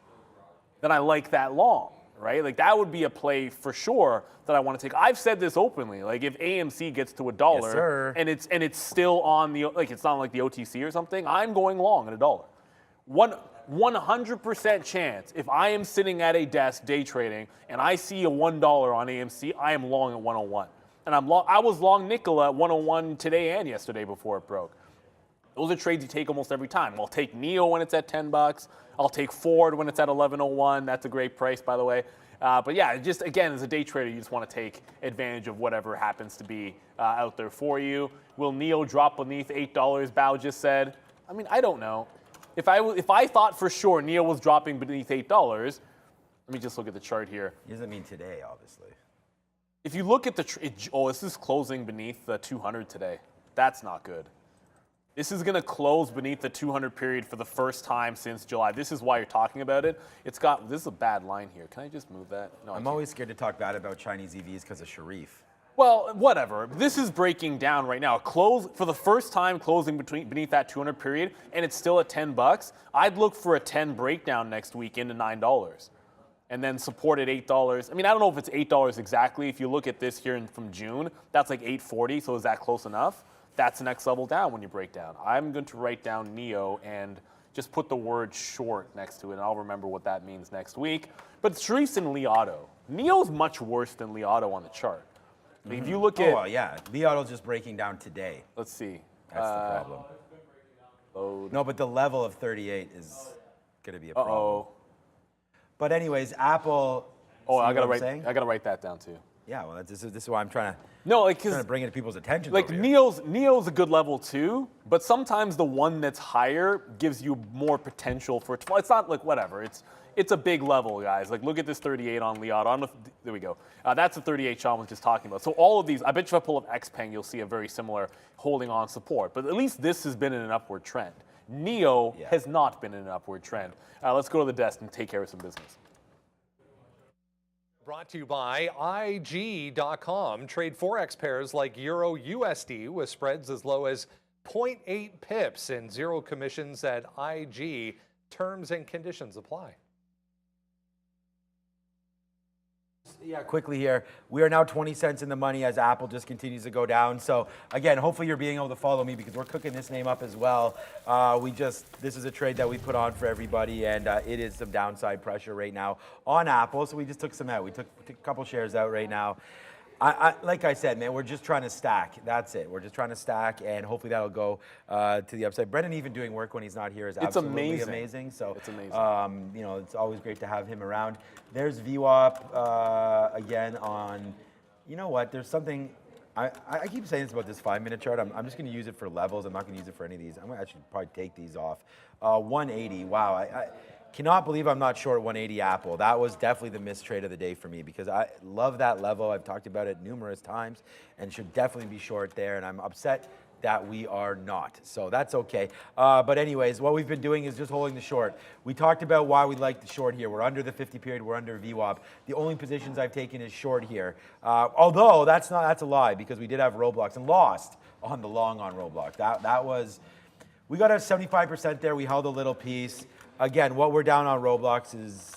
then I like that long, right? Like that would be a play for sure that I want to take. I've said this openly. Like if AMC gets to $1 Yes, sir. and it's still on the, like it's not like the OTC or something, I'm going long at $1. 100% chance if I am sitting at a desk day trading and I see a $1 on AMC, I am long at 101. And I was long Nicola at 101 today and yesterday before it broke. Those are trades you take almost every time. I'll take NEO when it's at $10. I'll take Ford when it's at 11.01. That's a great price, by the way. But yeah, just again, as a day trader, you just want to take advantage of whatever happens to be out there for you. Will NEO drop beneath $8? Bao just said. I mean, I don't know. If I thought for sure NEO was dropping beneath $8, let me just look at the chart here. He doesn't mean today, obviously. If you look at this is closing beneath the 200 today. That's not good. This is going to close beneath the 200 period for the first time since July. This is why you're talking about it. This is a bad line here. Can I just move that? No, I'm always scared to talk bad about Chinese EVs because of Sharif. Well, whatever. This is breaking down right now. Close for the first time, closing beneath that 200 period, and it's still at $10. I'd look for a 10 breakdown next week into $9, and then support at $8. I mean, I don't know if it's $8 exactly. If you look at this here from June, that's like $8.40. So is that close enough? That's the next level down when you break down. I'm going to write down NEO and just put the word short next to it, and I'll remember what that means next week. But Sharif's in Li Auto. NEO's much worse than Li Auto on the chart. I mean, if you look at, well, yeah. Li Auto's just breaking down today. let's see. That's the problem. Load. No, but the level of 38 is going to be a problem. Uh-oh. But anyways, Apple. Oh, see I gotta what I'm saying? write that down too. Yeah, well, this is why I'm trying No, to like bring it to people's attention. like NEO's a good level too, but sometimes the one that's higher gives you more potential for it. It's not like whatever. It's a big level, guys. Like look at this 38 on Li Auto. There we go. That's the 38 Sean was just talking about. So all of these, I bet you if I pull up XPeng, you'll see a very similar holding on support. But at least this has been in an upward trend. NEO has not been in an upward trend. Let's go to the desk and take care of some business. Brought to you by IG.com. Trade Forex pairs like Euro USD with spreads as low as 0.8 pips and zero commissions at IG. Terms and conditions apply. Yeah, quickly here. We are now 20 cents in the money as Apple just continues to go down. So again, hopefully you're being able to follow me because we're cooking this name up as well. This is a trade that we put on for everybody, and it is some downside pressure right now on Apple. So we just took some out. We took a couple shares out right now. Like I said, man, we're just trying to stack. That's it. We're just trying to stack, and hopefully that'll go to the upside. Brendan even doing work when he's not here is absolutely amazing. So it's amazing. it's always great to have him around. There's VWAP again on. You know what? There's something. I keep saying this about this 5-minute chart. I'm just going to use it for levels. I'm not going to use it for any of these. I'm going to actually probably take these off. 180. Wow. I cannot believe I'm not short 180 Apple. That was definitely the missed trade of the day for me because I love that level. I've talked about it numerous times and should definitely be short there. And I'm upset that we are not. So that's okay. But anyways, what we've been doing is just holding the short. We talked about why we like the short here. We're under the 50 period. We're under VWAP. The only positions I've taken is short here. Although that's a lie because we did have Roblox and lost on the long on Roblox. That was, we got a 75% there. We held a little piece. Again, what we're down on Roblox is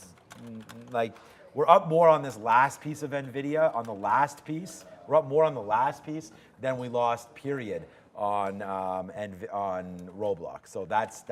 like, we're up more on this last piece of Nvidia, on the last piece. We're up more on the last piece than we lost, period. on on Roblox. So that's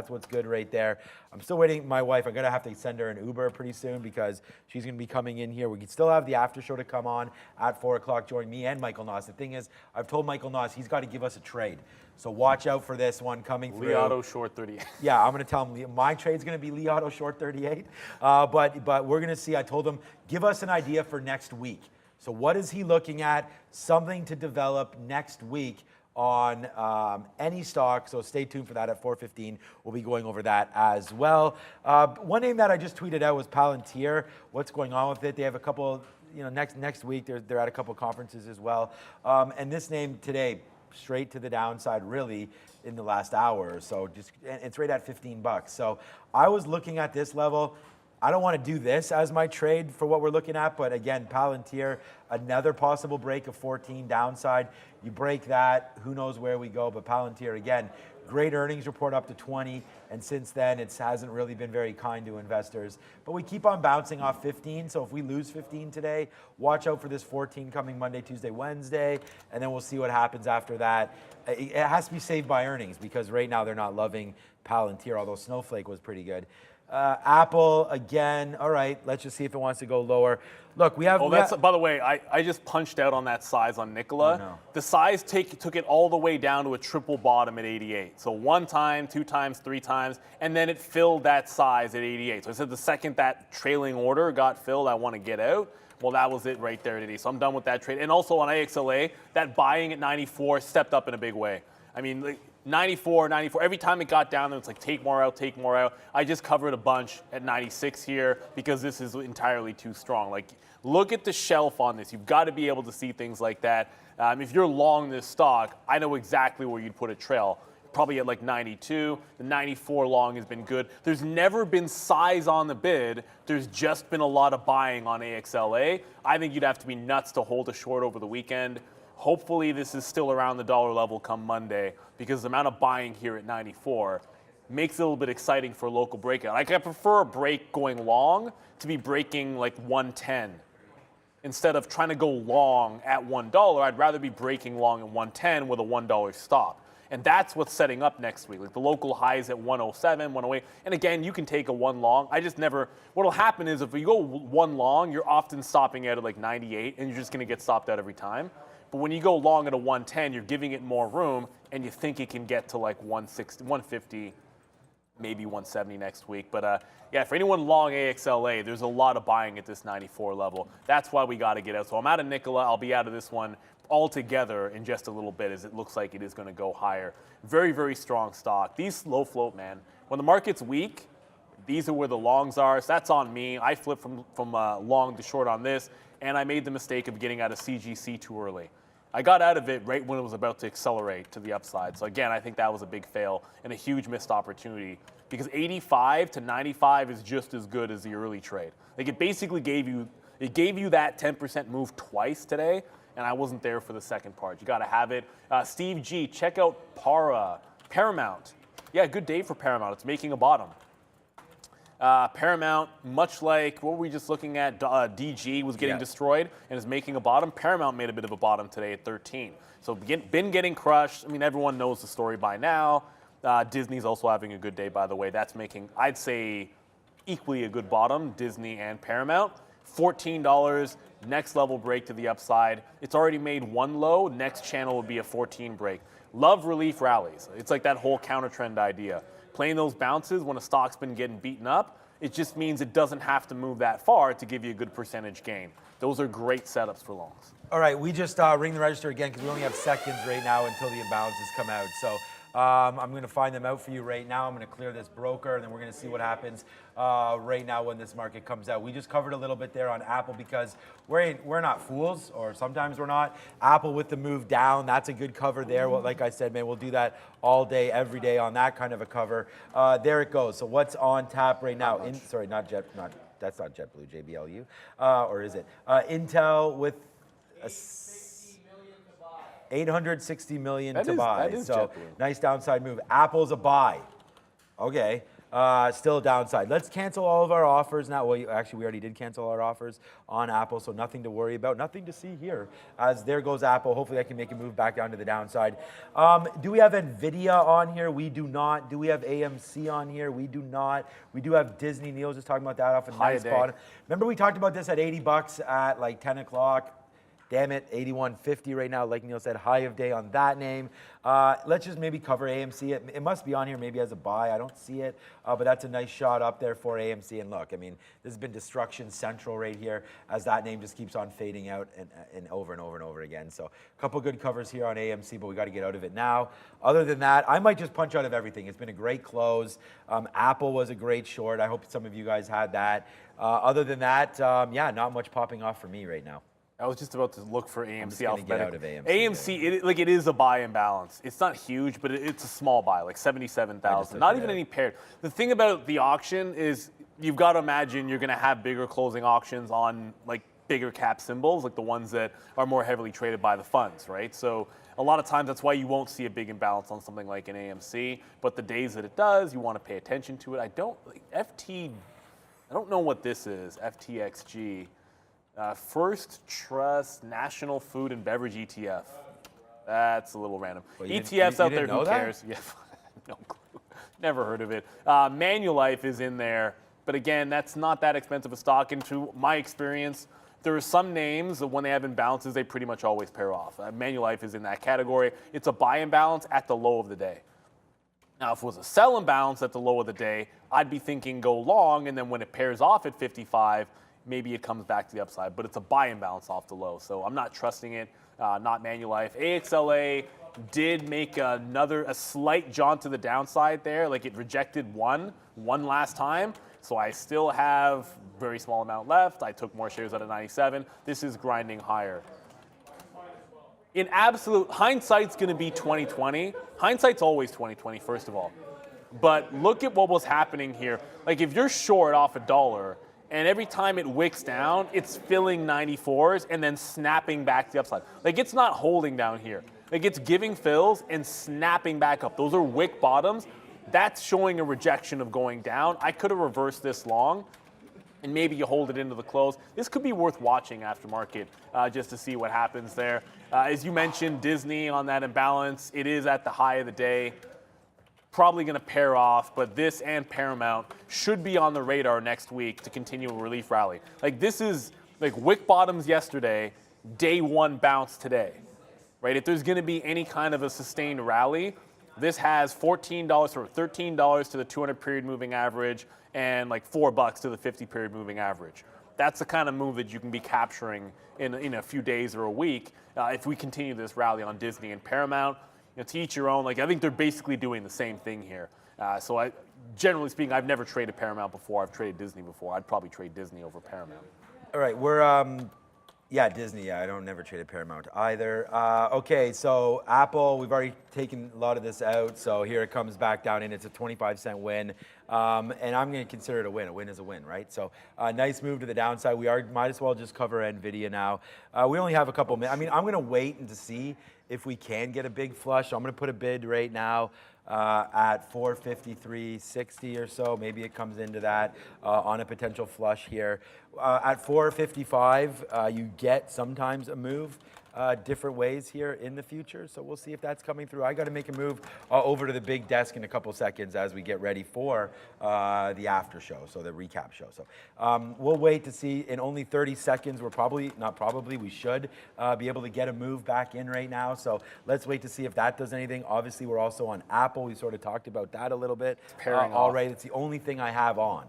what's good right there. I'm still waiting. My wife, I'm gonna have to send her an Uber pretty soon because she's gonna be coming in here. We can still have the after show to come on at 4 o'clock. Join me and Michael Noss. The thing is, I've told Michael Noss he's got to give us a trade. So watch out for this one coming through. Lee Auto short 38. Yeah, I'm going to tell him my trade's going to be Lee Auto short 38. But we're going to see. I told him, give us an idea for next week. So what is he looking at? Something to develop next week on any stock. So stay tuned for that at 4:15. We'll be going over that as well. One name that I just tweeted out was Palantir. What's going on with it? They have a couple, next week they're at a couple conferences as well. And this name today, straight to the downside really in the last hour or so. It's right at 15 bucks. So I was looking at this level. I don't want to do this as my trade for what we're looking at, but again, Palantir, another possible break of 14 downside. You break that, who knows where we go, but Palantir, again, great earnings report up to 20, and since then it hasn't really been very kind to investors. But we keep on bouncing off 15, so if we lose 15 today, watch out for this 14 coming Monday, Tuesday, Wednesday, and then we'll see what happens after that. It has to be saved by earnings because right now they're not loving Palantir, although Snowflake was pretty good. Apple, again, all right, let's just see if it wants to go lower. Look, we have... By the way, I just punched out on that size on Nicola. Oh, no. The size took it all the way down to a triple bottom at 88. So 1 time, 2 times, 3 times, and then it filled that size at 88. So I said the second that trailing order got filled, I want to get out. Well, that was it right there today. So I'm done with that trade. And also on AXLA, that buying at 94 stepped up in a big way. I mean, 94, every time it got down there, it's like take more out, take more out. I just covered a bunch at 96 here because this is entirely too strong. Like, look at the shelf on this. You've got to be able to see things like that. If you're long this stock, I know exactly where you'd put a trail. Probably at like 92. The 94 long has been good. There's never been size on the bid. There's just been a lot of buying on AXLA. I think you'd have to be nuts to hold a short over the weekend. Hopefully this is still around the dollar level come Monday because the amount of buying here at 94 makes it a little bit exciting for a local breakout. Like I prefer a break going long to be breaking like 110. Instead of trying to go long at $1, I'd rather be breaking long at 110 with a $1 stop. And that's what's setting up next week. Like the local highs at 107, 108. And again, you can take a 1 long. What'll happen is if you go 1 long, you're often stopping out at like 98 and you're just gonna get stopped out every time. But when you go long at a 110, you're giving it more room and you think it can get to like 160, 150, maybe 170 next week. But yeah, for anyone long AXLA, there's a lot of buying at this 94 level. That's why we got to get out. So I'm out of Nicola. I'll be out of this one altogether in just a little bit as it looks like it is going to go higher. Very, very strong stock. These low float, man. When the market's weak, these are where the longs are. So that's on me. I flipped from long to short on this, and I made the mistake of getting out of CGC too early. I got out of it right when it was about to accelerate to the upside. So again, I think that was a big fail and a huge missed opportunity because 85 to 95 is just as good as the early trade. Like it basically gave you that 10% move twice today, and I wasn't there for the second part. You got to have it. Steve G, check out Paramount. Yeah, good day for Paramount. It's making a bottom. Paramount, much like what were we just looking at, DG was getting destroyed and is making a bottom. Paramount made a bit of a bottom today at 13. So been getting crushed. I mean, everyone knows the story by now. Disney's also having a good day, by the way. That's making, I'd say, equally a good bottom, Disney and Paramount. $14, next level break to the upside. It's already made 1 low. Next channel will be a 14 break. Love relief rallies. It's like that whole counter trend idea. Playing those bounces when a stock's been getting beaten up, it just means it doesn't have to move that far to give you a good percentage gain. Those are great setups for longs. All right, we just ring the register again because we only have seconds right now until the imbalances come out. So I'm going to find them out for you right now. I'm going to clear this broker, and then we're going to see what happens right now when this market comes out. We just covered a little bit there on Apple because we're not fools, or sometimes we're not. Apple with the move down, that's a good cover there. Well, like I said, man, we'll do that all day, every day on that kind of a cover. There it goes. So what's on tap right now? That's not JetBlue, JBLU, or is it? Intel with a 860 million to buy. So nice downside move. Apple's a buy. Okay. Still a downside. Let's cancel all of our offers now. Well, actually, we already did cancel our offers on Apple, so nothing to worry about. Nothing to see here. As there goes Apple. Hopefully, I can make a move back down to the downside. Do we have Nvidia on here? We do not. Do we have AMC on here? We do not. We do have Disney. Neil was just talking about that off a nice spot. Remember we talked about this at 80 bucks at like 10 o'clock? Damn it, 81.50 right now. Like Neil said, high of day on that name. Let's just maybe cover AMC. It must be on here maybe as a buy. I don't see it, but that's a nice shot up there for AMC. And look, I mean, this has been destruction central right here as that name just keeps on fading out and over and over and over again. So a couple good covers here on AMC, but we got to get out of it now. Other than that, I might just punch out of everything. It's been a great close. Apple was a great short. I hope some of you guys had that. Other than that, yeah, not much popping off for me right now. I was just about to look for AMC alphabetically. Get out of AMC. AMC, it is a buy imbalance. It's not huge, but it's a small buy, like 77,000. Not even any paired. The thing about the auction is you've got to imagine you're going to have bigger closing auctions on like bigger cap symbols, like the ones that are more heavily traded by the funds, right? So a lot of times that's why you won't see a big imbalance on something like an AMC. But the days that it does, you want to pay attention to it. I don't know what this is. FTXG. First Trust National Food and Beverage ETF. That's a little random. Well, ETFs out there, who that? cares? Yeah, no clue. Never heard of it. Manulife is in there, but again, that's not that expensive a stock. And to my experience, there are some names that when they have imbalances, they pretty much always pair off. Manulife is in that category. It's a buy imbalance at the low of the day. Now, if it was a sell imbalance at the low of the day, I'd be thinking go long, and then when it pairs off at 55, maybe it comes back to the upside, but it's a buy imbalance off the low, so I'm not trusting it, not Manulife. AXLA did make a slight jaunt to the downside there, like it rejected one last time, so I still have very small amount left. I took more shares out of 97. This is grinding higher. In absolute, hindsight's gonna be 2020. Hindsight's always 2020, first of all. But look at what was happening here. Like if you're short off $1, and every time it wicks down, it's filling 94s and then snapping back to the upside. Like it's not holding down here. Like it's giving fills and snapping back up. Those are wick bottoms. That's showing a rejection of going down. I could have reversed this long, and maybe you hold it into the close. This could be worth watching after market just to see what happens there. As you mentioned, Disney on that imbalance, it is at the high of the day. Probably going to pair off, but this and Paramount should be on the radar next week to continue a relief rally. Like this is like wick bottoms yesterday, day one bounce today, right? If there's going to be any kind of a sustained rally, this has $14 or $13 to the 200 period moving average and like $4 to the 50 period moving average. That's the kind of move that you can be capturing in a few days or a week if we continue this rally on Disney and Paramount. To each your own. Like I think they're basically doing the same thing here. So generally speaking, I've never traded Paramount before. I've traded Disney before. I'd probably trade Disney over Paramount. All right, yeah, Disney. Yeah, I don't never traded Paramount either. Okay, so Apple, we've already taken a lot of this out. So here it comes back down in. It's a 25-cent win, and I'm going to consider it a win. A win is a win, right? So nice move to the downside. We might as well just cover Nvidia now. We only have a couple minutes. I mean, I'm going to wait and to see if we can get a big flush. So I'm going to put a bid right now at 453.60 or so. Maybe it comes into that on a potential flush here. At 455, you get sometimes a move different ways here in the future. So we'll see if that's coming through. I got to make a move over to the big desk in a couple seconds as we get ready for the after show, so the recap show. So we'll wait to see in only 30 seconds. We should be able to get a move back in right now. So let's wait to see if that does anything. Obviously, we're also on Apple. We sort of talked about that a little bit. All right, it's the only thing I have on.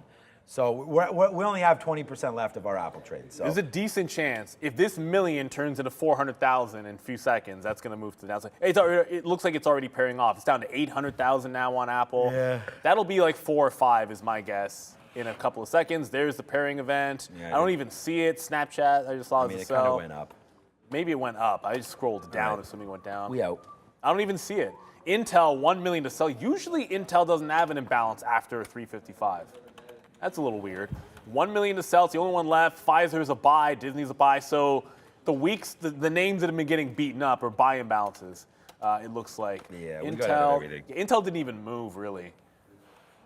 So we only have 20% left of our Apple trade. So there's a decent chance if this million turns into 400,000 in a few seconds, that's going to move to the downside. It looks like it's already pairing off. It's down to 800,000 now on Apple. Yeah. That'll be like 4 or 5 is my guess in a couple of seconds. There's the pairing event. Yeah, I don't even see it. Snapchat, I just saw it kind of went up. Maybe it went up. I just scrolled down if something went down. We out. I don't even see it. Intel, 1 million to sell. Usually Intel doesn't have an imbalance after 355. That's a little weird. 1 million to sell. It's the only one left. Pfizer's a buy. Disney's a buy. So the names that have been getting beaten up are buy imbalances. It looks like. Yeah, Intel. Intel didn't even move really.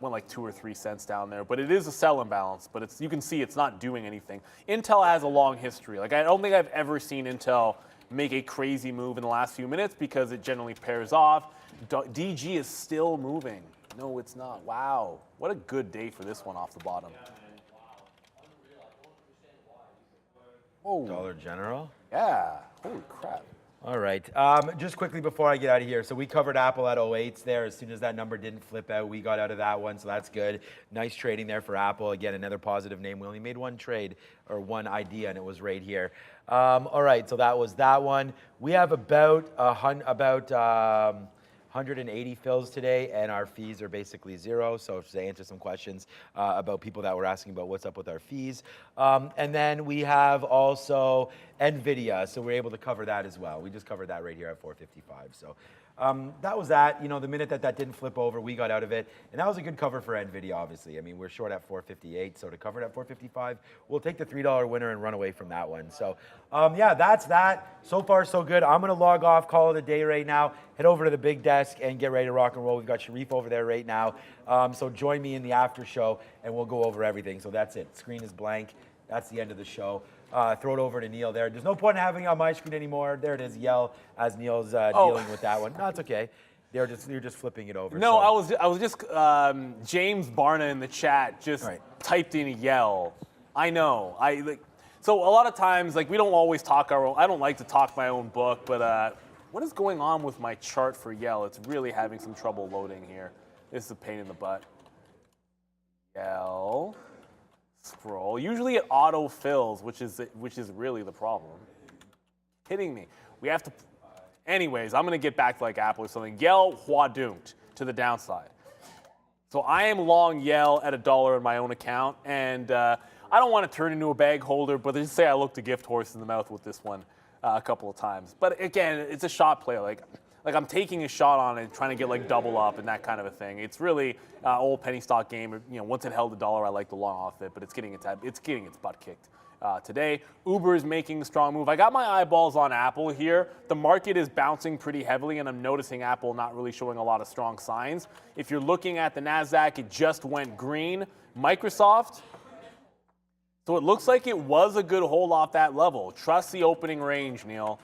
went like 2 or 3 cents down there, but it is a sell imbalance, but you can see it's not doing anything. Intel has a long history. Like I don't think I've ever seen Intel make a crazy move in the last few minutes because it generally pairs off. DG is still moving. No, it's not. Wow. What a good day for this one off the bottom. Whoa. Dollar General? Yeah. Holy crap. All right. Just quickly before I get out of here, so we covered Apple at 08s there. As soon as that number didn't flip out, we got out of that one, so that's good. Nice trading there for Apple. Again, another positive name. We only made one trade or one idea, and it was right here. All right, so that was that one. We have about 180 fills today, and our fees are basically zero. So to answer some questions about people that were asking about what's up with our fees. And then we have also Nvidia, so we're able to cover that as well. We just covered that right here at 455. So that was that. You know, the minute that didn't flip over, we got out of it. And that was a good cover for Nvidia, obviously. I mean, we're short at 458, so to cover it at 455, we'll take the $3 winner and run away from that one. So yeah, that's that. So far, so good. I'm going to log off, call it a day right now, head over to the big desk and get ready to rock and roll. We've got Sharif over there right now. So join me in the after show, and we'll go over everything. So that's it. Screen is blank. That's the end of the show. Throw it over to Neil there. There's no point in having it on my screen anymore. There it is, yell as Neil's dealing with that one. No, it's okay. You're just flipping it over. No, so. I was just James Barna in the chat just typed in yell. I know. So a lot of times, like, we don't always talk our own. I don't like to talk my own book, but what is going on with my chart for yell? It's really having some trouble loading here. This is a pain in the butt. Yell. Scroll. Usually it auto fills, which is really the problem. Kidding me. We have to. Anyways, I'm gonna get back to like Apple or something. Yell Huadunked to the downside. So I am long Yell at $1 in my own account, and I don't want to turn into a bag holder, but just say I looked a gift horse in the mouth with this one a couple of times. But again, it's a shot play. Like I'm taking a shot on it, trying to get like double up and that kind of a thing. It's really old penny stock game. You know, once it held $1, I like the long off it, but it's getting its butt kicked today. Uber is making a strong move. I got my eyeballs on Apple here. The market is bouncing pretty heavily, and I'm noticing Apple not really showing a lot of strong signs. If you're looking at the NASDAQ, it just went green. Microsoft. So it looks like it was a good hold off that level. Trust the opening range, Neil.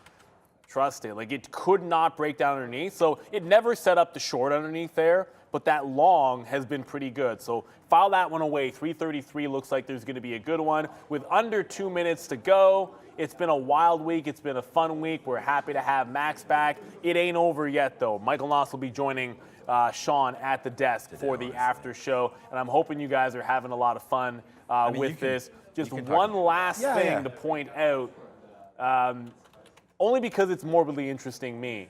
Trust it. Like, it could not break down underneath. So it never set up the short underneath there, but that long has been pretty good. So file that one away. 333 looks like there's going to be a good one. With under 2 minutes to go, it's been a wild week. It's been a fun week. We're happy to have Max back. It ain't over yet, though. Michael Noss will be joining Sean at the desk for the after show, and I'm hoping you guys are having a lot of fun with this. Just one last thing to point out. Only because it's morbidly interesting me.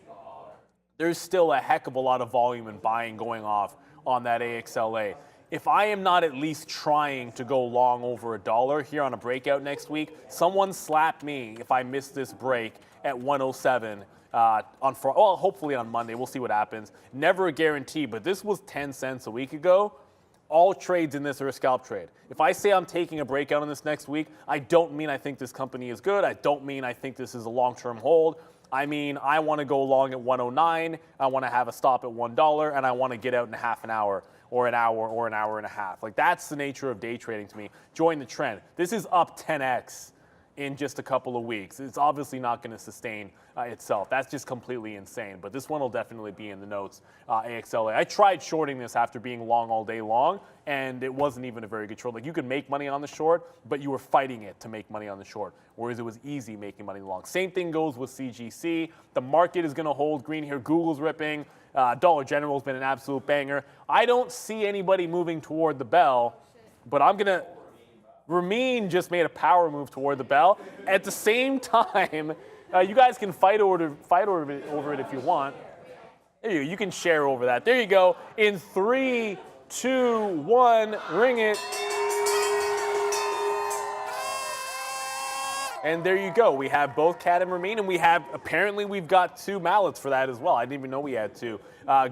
There's still a heck of a lot of volume and buying going off on that AXLA. If I am not at least trying to go long over $1 here on a breakout next week, someone slap me if I miss this break at 107 hopefully on Monday. We'll see what happens. Never a guarantee, but this was 10 cents a week ago. All trades in this are a scalp trade. If I say I'm taking a breakout on this next week, I don't mean I think this company is good. I don't mean I think this is a long-term hold. I mean, I want to go long at 109. I want to have a stop at $1, and I want to get out in half an hour or an hour or an hour and a half. Like, that's the nature of day trading to me. Join the trend. This is up 10x in just a couple of weeks. It's obviously not going to sustain itself. That's just completely insane. But this one will definitely be in the notes, AXLA. I tried shorting this after being long all day long, and it wasn't even a very good short. Like, you could make money on the short, but you were fighting it to make money on the short, whereas it was easy making money long. Same thing goes with CGC. The market is going to hold green here. Google's ripping. Dollar General's been an absolute banger. I don't see anybody moving toward the bell, but I'm going to... Ramin just made a power move toward the bell. At the same time, you guys can fight over it if you want. There you go. You can share over that. There you go. In 3, 2, 1, ring it. And there you go. We have both Cat and Remain, and apparently we've got 2 mallets for that as well. I didn't even know we had 2.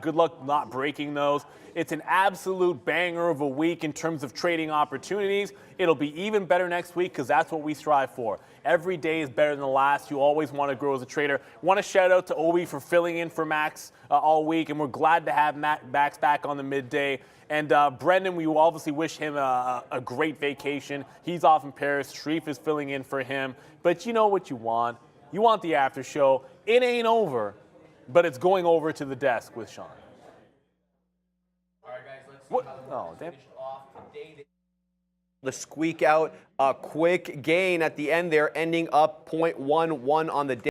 Good luck not breaking those. It's an absolute banger of a week in terms of trading opportunities. It'll be even better next week because that's what we strive for. Every day is better than the last. You always want to grow as a trader. Want to shout out to Obi for filling in for Max all week, and we're glad to have Max back on the midday. And Brendan, we obviously wish him a great vacation. He's off in Paris. Sharif is filling in for him. But you know what you want. You want the after show. It ain't over, but it's going over to the desk with Sean. All right, guys, let's see What? how the Oh, markets damn. finished off today. The squeak out, a quick gain at the end there, ending up 0.11 on the day.